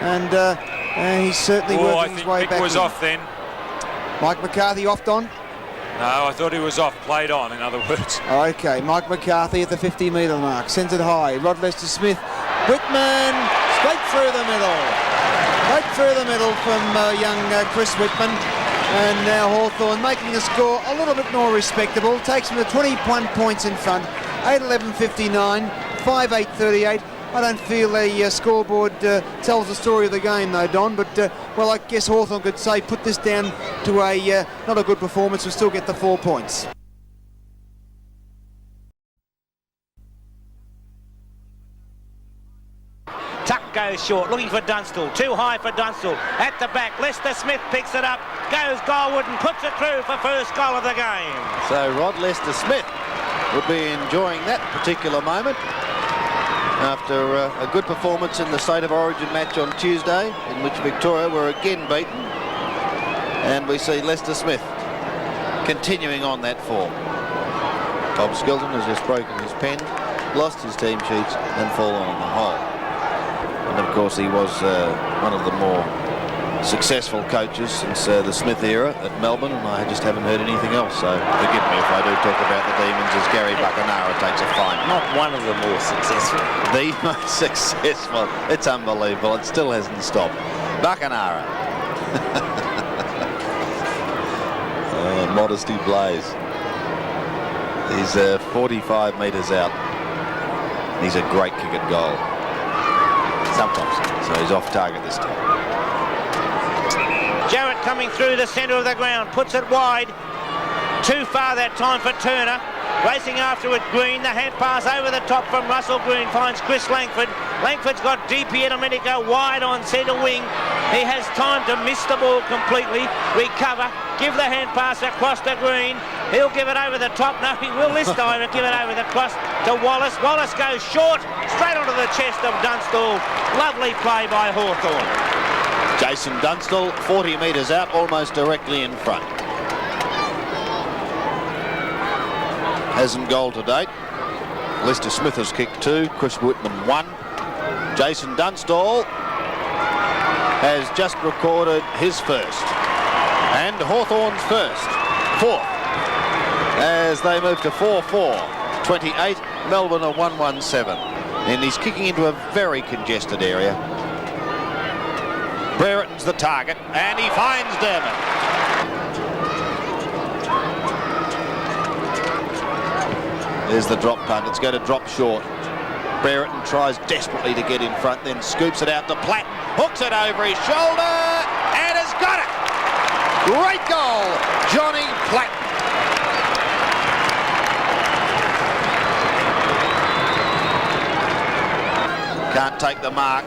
And he's certainly working his way back. I think Mick was off then. Mike McCarthy offed on? No, I thought he was off. Played on, in other words. Okay, Mike McCarthy at the 50-metre mark. Sends it high. Rod Lester-Smith. Whitman straight through the middle. Right through the middle from young Chris Whitman. And now Hawthorn making the score a little bit more respectable. Takes them to 21 points in front. 8-11-59, 5-8-38. I don't feel a scoreboard tells the story of the game though, Don, but well, I guess Hawthorn could say put this down to a not a good performance, we'll still get the 4 points. Tuck goes short, looking for Dunstall. Too high for Dunstall. At the back, Lester-Smith picks it up, goes goalward and puts it through for first goal of the game. So Rod Lester-Smith would be enjoying that particular moment after a good performance in the State of Origin match on Tuesday, in which Victoria were again beaten. And we see Lester-Smith continuing on that form. Bob Skilton has just broken his pen, lost his team sheets and fallen on the hole. And of course he was one of the more successful coaches since the Smith era at Melbourne, and I just haven't heard anything else, so forgive me if I do talk about the Demons as Gary Buckenara takes a fine. Not one of the more successful. The most successful. It's unbelievable. It still hasn't stopped. Buckenara. Modesty blaze. He's 45 metres out. He's a great kick at goal. Sometimes. So he's off target this time. Jarrett coming through the centre of the ground, puts it wide. Too far that time for Turner. Racing after it, Green. The hand pass over the top from Russell Green finds Chris Langford. Langford's got DP Domenico wide on centre wing. He has time to miss the ball completely. Recover. Give the hand pass across to Green. He'll give it over the top. No, he will this time and give it over the cross to Wallace. Wallace goes short, straight onto the chest of Dunstall. Lovely play by Hawthorn. Jason Dunstall, 40 metres out, almost directly in front. Hasn't goaled to date. Lester-Smith has kicked 2, Chris Whitman 1. Jason Dunstall has just recorded his first. And Hawthorn's first. 4th. As they move to 4-4. 28, Melbourne are 1-1-7. And he's kicking into a very congested area. Brereton's the target, and he finds Dermott. There's the drop punt. It's going to drop short. Brereton tries desperately to get in front, then scoops it out to Platt, hooks it over his shoulder, and has got it! Great goal, Johnny Platt. Can't take the mark.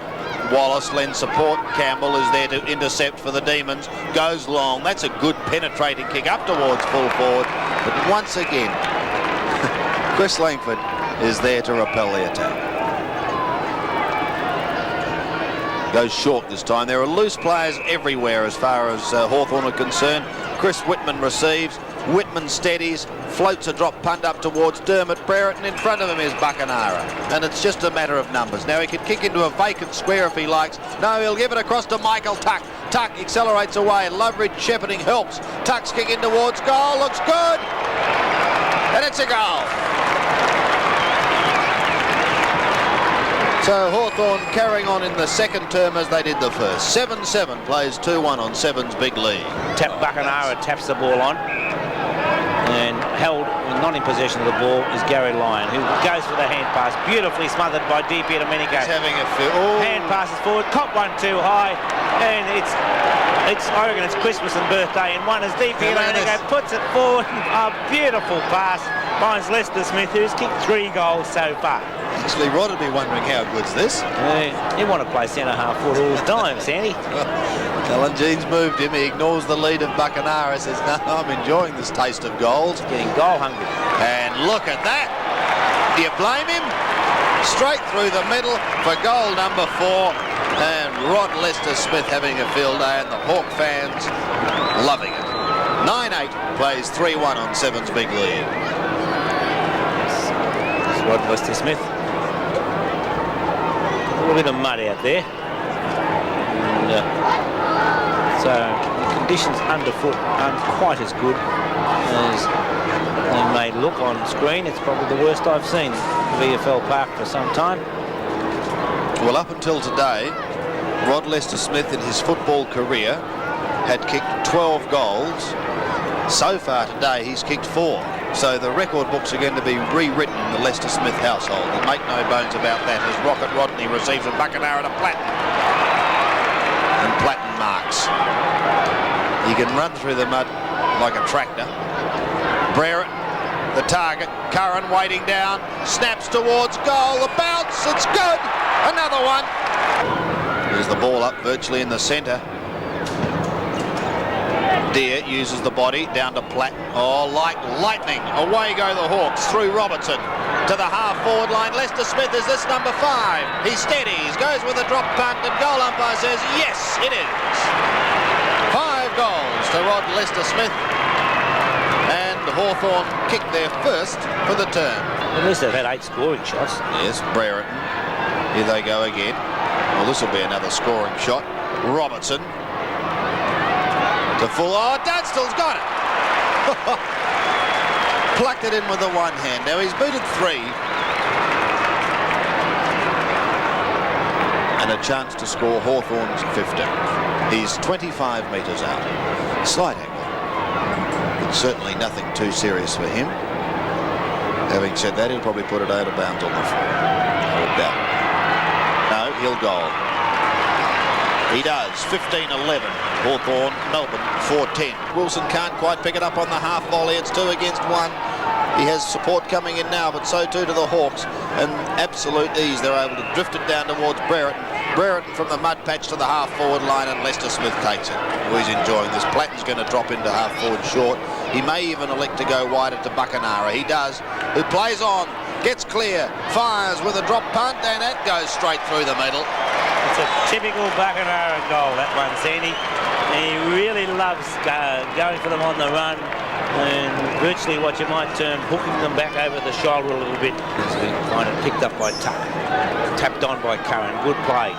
Wallace lends support. Campbell is there to intercept for the Demons. Goes long. That's a good penetrating kick up towards full forward. But once again, Chris Langford is there to repel the attack. Goes short this time. There are loose players everywhere as far as Hawthorn are concerned. Chris Whitman receives. Whitman steadies, floats a drop punt up towards Dermott. Brereton. In front of him is Buckenara. And it's just a matter of numbers. Now he can kick into a vacant square if he likes. No, he'll give it across to Michael Tuck. Tuck accelerates away. Loveridge shepherding helps. Tuck's kicking towards goal. Looks good. And it's a goal. So Hawthorn carrying on in the second term as they did the first. 7-7 plays 2-1 on 7's big lead. Buckenara taps the ball on and held, not in possession of the ball is Gary Lyon, who goes for the hand pass, beautifully smothered by Di Domenico. He's having a hand passes forward, caught one too high, and it's I reckon it's Christmas and birthday in one as Di Domenico puts it forward. A beautiful pass finds Lester Smith, who's kicked 3 goals so far. Actually, Rod would be wondering how good's this. You want to play centre-half forward all the time, Sandy. Alan Jeans moved him. He ignores the lead of Buckenara. Says, no, I'm enjoying this taste of goals. Getting goal hungry. And look at that. Do you blame him? Straight through the middle for goal number 4. And Rod Lester Smith having a field day, and the Hawk fans loving it. 9-8 plays 3-1 on 7's big lead. It's Rod Lester Smith. A little bit of mud out there. And, so the conditions underfoot aren't quite as good as they may look on screen. It's probably the worst I've seen VFL Park for some time. Well, up until today, Rod Lester Smith in his football career had kicked 12 goals. So far today, he's kicked 4. So the record books are going to be rewritten in the Lester Smith household. And make no bones about that as Rocket Rodney receives a Buckenara to Platten. And Platten marks. He can run through the mud like a tractor. Brereton, the target. Curran waiting down. Snaps towards goal. The bounce. It's good. Another one. There's the ball up virtually in the centre. Deere uses the body down to Platten. Oh, like lightning. Away go the Hawks through Robertson to the half-forward line. Lester Smith is this number 5. He steadies, goes with a drop punt, and goal umpire says, yes, it is. 5 goals to Rod Lester Smith. And Hawthorn kicked their first for the term. At least they've had 8 scoring shots. Yes, Brereton. Here they go again. Well, this will be another scoring shot. Robertson. To full. Oh, Dunstall's got it. Plucked it in with the one hand. Now he's booted 3. And a chance to score Hawthorn's 15. He's 25 metres out. Slight angle. But certainly nothing too serious for him. Having said that, he'll probably put it out of bounds on the floor. No, he'll goal. He does. 15-11. Hawthorn, Melbourne, 4-10. Wilson can't quite pick it up on the half volley. It's 2 against 1. He has support coming in now, but so too to the Hawks. And absolute ease, they're able to drift it down towards Brereton. Brereton from the mud patch to the half-forward line, and Lester Smith takes it. Oh, he's enjoying this. Platten's going to drop into half-forward short. He may even elect to go wider to Buckenara. He does. Who plays on, gets clear, fires with a drop punt, and that goes straight through the middle. It's a typical Buckenara goal, that one, Sandy. He really loves going for them on the run and virtually what you might term hooking them back over the shoulder a little bit. We find it picked up by Tuck. Tapped on by Curran. Good play.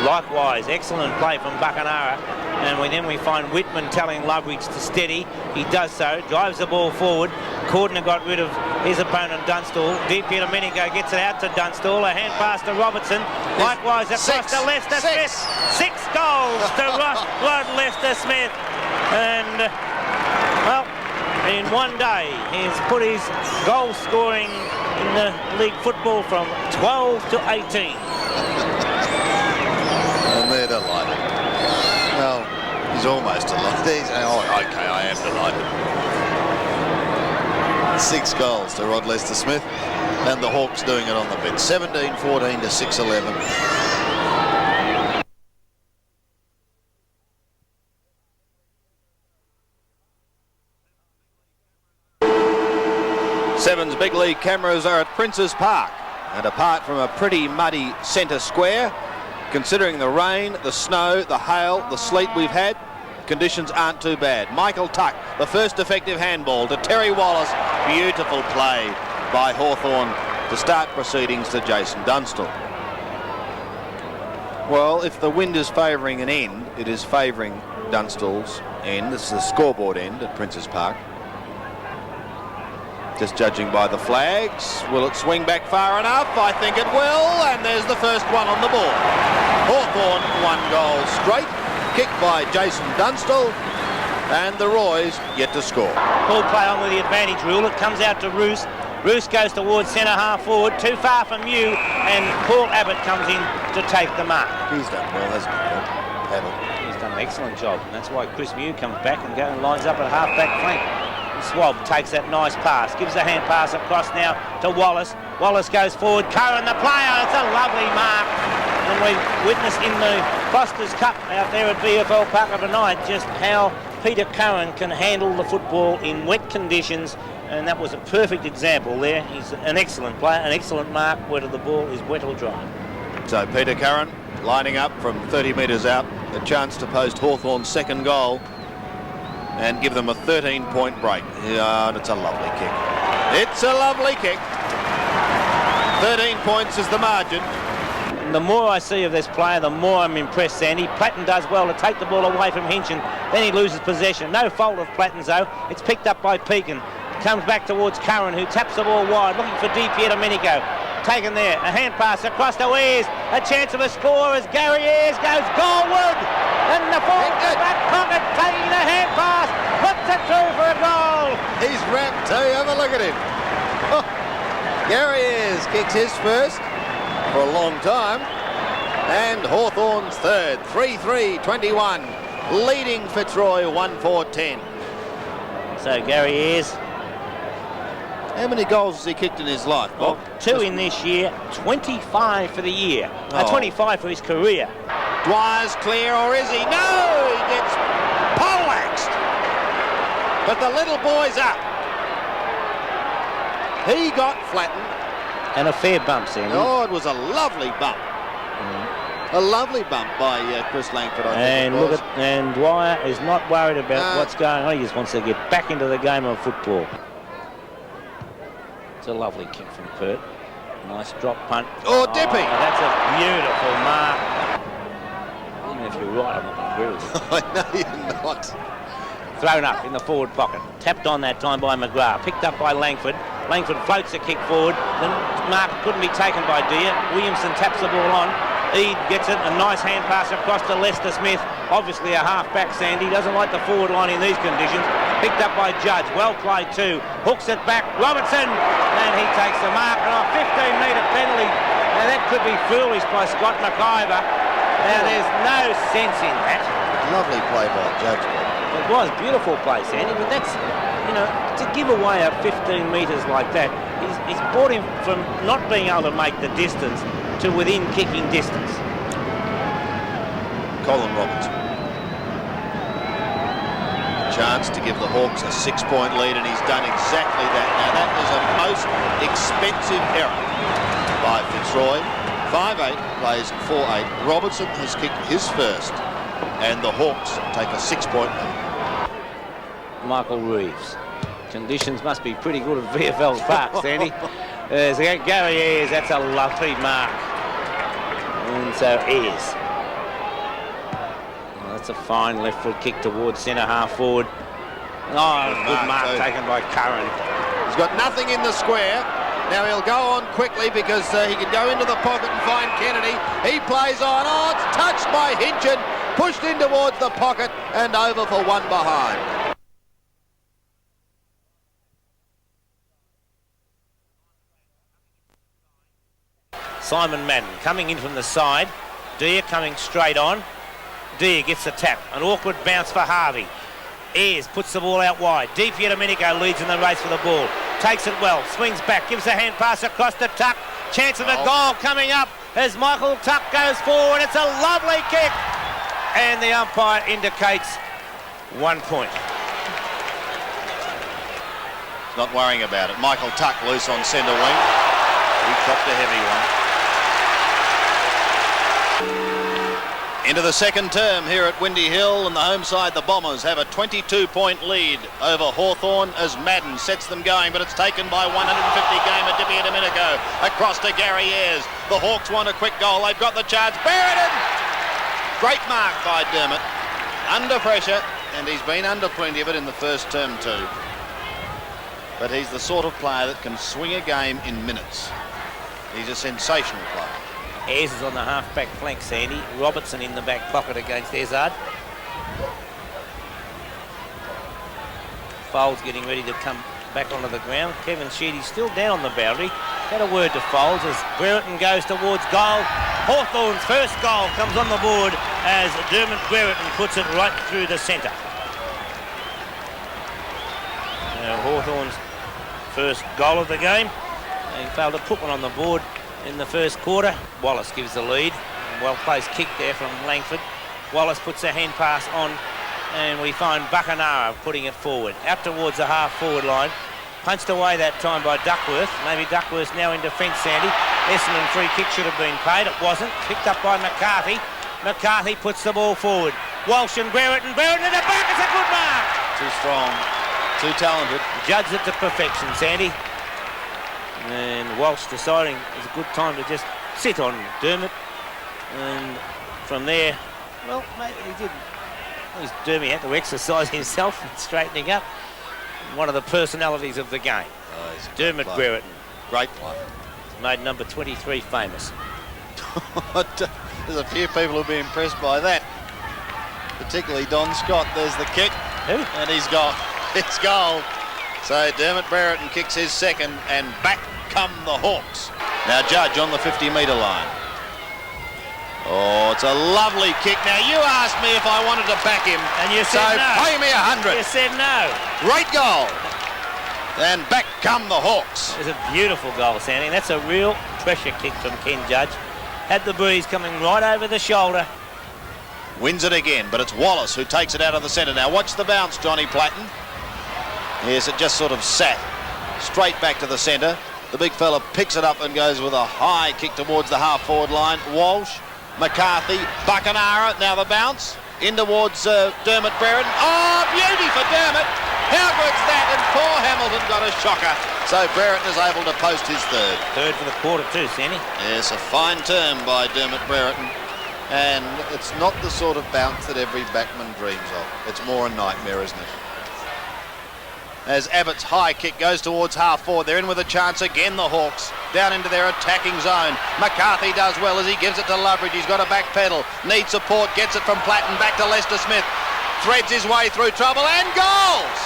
Likewise, excellent play from Buckenara. And then we find Whitman telling Loveridge to steady. He does so, drives the ball forward. Cordner got rid of his opponent Dunstall. Di Domenico gets it out to Dunstall. A hand pass to Robertson. Likewise across to Lester Smith. 6 goals to Rod Lester Smith. And, well, in one day, he's put his goal scoring in the league football from 12 to 18. And they're delighted. Well, he's almost delighted. Oh, okay, I am delighted. 6 goals to Rod Lester Smith, and the Hawks doing it on the bench. 17-14 to 6-11. Seven's big league cameras are at Princes Park, and apart from a pretty muddy centre square, considering the rain, the snow, the hail, the sleet we've had, conditions aren't too bad. Michael Tuck, the first effective handball to Terry Wallace. Beautiful play by Hawthorn to start proceedings to Jason Dunstall. Well, if the wind is favouring an end, it is favouring Dunstall's end. This is the scoreboard end at Princes Park. Just judging by the flags. Will it swing back far enough? I think it will, and there's the first one on the board. Hawthorn 1 goal straight, kicked by Jason Dunstall, And the Roys yet to score. Ball play on with the advantage rule. It comes out to Roos. Roos goes towards centre half forward, too far from you, and Paul Abbott comes in to take the mark. He's done well, hasn't he, Paddle? He's done an excellent job, and that's why Chris Mew comes back and goes and lines up at half-back flank. Swab takes that nice pass, gives a hand pass across now to Wallace. Wallace goes forward, Curran the player, it's a lovely mark. And we witnessed in the Foster's Cup out there at VFL Park overnight just how Peter Curran can handle the football in wet conditions, and that was a perfect example there. He's an excellent player, an excellent mark, whether the ball is wet or dry. So Peter Curran lining up from 30 metres out, a chance to post Hawthorn's second goal and give them a 13-point break. Yeah, and it's a lovely kick. It's a lovely kick. 13 points is the margin. The more I see of this player, the more I'm impressed, Sandy. Platten does well to take the ball away from Hinchin. Then he loses possession. No fault of Platten's, though. It's picked up by Pekin. Comes back towards Curran, who taps the ball wide, looking for Di Domenico. Taken there. A hand pass across to Ayres. A chance of a score as Gary Ayres goes goalward. And the ball to back pocket, taking the hand pass. Puts it through for a goal. He's wrapped too. Have a look at him. Oh, Gary Ayres kicks his first for a long time, and Hawthorn's third. 3-3-21, leading Fitzroy 1-4-10. So Gary Ayres, how many goals has he kicked in his life, Bob? 2 in this year, 25 for the year. 25 for his career. Dwyer's clear, or is he? No, he gets poleaxed, but the little boy's up. He got flattened. And a fair bump, Sandy. Oh, it was a lovely bump. A lovely bump by Chris Langford, I think. And look at, and Dwyer is not worried about what's going on. He just wants to get back into the game of football. It's a lovely kick from Pert. Nice drop punt. Oh, Dippy! That's a beautiful mark. Even if you're right, I'm not going to agree with you. I know you're not. Thrown up in the forward pocket. Tapped on that time by McGrath. Picked up by Langford. Langford floats a kick forward. The mark couldn't be taken by Deere. Williamson taps the ball on. Eade gets it. A nice hand pass across to Lester Smith. Obviously a half-back, Sandy. Doesn't like the forward line in these conditions. Picked up by Judge. Well played too. Hooks it back. Robertson. And he takes the mark. And a 15-metre penalty. Now that could be foolish by Scott McIver. Now there's no sense in that. Lovely play by Judge. It was beautiful play, Sandy, but that's, you know, to give away a 15 metres like that, he's brought him from not being able to make the distance to within kicking distance. Colin Robertson. Chance to give the Hawks a 6-point lead, and he's done exactly that. Now that was a most expensive error by Fitzroy. 5-8 plays 4-8. Robertson has kicked his first, and the Hawks take a 6-point lead. Michael Reeves. Conditions must be pretty good at VFL Park, Sandy. There's Gary Ayres, that's a lovely mark. And so Ayres. Well, that's a fine left foot kick towards centre half forward. Oh, good mark taken by Curran. He's got nothing in the square. Now he'll go on quickly because he can go into the pocket and find Kennedy. He plays on. Oh, it's touched by Hinchin. Pushed in towards the pocket and over for one behind. Simon Madden coming in from the side. Deere coming straight on. Deere gets the tap. An awkward bounce for Harvey. Ayres puts the ball out wide. Di Domenico leads in the race for the ball. Takes it well. Swings back. Gives a hand pass across to Tuck. Chance of a goal coming up as Michael Tuck goes forward. It's a lovely kick. And the umpire indicates 1 point. Not worrying about it. Michael Tuck loose on centre wing. He chopped a heavy one. Into the second term here at Windy Hill, and the home side, the Bombers, have a 22-point lead over Hawthorn as Madden sets them going, but it's taken by 150 gamer Di Domenico across to Gary Ayres. The Hawks want a quick goal. They've got the chance. Berridon! Great mark by Dermott. Under pressure, and he's been under plenty of it in the first term too. But he's the sort of player that can swing a game in minutes. He's a sensational player. Ayres is on the half-back flank, Sandy. Robertson in the back pocket against Ezard. Foles getting ready to come back onto the ground. Kevin Sheedy's still down on the boundary. Got a word to Foles as Brereton goes towards goal. Hawthorn's first goal comes on the board as Dermot Brereton puts it right through the centre. Now Hawthorn's first goal of the game. He failed to put one on the board in the first quarter. Wallace gives the lead. Well-placed kick there from Langford. Wallace puts a hand pass on, and we find Buckenara putting it forward. Out towards the half-forward line. Punched away that time by Duckworth. Maybe Duckworth now in defence, Sandy. Essendon free kick should have been paid. It wasn't. Picked up by McCarthy. McCarthy puts the ball forward. Walsh and Brereton. Brereton in the back. It's a good mark. Too strong. Too talented. Judged it to perfection, Sandy. And Walsh deciding it's a good time to just sit on Dermot. And from there, well, mate, he didn't. Dermot had to exercise himself and straightening up. One of the personalities of the game. Dermot Brereton. Great play. Made number 23 famous. There's a few people who'll be impressed by that. Particularly Don Scott. There's the kick. Who? And he's got his goal. So Dermot Brereton kicks his second, and back come the Hawks. Now Judge on the 50-metre line. Oh, it's a lovely kick. Now, you asked me if I wanted to back him. And you said so no. Pay me 100. You said no. Great goal. And back come the Hawks. It's a beautiful goal, Sandy. That's a real pressure kick from Ken Judge. Had the breeze coming right over the shoulder. Wins it again, but it's Wallace who takes it out of the centre. Now, watch the bounce, Johnny Platten. Yes, it just sort of sat straight back to the centre. The big fella picks it up and goes with a high kick towards the half-forward line. Walsh. McCarthy, Buckenara, now the bounce, in towards Dermot Brereton. Oh, beauty for Dermot! How good's that? And poor Hamilton got a shocker. So Brereton is able to post his third. Third for the quarter too, Sandy. Yes, a fine turn by Dermot Brereton. And it's not the sort of bounce that every backman dreams of. It's more a nightmare, isn't it? As Abbott's high kick goes towards half-forward. They're in with a chance again, the Hawks. Down into their attacking zone. McCarthy does well as he gives it to Loveridge. He's got a back pedal. Needs support. Gets it from Platten. Back to Lester Smith. Threads his way through trouble and goals!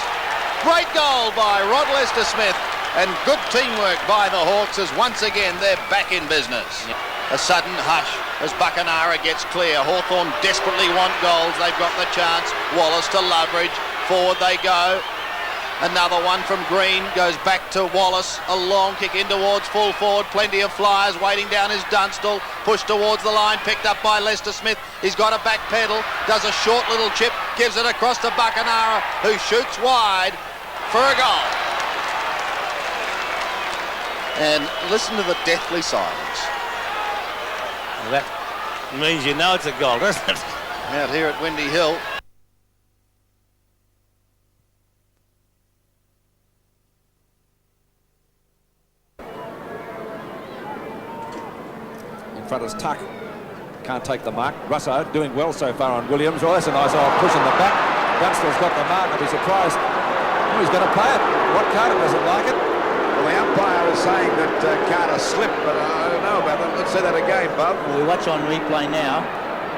Great goal by Rod Lester Smith. And good teamwork by the Hawks as once again they're back in business. A sudden hush as Buckenara gets clear. Hawthorn desperately want goals. They've got the chance. Wallace to Loveridge. Forward they go. Another one from Green goes back to Wallace. A long kick in towards full forward. Plenty of flyers waiting down is Dunstall. Pushed towards the line, picked up by Lester Smith. He's got a back pedal, does a short little chip, gives it across to Buckenara, who shoots wide for a goal. And listen to the deathly silence. Well, that means you know it's a goal, doesn't it? Out here at Windy Hill. Front is Tuck. Can't take the mark. Russo doing well so far on Williams. Oh, that's a nice old push in the back. Dunstall's got the mark. I'll be surprised. Oh, he's going to play it. What Carter doesn't like it? Well, the umpire was saying that Carter slipped, but I don't know about that. Let's see that again, Bob. Well, we watch on replay now,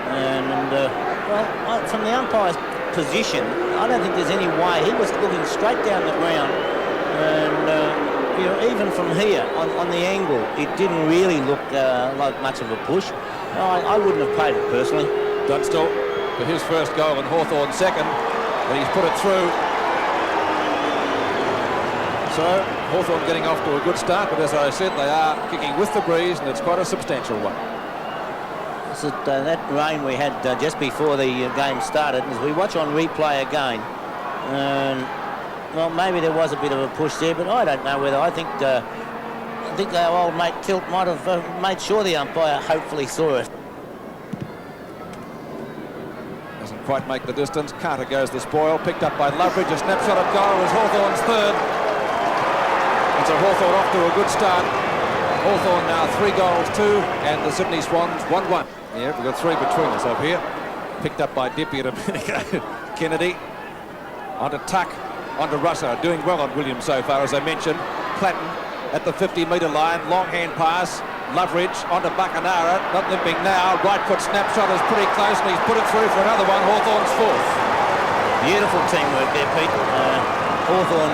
and well, from the umpire's position, I don't think there's any way. He was looking straight down the ground, and you know, even from here on the angle, it didn't really look like much of a push. I wouldn't have paid it personally. Dunstall for his first goal and Hawthorn second, and he's put it through. So Hawthorn getting off to a good start, but as I said, they are kicking with the breeze, and it's quite a substantial one. This is, that rain we had just before the game started, as we watch on replay again, well, maybe there was a bit of a push there, but I don't know whether. I think our old mate Tilt might have made sure the umpire hopefully saw it. Doesn't quite make the distance. Carter goes the spoil, picked up by Loveridge. A snapshot of goal was Hawthorn's third. And so Hawthorn off to a good start. Hawthorn now 3 goals, 2, and the Sydney Swans 1-1. Yeah, we've got 3 between us up here. Picked up by Dippy at a minute ago. Kennedy onto Tuck. Onto Russo, doing well on Williams so far, as I mentioned. Platten at the 50-metre line, long hand pass. Loveridge onto Buckenara, not limping now. Right foot snapshot is pretty close, and he's put it through for another one. Hawthorn's fourth. Beautiful teamwork there, Pete. Hawthorn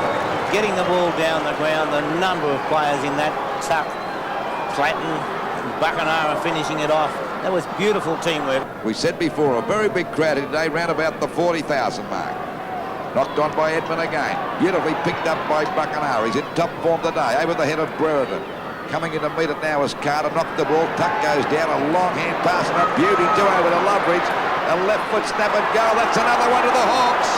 getting the ball down the ground, the number of players in that tuck, Platten and Buckenara finishing it off. That was beautiful teamwork. We said before, a very big crowd today, round about the 40,000 mark. Knocked on by Edmund again. Beautifully picked up by Buckenara. He's in top form today, over the head of Brereton. Coming in to meet it now as Carter knocked the ball. Tuck goes down, a long hand pass and a beauty too over to Loveridge. A left foot snap and goal. That's another one to the Hawks.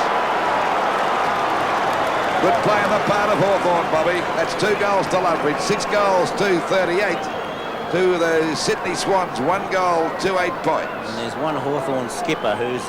Good play on the part of Hawthorn, Bobby. That's 2 goals to Loveridge, 6 goals to 38 to the Sydney Swans, 1 goal to 8 points. And there's one Hawthorn skipper who's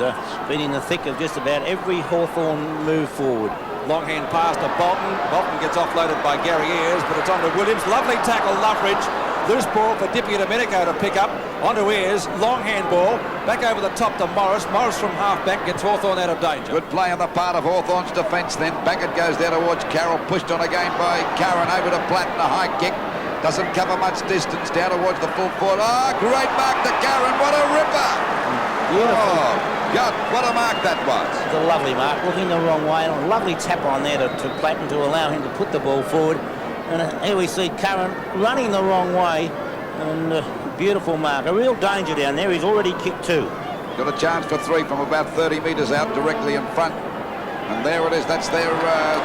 been in the thick of just about every Hawthorn move forward. Long hand pass to Bolton. Bolton gets offloaded by Gary Ayres, but it's on to Williams. Lovely tackle, Loveridge. Loose ball for Dippy Domenico to pick up. Onto Ayres. Long hand ball. Back over the top to Morris. Morris from half-back gets Hawthorn out of danger. Good play on the part of Hawthorn's defence then. Back it goes there towards Carroll. Pushed on again by Curran over to Platten. A high kick. Doesn't cover much distance down towards the full forward. Oh, great mark to Curran. What a ripper. Beautiful. Oh, God, what a mark that was. It's a lovely mark, looking the wrong way, and a lovely tap on there to Platten to allow him to put the ball forward. And here we see Curran running the wrong way, and beautiful mark. A real danger down there. He's already kicked 2. Got a chance for 3 from about 30 metres out directly in front. And there it is. That's their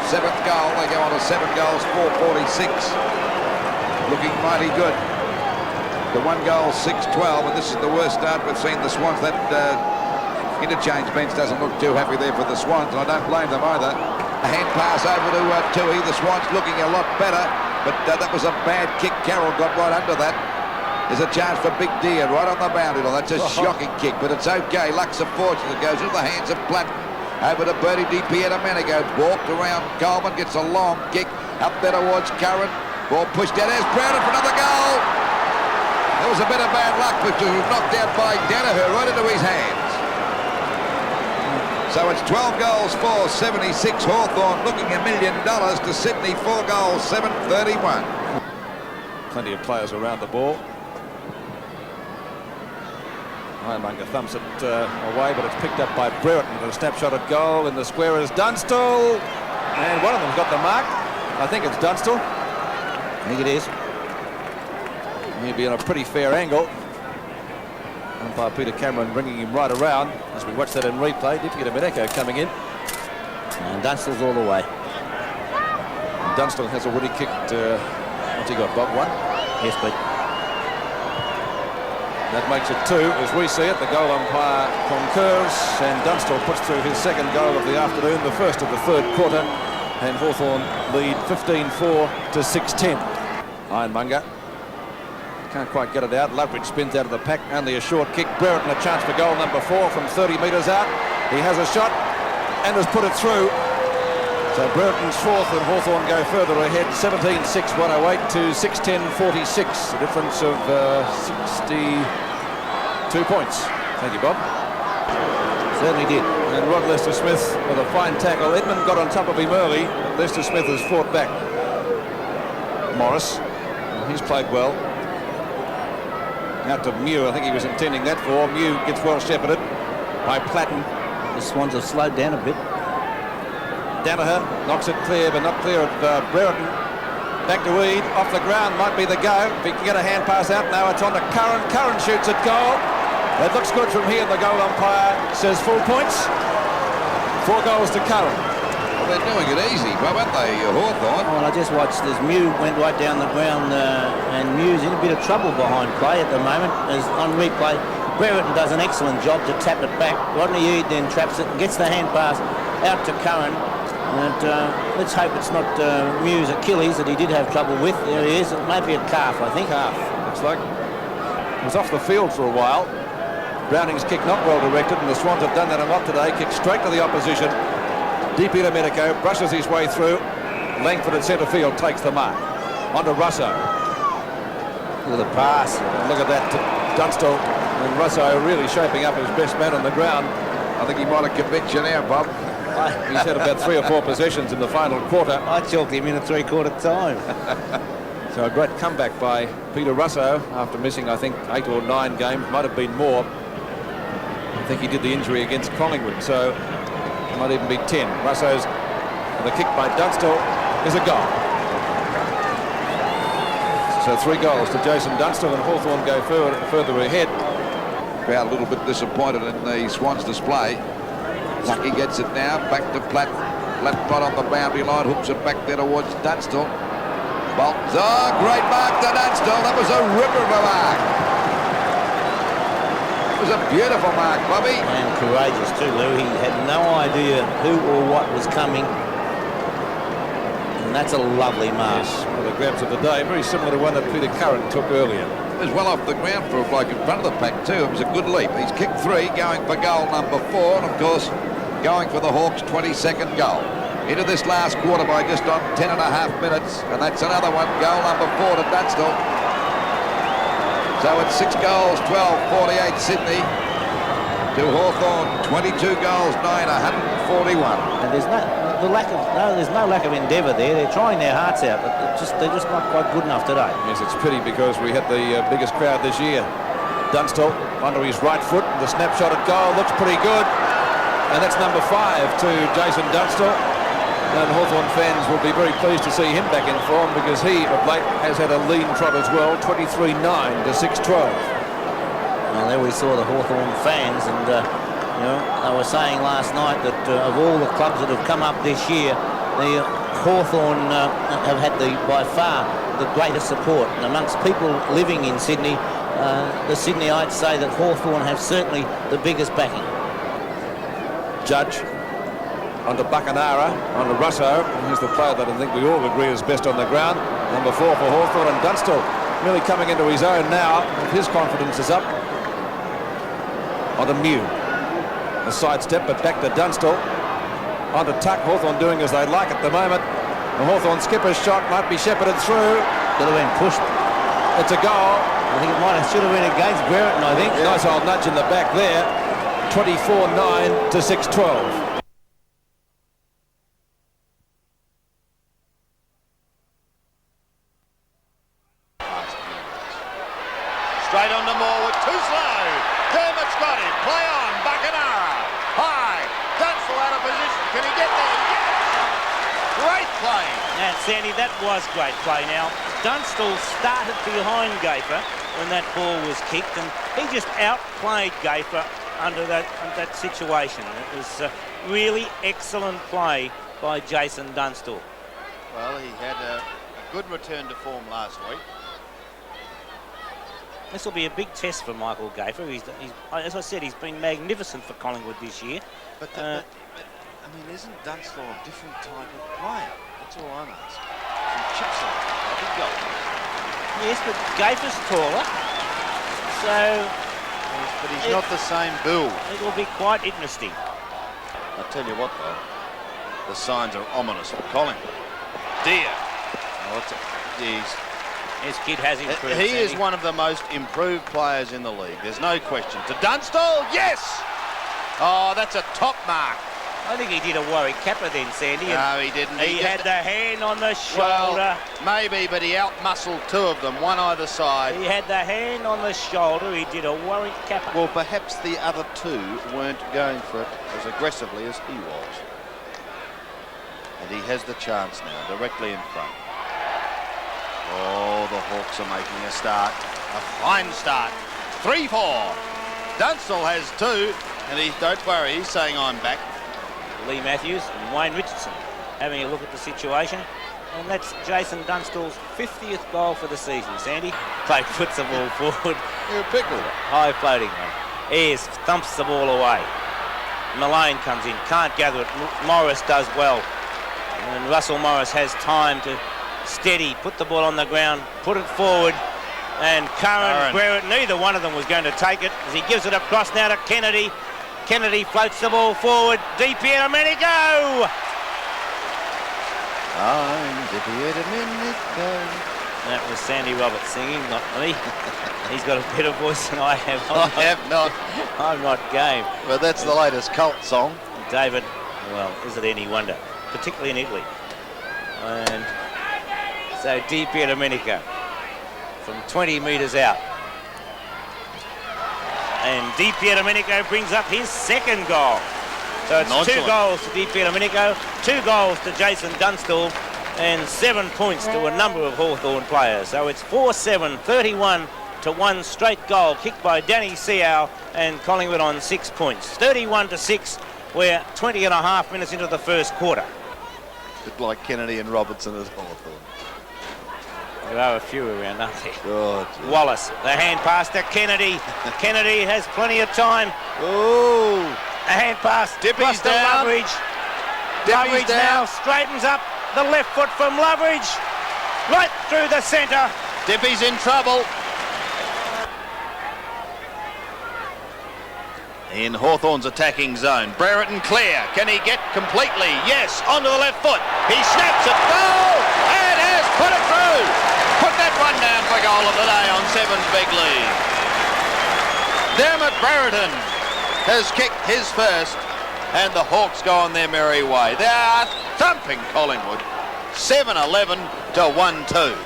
7th goal. They go on to 7 goals, 446. Looking mighty good. The 1 goal, 6-12, and this is the worst start we've seen the Swans. That interchange bench doesn't look too happy there for the Swans, and I don't blame them either. A hand pass over to Toohey. The Swans looking a lot better, but that was a bad kick. Carroll got right under that. There's a chance for Big Deer right on the boundary line. That's a shocking kick, but it's okay. Luck's of fortune. It goes into the hands of Platten. Over to Bertie Di Pierdomenico. Walked around. Coleman gets a long kick up there towards Curran. Ball pushed out. There's Browder for another goal. That was a bit of bad luck, which was knocked out by Danaher right into his hands. So it's 12 goals, 476. Hawthorn looking $1 million to Sydney, 4 goals, 731. Plenty of players around the ball. Ironmonger thumps it away, but it's picked up by Brereton. A snapshot at goal in the square is Dunstall. And one of them's got the mark. I think it's Dunstall. I think it is. Maybe on a pretty fair angle. Umpire Peter Cameron bringing him right around as we watch that in replay. Dippy Domenico coming in. And Dunstall's all the way. And Dunstall has already kicked, what's he got, Bob? 1? Yes, but that makes it 2 as we see it. The goal umpire concurs, and Dunstall puts through his 2nd goal of the afternoon, the first of the 3rd quarter, and Hawthorn lead 15-4 to 6-10. Ironmonger can't quite get it out. Loveridge spins out of the pack, only a short kick. Brereton a chance for goal number 4 from 30 metres out. He has a shot and has put it through. So Brereton's 4th and Hawthorn go further ahead, 17-6, 108 to 6-10-46, a difference of 62 points. Thank you, Bob. Certainly did. And Rod Lester-Smith with a fine tackle. Edmund got on top of him early, but Lester-Smith has fought back. Morris, he's played well. Out to Mew, I think he was intending that for. Mew gets well shepherded by Platten. The Swans have slowed down a bit. Danaher knocks it clear, but not clear of Brereton. Back to Eade, off the ground, might be the go. If he can get a hand pass out, now it's on to Curran. Curran shoots at goal. It looks good from here. The goal umpire says full points. 4 goals to Curran. Well, they're doing it easy, Bob, aren't they, Hawthorn? Well, I just watched as Mew went right down the ground, and Mew's in a bit of trouble behind play at the moment. As on replay, Brereton does an excellent job to tap it back. Rodney Eade then traps it and gets the hand pass out to Curran. And let's hope it's not Mew's Achilles that he did have trouble with. There he is. It may be a calf, I think. Calf, looks like. He was off the field for a while. Browning's kick not well directed, and the Swans have done that a lot today. Kick straight to the opposition. Di Pierdomenico brushes his way through. Langford at centre field takes the mark. On to Russo. Look at the pass. Look at that to Dunstall. And Russo really shaping up as best man on the ground. I think he might have convinced you now, Bob. He's had about 3 or 4 possessions in the final quarter. I chalked him in a 3/4 time. So a great comeback by Peter Russo after missing, I think, 8 or 9 games. Might have been more. I think he did the injury against Collingwood, so it might even be 10. Russo's the kick by Dunstall is a goal. So 3 goals to Jason Dunstall, and Hawthorn go further ahead. Crowd a little bit disappointed in the Swans display. Lucky gets it now, back to Platt. Platt right on the boundary line, hooks it back there towards Dunstall. Boltons, oh, great mark to Dunstall. That was a ripper of a mark. It was a beautiful mark, Bobby. And courageous too, Lou. He had no idea who or what was coming. And that's a lovely mark. Yes, one of the grabs of the day, very similar to one that Peter Curran took earlier. It was well off the ground for a bloke in front of the pack too. It was a good leap. He's kicked 3, going for goal number 4, and of course going for the Hawks' 22nd goal. Into this last quarter by just on 10.5 minutes, and that's another one, goal number 4 to Dunstall. So it's 6 goals, 12, 48 Sydney to Hawthorn, 22 goals, 9, 141. And there's no lack of endeavour there. They're trying their hearts out, but they're just not quite good enough today. Yes, it's a pity because we had the biggest crowd this year. Dunstall under his right foot, the snapshot at goal looks pretty good, and that's number 5 to Jason Dunstall. And Hawthorn fans will be very pleased to see him back in form because he, of late, has had a lean trot as well, 23-9 to 6-12. Well, there we saw the Hawthorn fans, and you know, they were saying last night that of all the clubs that have come up this year, the Hawthorn have had by far the greatest support. And amongst people living in Sydney, the Sydneyites say that Hawthorn have certainly the biggest backing. Judge onto Buckenara, onto Russo. He's the player that I think we all agree is best on the ground. Number 4 for Hawthorn, and Dunstall really coming into his own now. His confidence is up. Onto Mew. A sidestep, but back to Dunstall. Onto Tuck. Hawthorn doing as they like at the moment. The Hawthorn skipper's shot might be shepherded through. Could have been pushed. It's a goal. I think it should have been against Brereton, I think. Yeah. Nice old nudge in the back there. 24-9 to 6-12. Straight on to Morwood, too slow. Dermott's got him. Play on, Buckenara. High. Dunstall out of position. Can he get there? Yes! Great play. Now, Sandy, that was great play. Now, Dunstall started behind Gafer when that ball was kicked, and he just outplayed Gafer under that situation. It was really excellent play by Jason Dunstall. Well, he had a good return to form last week. This will be a big test for Michael Gafer. He's, as I said, he's been magnificent for Collingwood this year. But I mean, isn't Dunstall a different type of player? That's all I'm asking. He chucks it like a goal. Yes, but Gafer's taller, so... Yes, but he's not the same build. It will be quite interesting. I'll tell you what, though. The signs are ominous for Collingwood. Dear. His kid has improved. He is one of the most improved players in the league. There's no question. To Dunstall, yes! Oh, that's a top mark. I think he did a Warwick Kappa then, Sandy. No, he didn't. He had the hand on the shoulder. Well, maybe, but he out-muscled 2 of them, one either side. He had the hand on the shoulder. He did a Warwick Kappa. Well, perhaps the other 2 weren't going for it as aggressively as he was. And he has the chance now, directly in front. Oh, the Hawks are making a start. A fine start. 3-4. Dunstall has 2, and don't worry, he's saying I'm back. Lee Matthews and Wayne Richardson having a look at the situation. And that's Jason Dunstall's 50th goal for the season, Sandy. Play puts the ball forward. You're a pickle. High floating one. Ayres thumps the ball away. Malone comes in, can't gather it. Morris does well. And Russell Morris has time to steady, put the ball on the ground, put it forward. And Curran, Brereton, neither one of them was going to take it as he gives it across now to Kennedy. Kennedy floats the ball forward. Deep here, Domenico! That was Sandy Roberts singing, not me. He's got a better voice than I have. I have not. I'm not game. Well, that's the latest cult song. David, well, is it any wonder? Particularly in Italy. And so Di Pierdomenico from 20 metres out. And Di Pierdomenico brings up his 2nd goal. So it's 2 goals to Di Pierdomenico, 2 goals to Jason Dunstall and 7 points to a number of Hawthorn players. So it's 4-7, 31 to 1 straight goal kicked by Danny Seow and Collingwood on 6 points. 31-6. We're 20 and a half minutes into the first quarter. Bit like Kennedy and Robertson at Hawthorn. There are a few around, aren't there? Oh, Wallace, the hand pass to Kennedy. Kennedy has plenty of time. Oh, a hand pass. Dippy's to down. Loveridge. Dippy's Loveridge down. now straightens up the left foot from Loveridge. Right through the centre. Dippy's in trouble. In Hawthorn's attacking zone. Brereton clear. Can he get completely? Yes, onto the left foot. He snaps it. Goal! And has put it through. Put that one down for goal of the day on 7's big lead. Dermot Brereton has kicked his first, and the Hawks go on their merry way. They are thumping Collingwood. 7-11 to 1-2.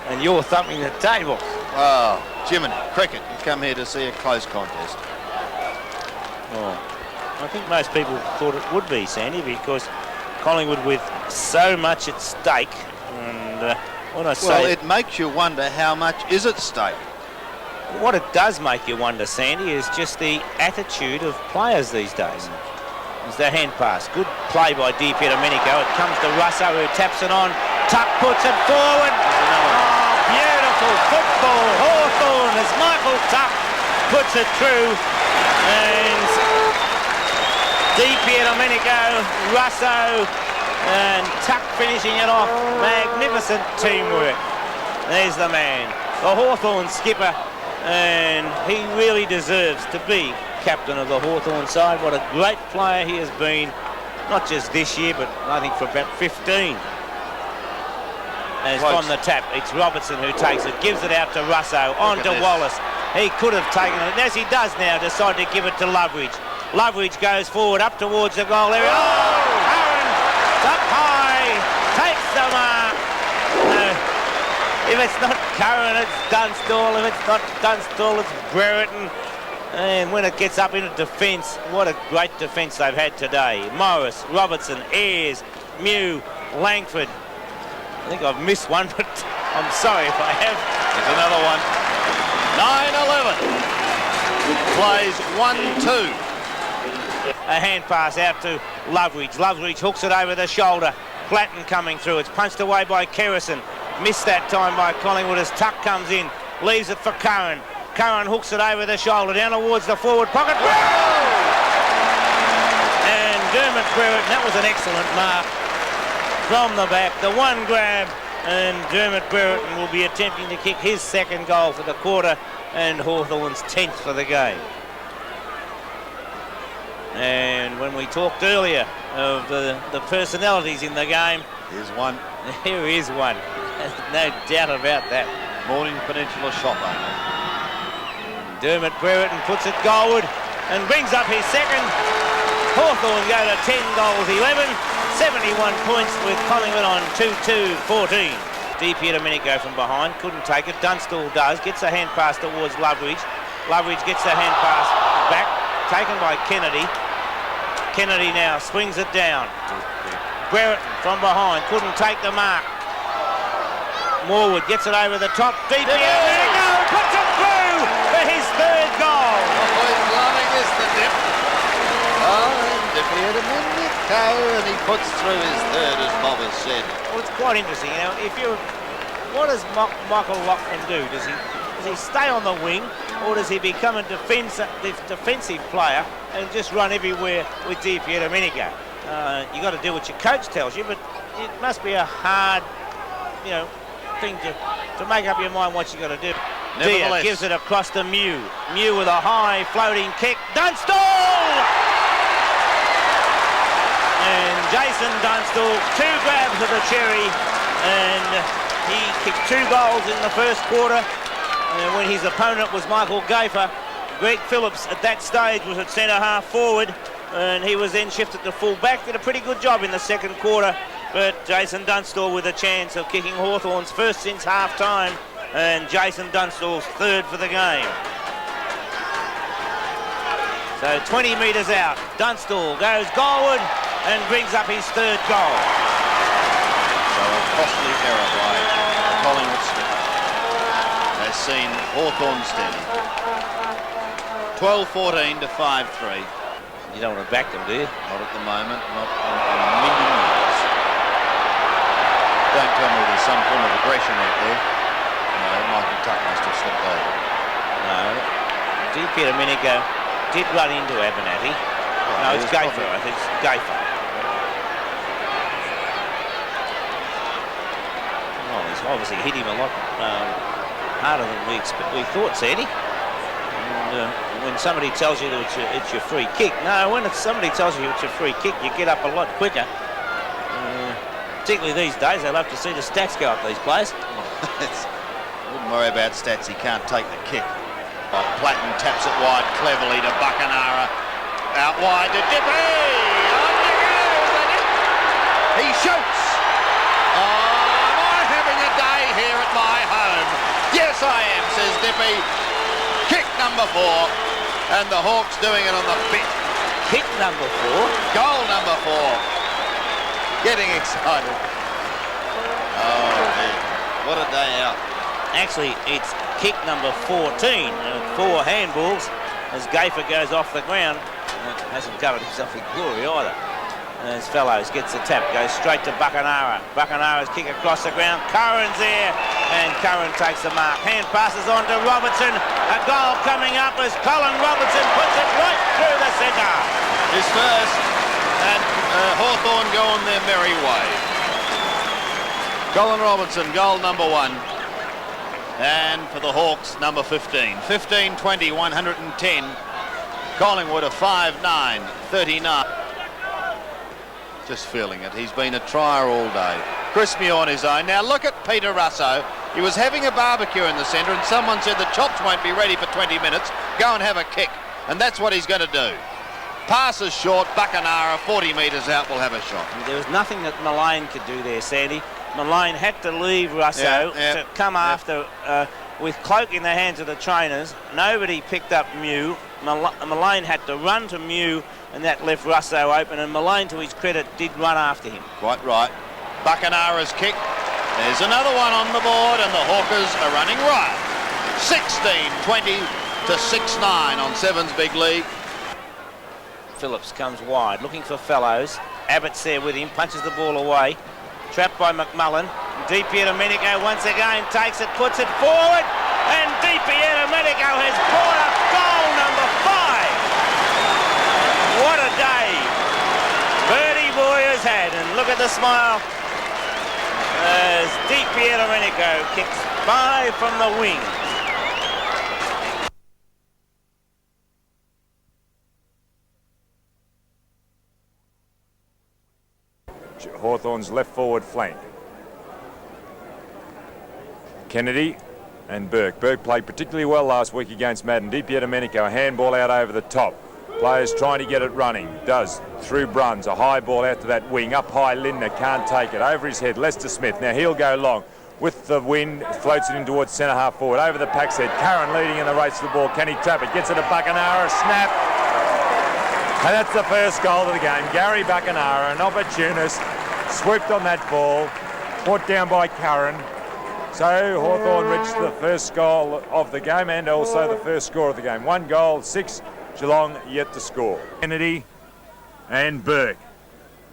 And you're thumping the table. Oh, Jiminy, cricket. You come here to see a close contest. Oh, I think most people thought it would be, Sandy, because Collingwood with so much at stake. And when I say... Well, it makes you wonder how much is at stake. What it does make you wonder, Sandy, is just the attitude of players these days. It's the hand pass. Good play by Di Domenico. It comes to Russo, who taps it on. Tuck puts it forward. Oh, beautiful football. Hawthorn as Michael Tuck puts it through. And Di Domenico, Russo, and Tuck finishing it off. Magnificent teamwork. There's the man, the Hawthorn skipper, and he really deserves to be captain of the Hawthorn side. What a great player he has been, not just this year, but I think for about 15. As from the tap, it's Robertson who takes it, gives it out to Russo, on to Wallace. He could have taken it, as he does now, decide to give it to Loveridge. Loveridge goes forward up towards the goal area. Oh, Curran, up high, takes the mark. No, if it's not Curran, it's Dunstall. If it's not Dunstall, it's Brereton. And when it gets up into defence, what a great defence they've had today. Morris, Robertson, Ayres, Mew, Langford. I think I've missed one, but I'm sorry if I have. There's another one. 9-11. Plays 1-2. A hand pass out to Loveridge. Loveridge hooks it over the shoulder. Platten coming through. It's punched away by Kerrison. Missed that time by Collingwood as Tuck comes in. Leaves it for Curran. Curran hooks it over the shoulder, down towards the forward pocket. And Dermot Brereton, that was an excellent mark from the back. The one grab, and Dermot Brereton will be attempting to kick his second goal for the quarter and Hawthorn's 10th for the game. And when we talked earlier of the personalities in the game, here's one. Here is one. No doubt about that. Morning Peninsula shopper. Dermot Brereton puts it goalward and brings up his second. Hawthorn go to 10 goals 11, 71 points with Collingwood on 2-2-14. Di Domenico from behind, couldn't take it. Dunstall does, gets a hand pass towards Loveridge. Loveridge gets a hand pass back, taken by Kennedy. Kennedy now swings it down. Brereton from behind, couldn't take the mark. Morwood gets it over the top. Di Domenico puts it through for his third goal. Oh, he's loving this, the dip. Oh, Di Domenico, and he puts through his third, as Bob has said. Well, it's quite interesting. You know, what does Michael Loughran do? Does he stay on the wing, or does he become a defensive player and just run everywhere with Di Domenico? You got to do what your coach tells you, but it must be a hard, thing to make up your mind what you got to do. Dia gives it across to Mew. Mew with a high floating kick. Dunstall! And Jason Dunstall, 2 grabs of the cherry, and he kicked 2 goals in the first quarter. And when his opponent was Michael Gaffer, Greg Phillips at that stage was at centre half forward, and he was then shifted to full back. Did a pretty good job in the second quarter, but Jason Dunstall with a chance of kicking Hawthorn's first since half time, and Jason Dunstall's third for the game. So 20 metres out, Dunstall goes goalward, and brings up his third goal. So a costly error by Collingwood Smith has seen Hawthorn steady. 12-14 to 5-3. You don't want to back them, do you? Not at the moment, not in a million years. Don't tell me there's some form of aggression out there. No, Michael Tuck must have slipped over. No. Peter Minico did run into Abernathy. No, it's Gayfer. I think it's Gayfer. Well, he's obviously hit him a lot harder than we thought, Sandy. And when somebody tells you that it's your free kick, no, when somebody tells you it's your free kick, you get up a lot quicker. Particularly these days, they love to see the stats go up, these players. Wouldn't worry about stats, he can't take the kick. Platten taps it wide cleverly to Buckenara. Out wide to Dippy. On the goes. He shoots. Am I having a day here at my home? Yes, I am, says Dippy. Kick number 4. And the Hawks doing it on the bit. Kick number 4? Goal number 4. Getting excited. Oh, dear. What a day out. Actually, it's kick number 14. 4 handballs as Gayfer goes off the ground. Hasn't covered himself in glory either. As Fellows gets the tap, goes straight to Buckenara. Buckenara's kick across the ground. Curran's there, and Curran takes the mark. Hand passes on to Robertson. A goal coming up as Colin Robertson puts it right through the centre. His first, and Hawthorn go on their merry way. Colin Robertson, goal number 1. And for the Hawks, number 15. 15-20, 110. Collingwood a 5-9, 39. Just feeling it. He's been a trier all day. Chris Mew on his own. Now look at Peter Russo. He was having a barbecue in the centre and someone said the chops won't be ready for 20 minutes. Go and have a kick. And that's what he's going to do. Passes short. Buckenara, 40 metres out, will have a shot. There was nothing that Mullane could do there, Sandy. Mullane had to leave Russo to come after with cloak in the hands of the trainers. Nobody picked up Mew. Mullane had to run to Mew, and that left Russo open, and Mullane, to his credit, did run after him. Quite right. Buckenara's kick. There's another one on the board, and the Hawkers are running riot. 16-20 to 6-9 on Sevens Big League. Phillips comes wide, looking for Fellows. Abbott's there with him, punches the ball away. Trapped by McMullen. DiPierdomenico once again takes it, puts it forward, and DiPierdomenico has brought up goal number 5. What a day Birdie Boy has had, and look at the smile as DiPierdomenico kicks 5 from the wing. Hawthorn's left forward flank. Kennedy and Burke. Burke played particularly well last week against Madden. DiPierdomenico, a handball out over the top. Players trying to get it running. Does. Through Bruns. A high ball out to that wing. Up high, Lindner can't take it. Over his head, Lester Smith. Now he'll go long. With the wind, floats it in towards centre half forward. Over the pack's head. Curran leading in the race to the ball. Can he trap it? Gets it to Buckenara. Snap. And that's the first goal of the game. Gary Buckenara, an opportunist, swooped on that ball, brought down by Curran. So Hawthorn reached the first goal of the game and also the first score of the game. 1 goal, 6, Geelong yet to score. Kennedy and Burke.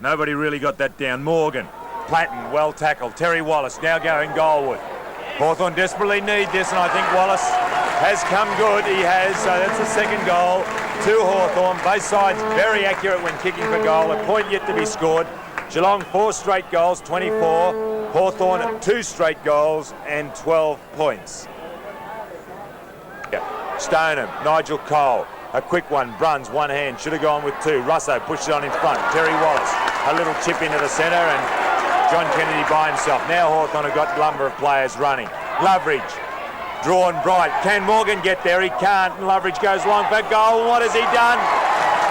Nobody really got that down. Morgan, Platten, well tackled. Terry Wallace now going goalward. Hawthorn desperately need this, and I think Wallace has come good. He has, so that's the second goal to Hawthorn. Both sides very accurate when kicking for goal. A point yet to be scored. Geelong 4 straight goals, 24. Hawthorn 2 straight goals and 12 points. Stoneham, Nigel Cole, a quick one. Bruns, one hand, should have gone with 2. Russo pushed it on in front. Terry Wallace, a little chip into the centre, and John Kennedy by himself. Now Hawthorn have got a number of players running. Loveridge, drawn bright. Can Morgan get there? He can't. And Loveridge goes long for goal. What has he done?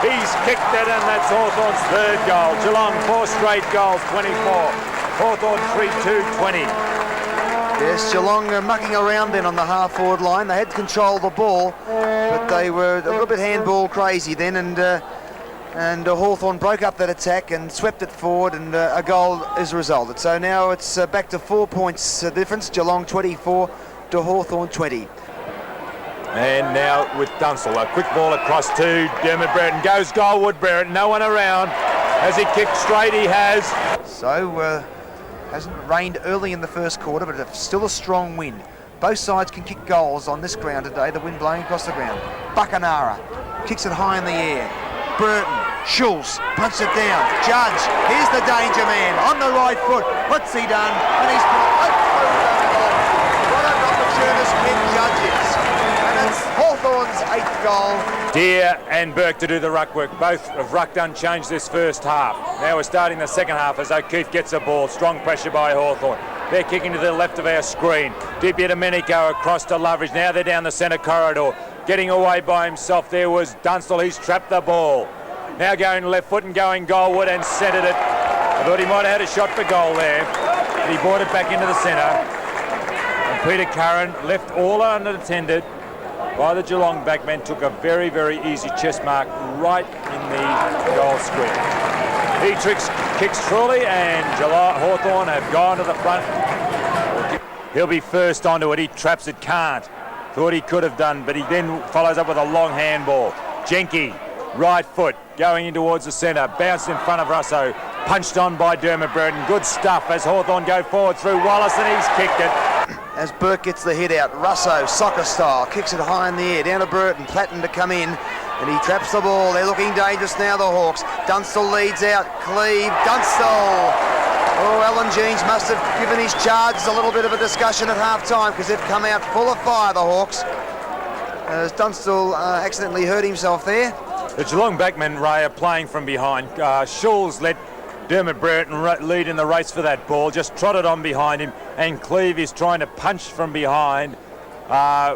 He's kicked it, and that's Hawthorn's 3rd goal. Geelong 4 straight goals, 24. Hawthorn 3-2-20. Yes, Geelong mucking around then on the half-forward line. They had control of the ball, but they were a little bit handball crazy then, and and Hawthorn broke up that attack and swept it forward, and a goal is resulted. So now it's back to 4 points difference. Geelong 24 to Hawthorn 20. And now with Dunstall, a quick ball across to Dermot Brereton. Goes Goldwood, Brereton, no one around. Has he kicked straight? He has. So, hasn't rained early in the first quarter, but it's still a strong wind. Both sides can kick goals on this ground today, the wind blowing across the ground. Buckanara kicks it high in the air. Burton, Schulz, punches it down. Judge, here's the danger man, on the right foot. What's he done? And he's put it through the goal. What an opportunist kid Judge is. And it's Hawthorn's 8th goal. Deere and Burke to do the ruck work. Both have rucked unchanged this first half. Now we're starting the second half as O'Keefe gets the ball. Strong pressure by Hawthorn. They're kicking to the left of our screen. Dippy Domenico across to Loveridge. Now they're down the centre corridor. Getting away by himself there was Dunstall. He's trapped the ball. Now going left foot and going goalward and centred it. I thought he might have had a shot for goal there, but he brought it back into the centre. And Peter Curran, left all unattended by the Geelong backman, took a very, very easy chest mark right in the goal square. He kicks truly, and Hawthorn have gone to the front. He'll be first onto it. He traps it, can't. Thought he could have done, but he then follows up with a long handball. Jenke, right foot, going in towards the centre, bounced in front of Russo, punched on by Dermot Brereton. Good stuff as Hawthorn go forward through Wallace, and he's kicked it. As Burke gets the hit out, Russo, soccer style, kicks it high in the air, down to Burton, Platten to come in, and he traps the ball. They're looking dangerous now, the Hawks. Dunstall leads out, Cleve, Dunstall. Oh, Alan Jeans must have given his charges a little bit of a discussion at half-time, because they've come out full of fire, the Hawks. As Dunstall accidentally hurt himself there. The Geelong backmen, Ray, are playing from behind. Schulz let Dermot Brereton lead in the race for that ball, just trotted on behind him, and Cleve is trying to punch from behind,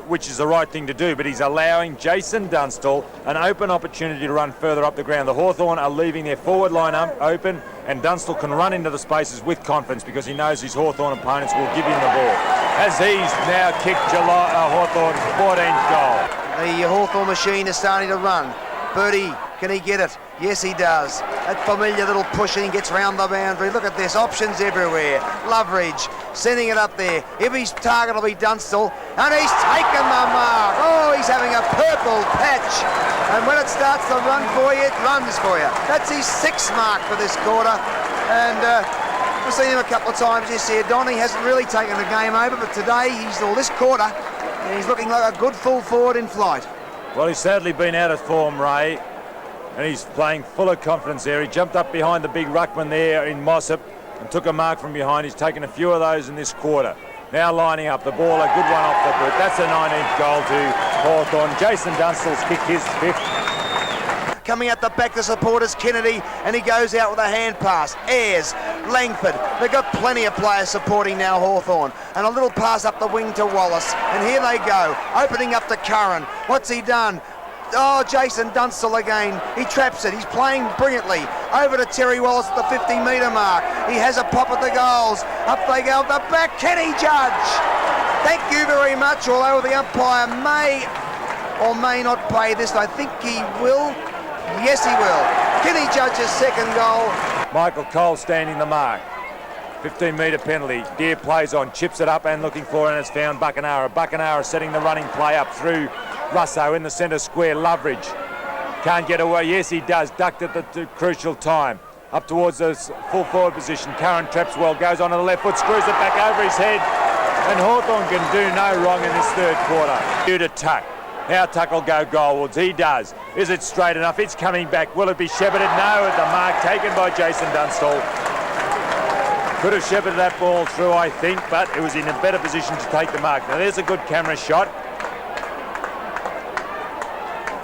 which is the right thing to do, but he's allowing Jason Dunstall an open opportunity to run further up the ground. The Hawthorn are leaving their forward line open, and Dunstall can run into the spaces with confidence because he knows his Hawthorn opponents will give him the ball. As he's now kicked Hawthorn's 14th goal. The Hawthorn machine is starting to run. Birdie, can he get it? Yes, he does. That familiar little push and he gets round the boundary. Look at this, options everywhere. Loveridge sending it up there. If his target will be Dunstall, and he's taken the mark. Oh, he's having a purple patch. And when it starts to run for you, it runs for you. That's his 6th mark for this quarter. And we've seen him a couple of times this year. Donny hasn't really taken the game over, but today, this quarter, and he's looking like a good full forward in flight. Well, he's sadly been out of form, Ray, and he's playing full of confidence there. He jumped up behind the big ruckman there in Mossop and took a mark from behind. He's taken a few of those in this quarter. Now lining up the ball, a good one off the boot. That's a 19th goal to Hawthorn. Jason Dunstall's kicked his 5th. Coming at the back, the supporters, Kennedy, and he goes out with a hand pass. Ayres, Langford, they've got plenty of players supporting now Hawthorn. And a little pass up the wing to Wallace. And here they go, opening up to Curran. What's he done? Oh, Jason Dunstall again. He traps it. He's playing brilliantly. Over to Terry Wallace at the 50-metre mark. He has a pop at the goals. Up they go at the back. Kenny Judge. Thank you very much. Although the umpire may or may not pay this, I think he will. Yes, he will. Kenny Judge's 2nd goal. Michael Cole standing the mark. 15-metre penalty. Deere plays on, chips it up and looking for it, and it's found Buckanara. Buckanara setting the running play up through Russo in the centre square. Loveridge can't get away. Yes, he does. Ducked at the crucial time. Up towards the full forward position. Curran traps well, goes on to the left foot, screws it back over his head. And Hawthorn can do no wrong in this 3rd quarter. Due to Tuck. Now Tuck will go goalwards. He does. Is it straight enough? It's coming back. Will it be shepherded? No. The mark taken by Jason Dunstall. Could have shepherded that ball through, I think, but it was in a better position to take the mark. Now there's a good camera shot.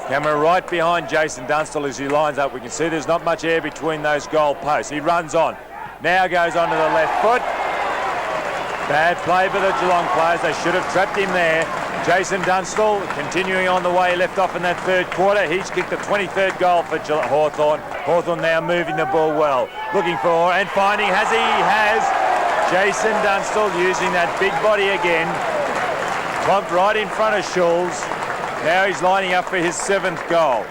Camera right behind Jason Dunstall as he lines up. We can see there's not much air between those goal posts. He runs on. Now goes on to the left foot. Bad play for the Geelong players. They should have trapped him there. Jason Dunstall continuing on the way he left off in that 3rd quarter. He's kicked the 23rd goal for Hawthorn. Hawthorn now moving the ball well. Looking for and finding. Has Jason Dunstall using that big body again. Clumped right in front of Schulz. Now he's lining up for his 7th goal.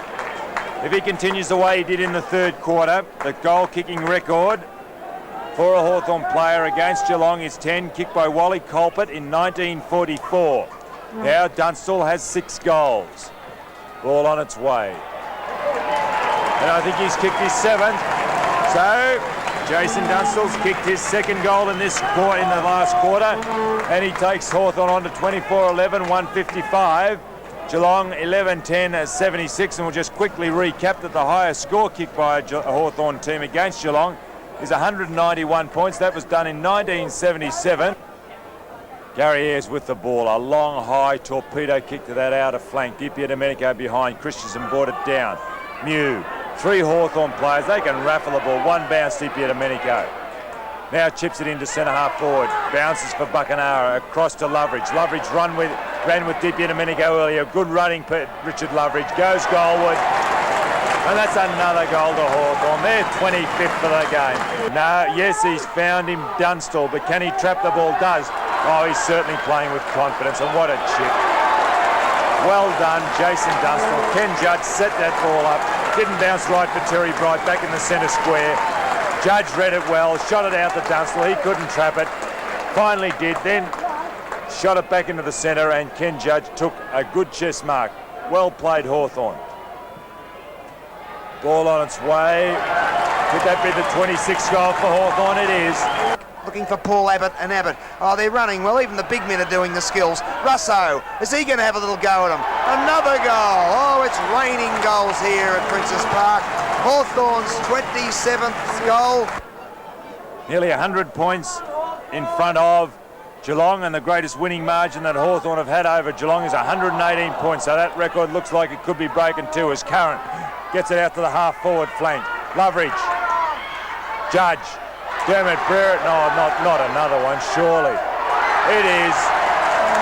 If he continues the way he did in the third quarter, the goal-kicking record for a Hawthorn player against Geelong is 10, kicked by Wally Colpert in 1944. Now Dunstall has 6 goals. Ball on its way. And I think he's kicked his 7th. So Jason Dunstall's kicked his 2nd goal in this quarter, in the last quarter, and he takes Hawthorn on to 24-11, 155. Geelong 11-10 76, and we'll just quickly recap that the highest score kicked by a Hawthorn team against Geelong is 191 points. That was done in 1977. Gary Ayres with the ball, a long high torpedo kick to that outer flank. Di Domenico behind, Christensen brought it down. Mew, 3 Hawthorn players, they can raffle the ball, 1 bounce Di Domenico. Now chips it into centre half forward, bounces for Buckenara, across to Loveridge. Loveridge ran with Di Domenico earlier, good running, Richard Loveridge, goes goalward. And that's another goal to Hawthorn. They're 25th for the game. No, yes, he's found him, Dunstall, but can he trap the ball? Does. Oh, he's certainly playing with confidence, and what a chip. Well done, Jason Dunstall. Ken Judge set that ball up. Didn't bounce right for Terry Bright, back in the centre square. Judge read it well, shot it out to Dunstall. He couldn't trap it. Finally did, then shot it back into the centre, and Ken Judge took a good chest mark. Well played, Hawthorn. Ball on its way. Could that be the 26th goal for Hawthorn? It is. Looking for Paul Abbott and Abbott. Oh, they're running well. Even the big men are doing the skills. Russo, is he going to have a little go at him? Another goal. Oh, it's raining goals here at Princes Park. Hawthorn's 27th goal. Nearly 100 points in front of Geelong, and the greatest winning margin that Hawthorn have had over Geelong is 118 points. So that record looks like it could be broken too, as Curran gets it out to the half-forward flank. Loveridge. Judge. Dermot Brereton, no, not another one, surely. It is,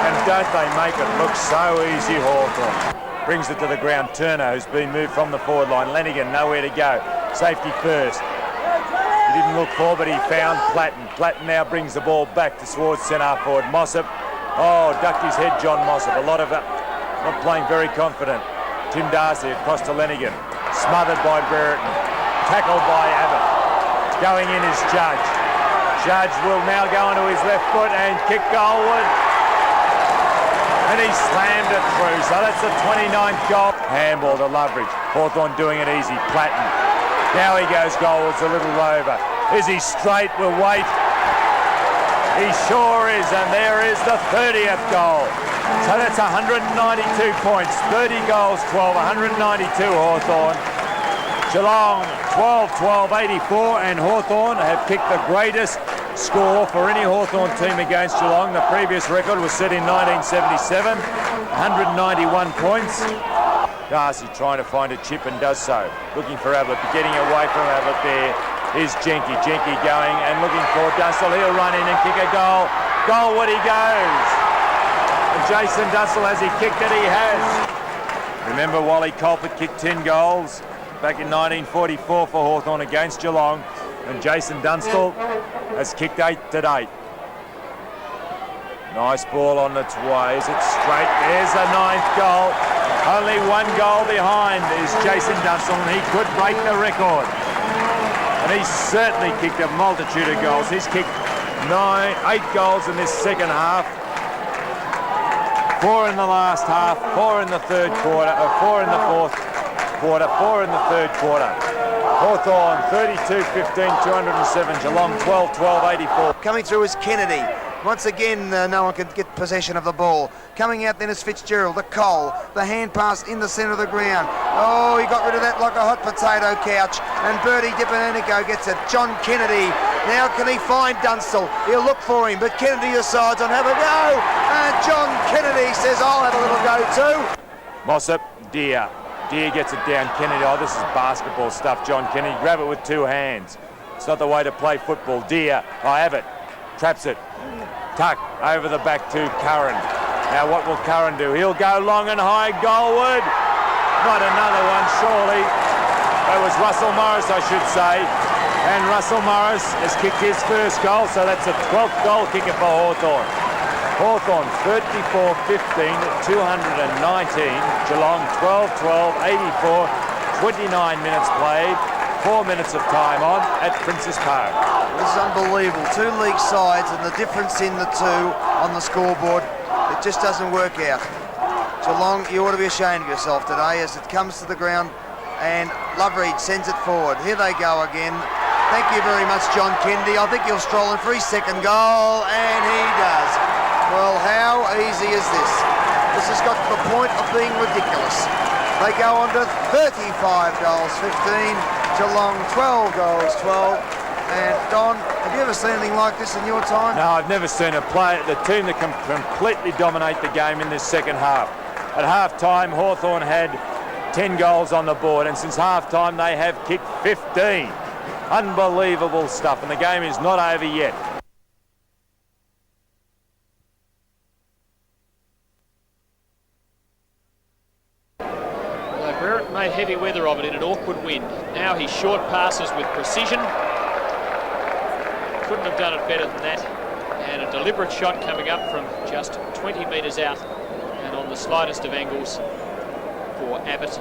and don't they make it look so easy, Hawthorn. Brings it to the ground, Turner, who's been moved from the forward line. Lenigan, nowhere to go. Safety first. He didn't look for, but he found Platten. Platten now brings the ball back towards centre forward. Mossop, oh, ducked his head, John Mossop. A lot of it, not playing very confident. Tim Darcy across to Lenigan. Smothered by Brereton. Tackled by Abbott. Going in is Judge. Judge will now go onto his left foot and kick goalward. And he slammed it through. So that's the 29th goal. Handball to Loveridge. Hawthorn doing it easy. Platten. Now he goes goalwards, a little over. Is he straight? We'll wait. He sure is. And there is the 30th goal. So that's 192 points. 30 goals, 12. 192 Hawthorn. Geelong 12-12, 84, and Hawthorn have kicked the greatest score for any Hawthorn team against Geelong. The previous record was set in 1977, 191 points. Darcy trying to find a chip and does so. Looking for Ablett, getting away from Ablett there is Jenke. Jenke going and looking for Dunstall. He'll run in and kick a goal. Goalward he goes. And Jason Dunstall, has he kicked it? He has. Remember, Wally Colpert kicked 10 goals back in 1944 for Hawthorn against Geelong, and Jason Dunstall has kicked 8 to date. Nice ball on its way. Is it straight? There's the 9th goal. Only 1 goal behind is Jason Dunstall, and he could break the record. And he's certainly kicked a multitude of goals. He's kicked 8 goals in this second half. 4 in the last half, 4 in the third quarter, 4 in the fourth quarter, 4 in the third quarter. Hawthorn 32-15, 207. Geelong 12-12, 84. Coming through is Kennedy. Once again, no one could get possession of the ball. Coming out then is Fitzgerald, the Cole, the hand pass in the centre of the ground. Oh, he got rid of that like a hot potato couch. And Bertie Di Domenico gets it. John Kennedy. Now can he find Dunstall? He'll look for him, but Kennedy decides on have a go. And John Kennedy says, I'll have a little go too. Mossop, Deer. Deer gets it down. Kennedy, oh, this is basketball stuff, John Kennedy. Grab it with 2 hands. It's not the way to play football. Deer, I have it. Traps it. Tuck over the back to Curran. Now what will Curran do? He'll go long and high, goalward. Not another one, surely. That was Russell Morris, I should say. And Russell Morris has kicked his first goal, so that's a 12th goal kicker for Hawthorn. Hawthorn 34-15, 219. Geelong 12-12, 84. 29 minutes played, 4 minutes of time on at Princess Park. This is unbelievable. Two league sides and the difference in the two on the scoreboard, it just doesn't work out. Geelong, you ought to be ashamed of yourself today as it comes to the ground and Loveridge sends it forward. Here they go again. Thank you very much, John Kennedy. I think he'll stroll in for his second goal, and he does. Well, how easy is this? This has got to the point of being ridiculous. They go on to 35 goals, 15. Geelong, 12 goals, 12. And Don, have you ever seen anything like this in your time? No, I've never seen the team that can completely dominate the game in this second half. At half-time, Hawthorn had 10 goals on the board, and since half-time they have kicked 15. Unbelievable stuff, and the game is not over yet. Although Brett made heavy weather of it in an awkward wind. Now he short passes with precision. Couldn't have done it better than that. And a deliberate shot coming up from just 20 metres out and on the slightest of angles for Abbott.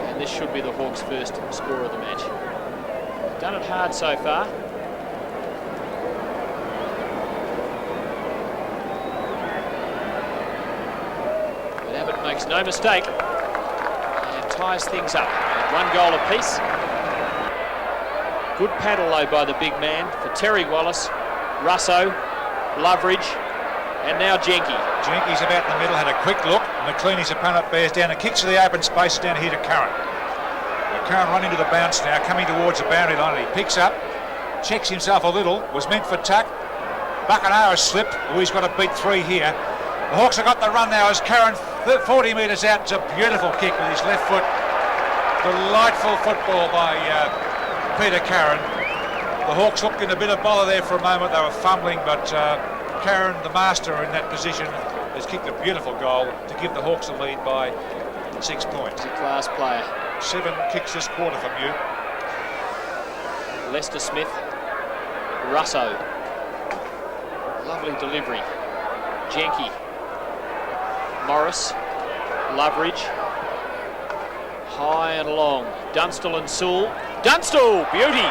And this should be the Hawks' first score of the match. Done it hard so far. But Abbott makes no mistake and ties things up at 1 goal apiece. Good paddle though by the big man for Terry Wallace, Russo, Loveridge, and now Jenke. Jenke's about in the middle, had a quick look. McLeany's opponent bears down and kicks to the open space down here to Curran. Curran running to the bounce now, coming towards the boundary line, and he picks up, checks himself a little, was meant for tuck. Buckenara slipped. Oh, he's got to beat 3 here. The Hawks have got the run now as Curran 40 metres out. It's a beautiful kick with his left foot. Delightful football by Peter Curran. The Hawks looked in a bit of bother there for a moment. They were fumbling, but Curran, the master in that position, has kicked a beautiful goal to give the Hawks a lead by 6 points. He's a class player. 7 kicks this quarter from you. Lester Smith, Russo, lovely delivery. Jenke, Morris, Loveridge, high and long. Dunstall and Sewell. Dunstall, beauty!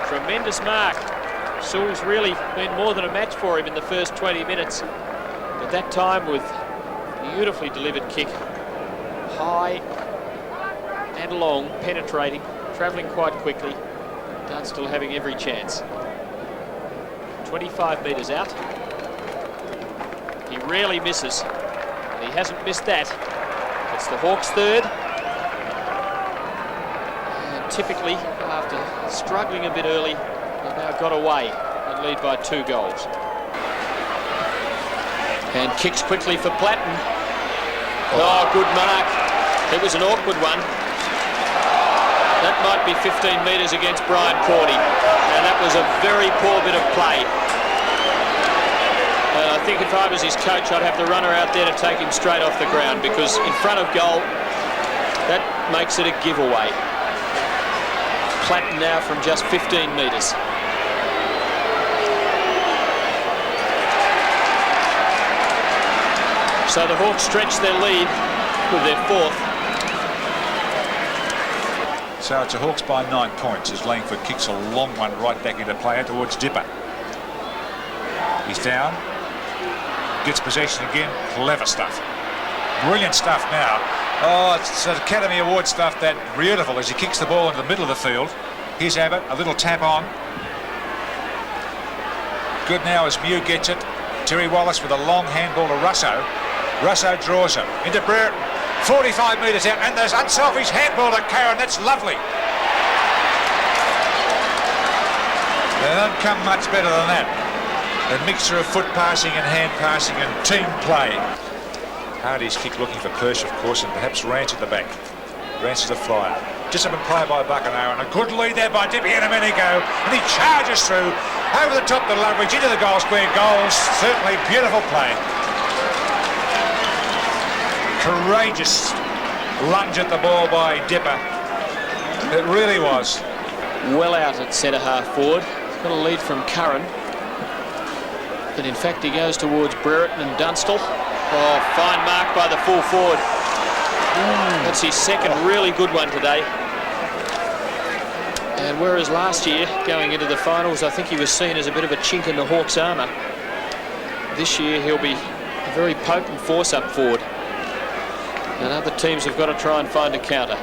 Tremendous mark. Sewell's really been more than a match for him in the first 20 minutes. But that time with beautifully delivered kick. High and long, penetrating, travelling quite quickly. Dunstall having every chance. 25 metres out. He rarely misses. He hasn't missed that. It's the Hawks' third. And typically, after struggling a bit early, they've now got away and lead by 2 goals. And kicks quickly for Platten. Oh, good mark. It was an awkward one. That might be 15 metres against Brian Cordy. And that was a very poor bit of play. I think if I was his coach, I'd have the runner out there to take him straight off the ground, because in front of goal, that makes it a giveaway. Platten now from just 15 metres. So the Hawks stretch their lead with their 4th. So it's a Hawks by 9 points as Langford kicks a long one right back into play out towards Dipper. He's down. Gets possession again. Clever stuff. Brilliant stuff now. Oh, it's an Academy Award stuff. That beautiful as he kicks the ball into the middle of the field. Here's Abbott. A little tap on. Good now as Mew gets it. Terry Wallace with a long handball to Russo. Russo draws him into Brereton. 45 metres out, and there's unselfish handball to Curran. That's lovely. They don't come much better than that. A mixture of foot passing and hand passing and team play. Hardy's kick looking for Persh, of course, and perhaps Rance at the back. Rance is a flyer. Disciplined play by Buckenara, and a good lead there by Dippy and a minute ago, and he charges through over the top to Loveridge into the goal square. Goals, certainly beautiful play. Courageous lunge at the ball by Dipper. It really was. Well out at centre half forward. Got a lead from Curran. But in fact, he goes towards Brereton and Dunstall. Oh, fine mark by the full forward. That's his second really good one today. And whereas last year, going into the finals, I think he was seen as a bit of a chink in the Hawks' armour, this year he'll be a very potent force up forward. And other teams have got to try and find a counter.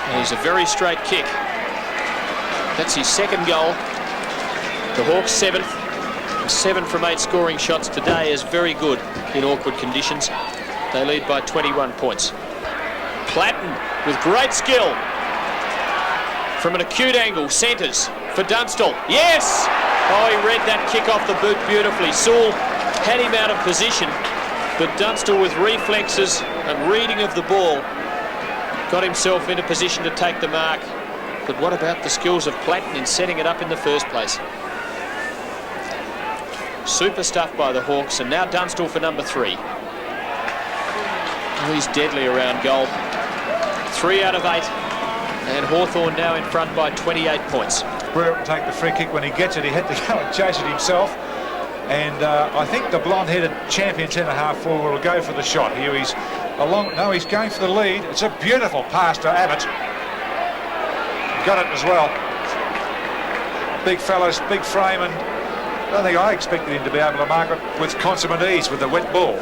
And he's a very straight kick. That's his second goal. The Hawks' 7th. 7 from 8 scoring shots today is very good in awkward conditions. They lead by 21 points. Platten with great skill. From an acute angle, centres for Dunstall. Yes! Oh, he read that kick off the boot beautifully. Sewell had him out of position, but Dunstall, with reflexes and reading of the ball, got himself into position to take the mark. But what about the skills of Platten in setting it up in the first place? Super stuff by the Hawks, and now Dunstall for number 3. Oh, he's deadly around goal. 3 out of 8, and Hawthorn now in front by 28 points. Brewer will take the free kick when he gets it. He had to go and chase it himself. And I think the blonde-headed champion centre-half forward will go for the shot here. He's along. No, he's going for the lead. It's a beautiful pass to Abbott. Got it as well. Big fellas, big frame, and I don't think I expected him to be able to mark it with consummate ease with the wet ball.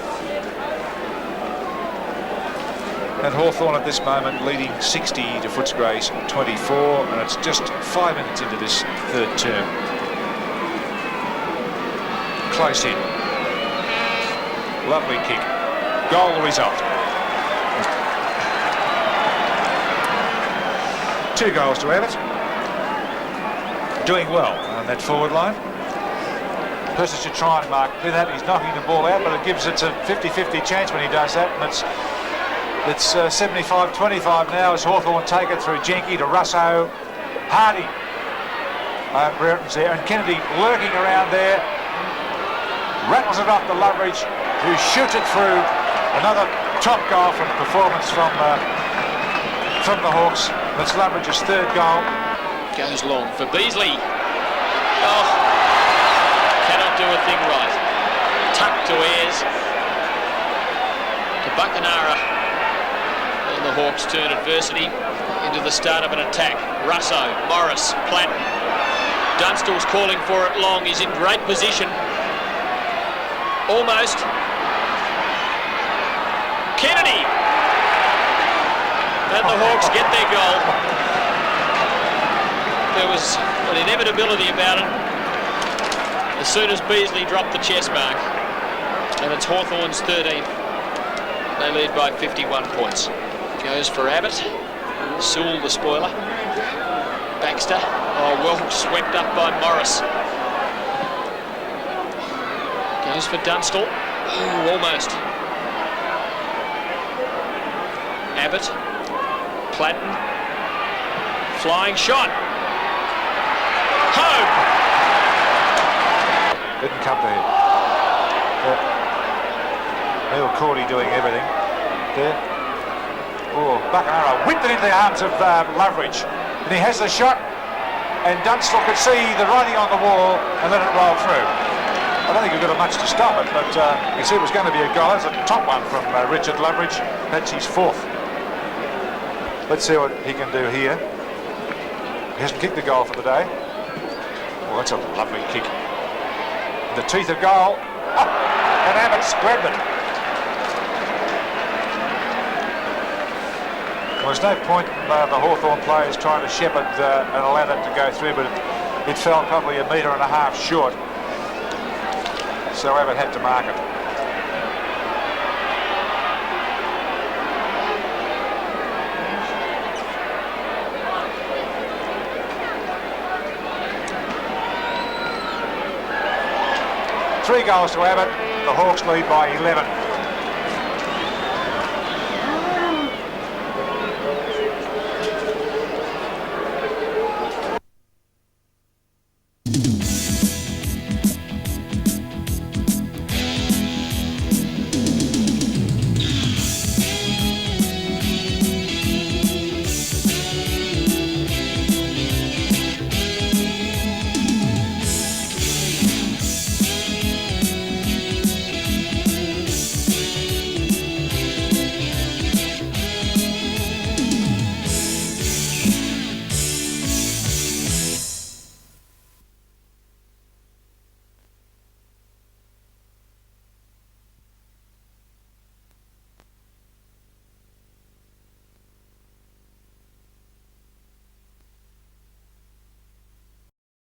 And Hawthorn at this moment leading 60 to Footscray's 24, and it's just 5 minutes into this third term. Close in. Lovely kick. Goal result. 2 goals to Abbott. Doing well on that forward line. Person should try and mark with that. He's knocking the ball out, but it gives it a 50-50 chance when he does that, and it's 75-25 now as Hawthorn take it through Jenke to Russo. Hardy. Brereton's there, and Kennedy lurking around there. Rattles it off the Loveridge, who shoots it through. Another top goal from performance from the Hawks. That's Loveridge's 3rd goal. Goes long for Beasley. Oh, cannot do a thing right. Tuck to Ayres. To Buckenara. And the Hawks turn adversity into the start of an attack. Russo, Morris, Platten. Dunstall's calling for it long. He's in great position. Almost. Kennedy! And the Hawks get their goal. There was an inevitability about it as soon as Beasley dropped the chest mark. And it's Hawthorn's 13th. They lead by 51 points. Goes for Abbott. Sewell the spoiler. Baxter. Oh, well swept up by Morris. Goes for Dunstall. Ooh, almost. Abbott. Platten. Flying shot. Home. Didn't come to him. Neil Cordy doing everything there. Oh, Buckenara whipped it into the arms of Loveridge, and he has the shot, and Dunstall could see the writing on the wall and let it roll through. I don't think he got much to stop it, but you see it was going to be a goal. That's a top one from Richard Loveridge. That's his 4th. Let's see what he can do here. He hasn't kicked the goal for the day. Oh, that's a lovely kick. The teeth of goal. Oh, and Abbott's grabbed it. Well, there's no point in the Hawthorn players trying to shepherd and allow that to go through, but it fell probably 1.5 metres short. So Abbott had to mark it. Three goals to Abbott. The Hawks lead by 11.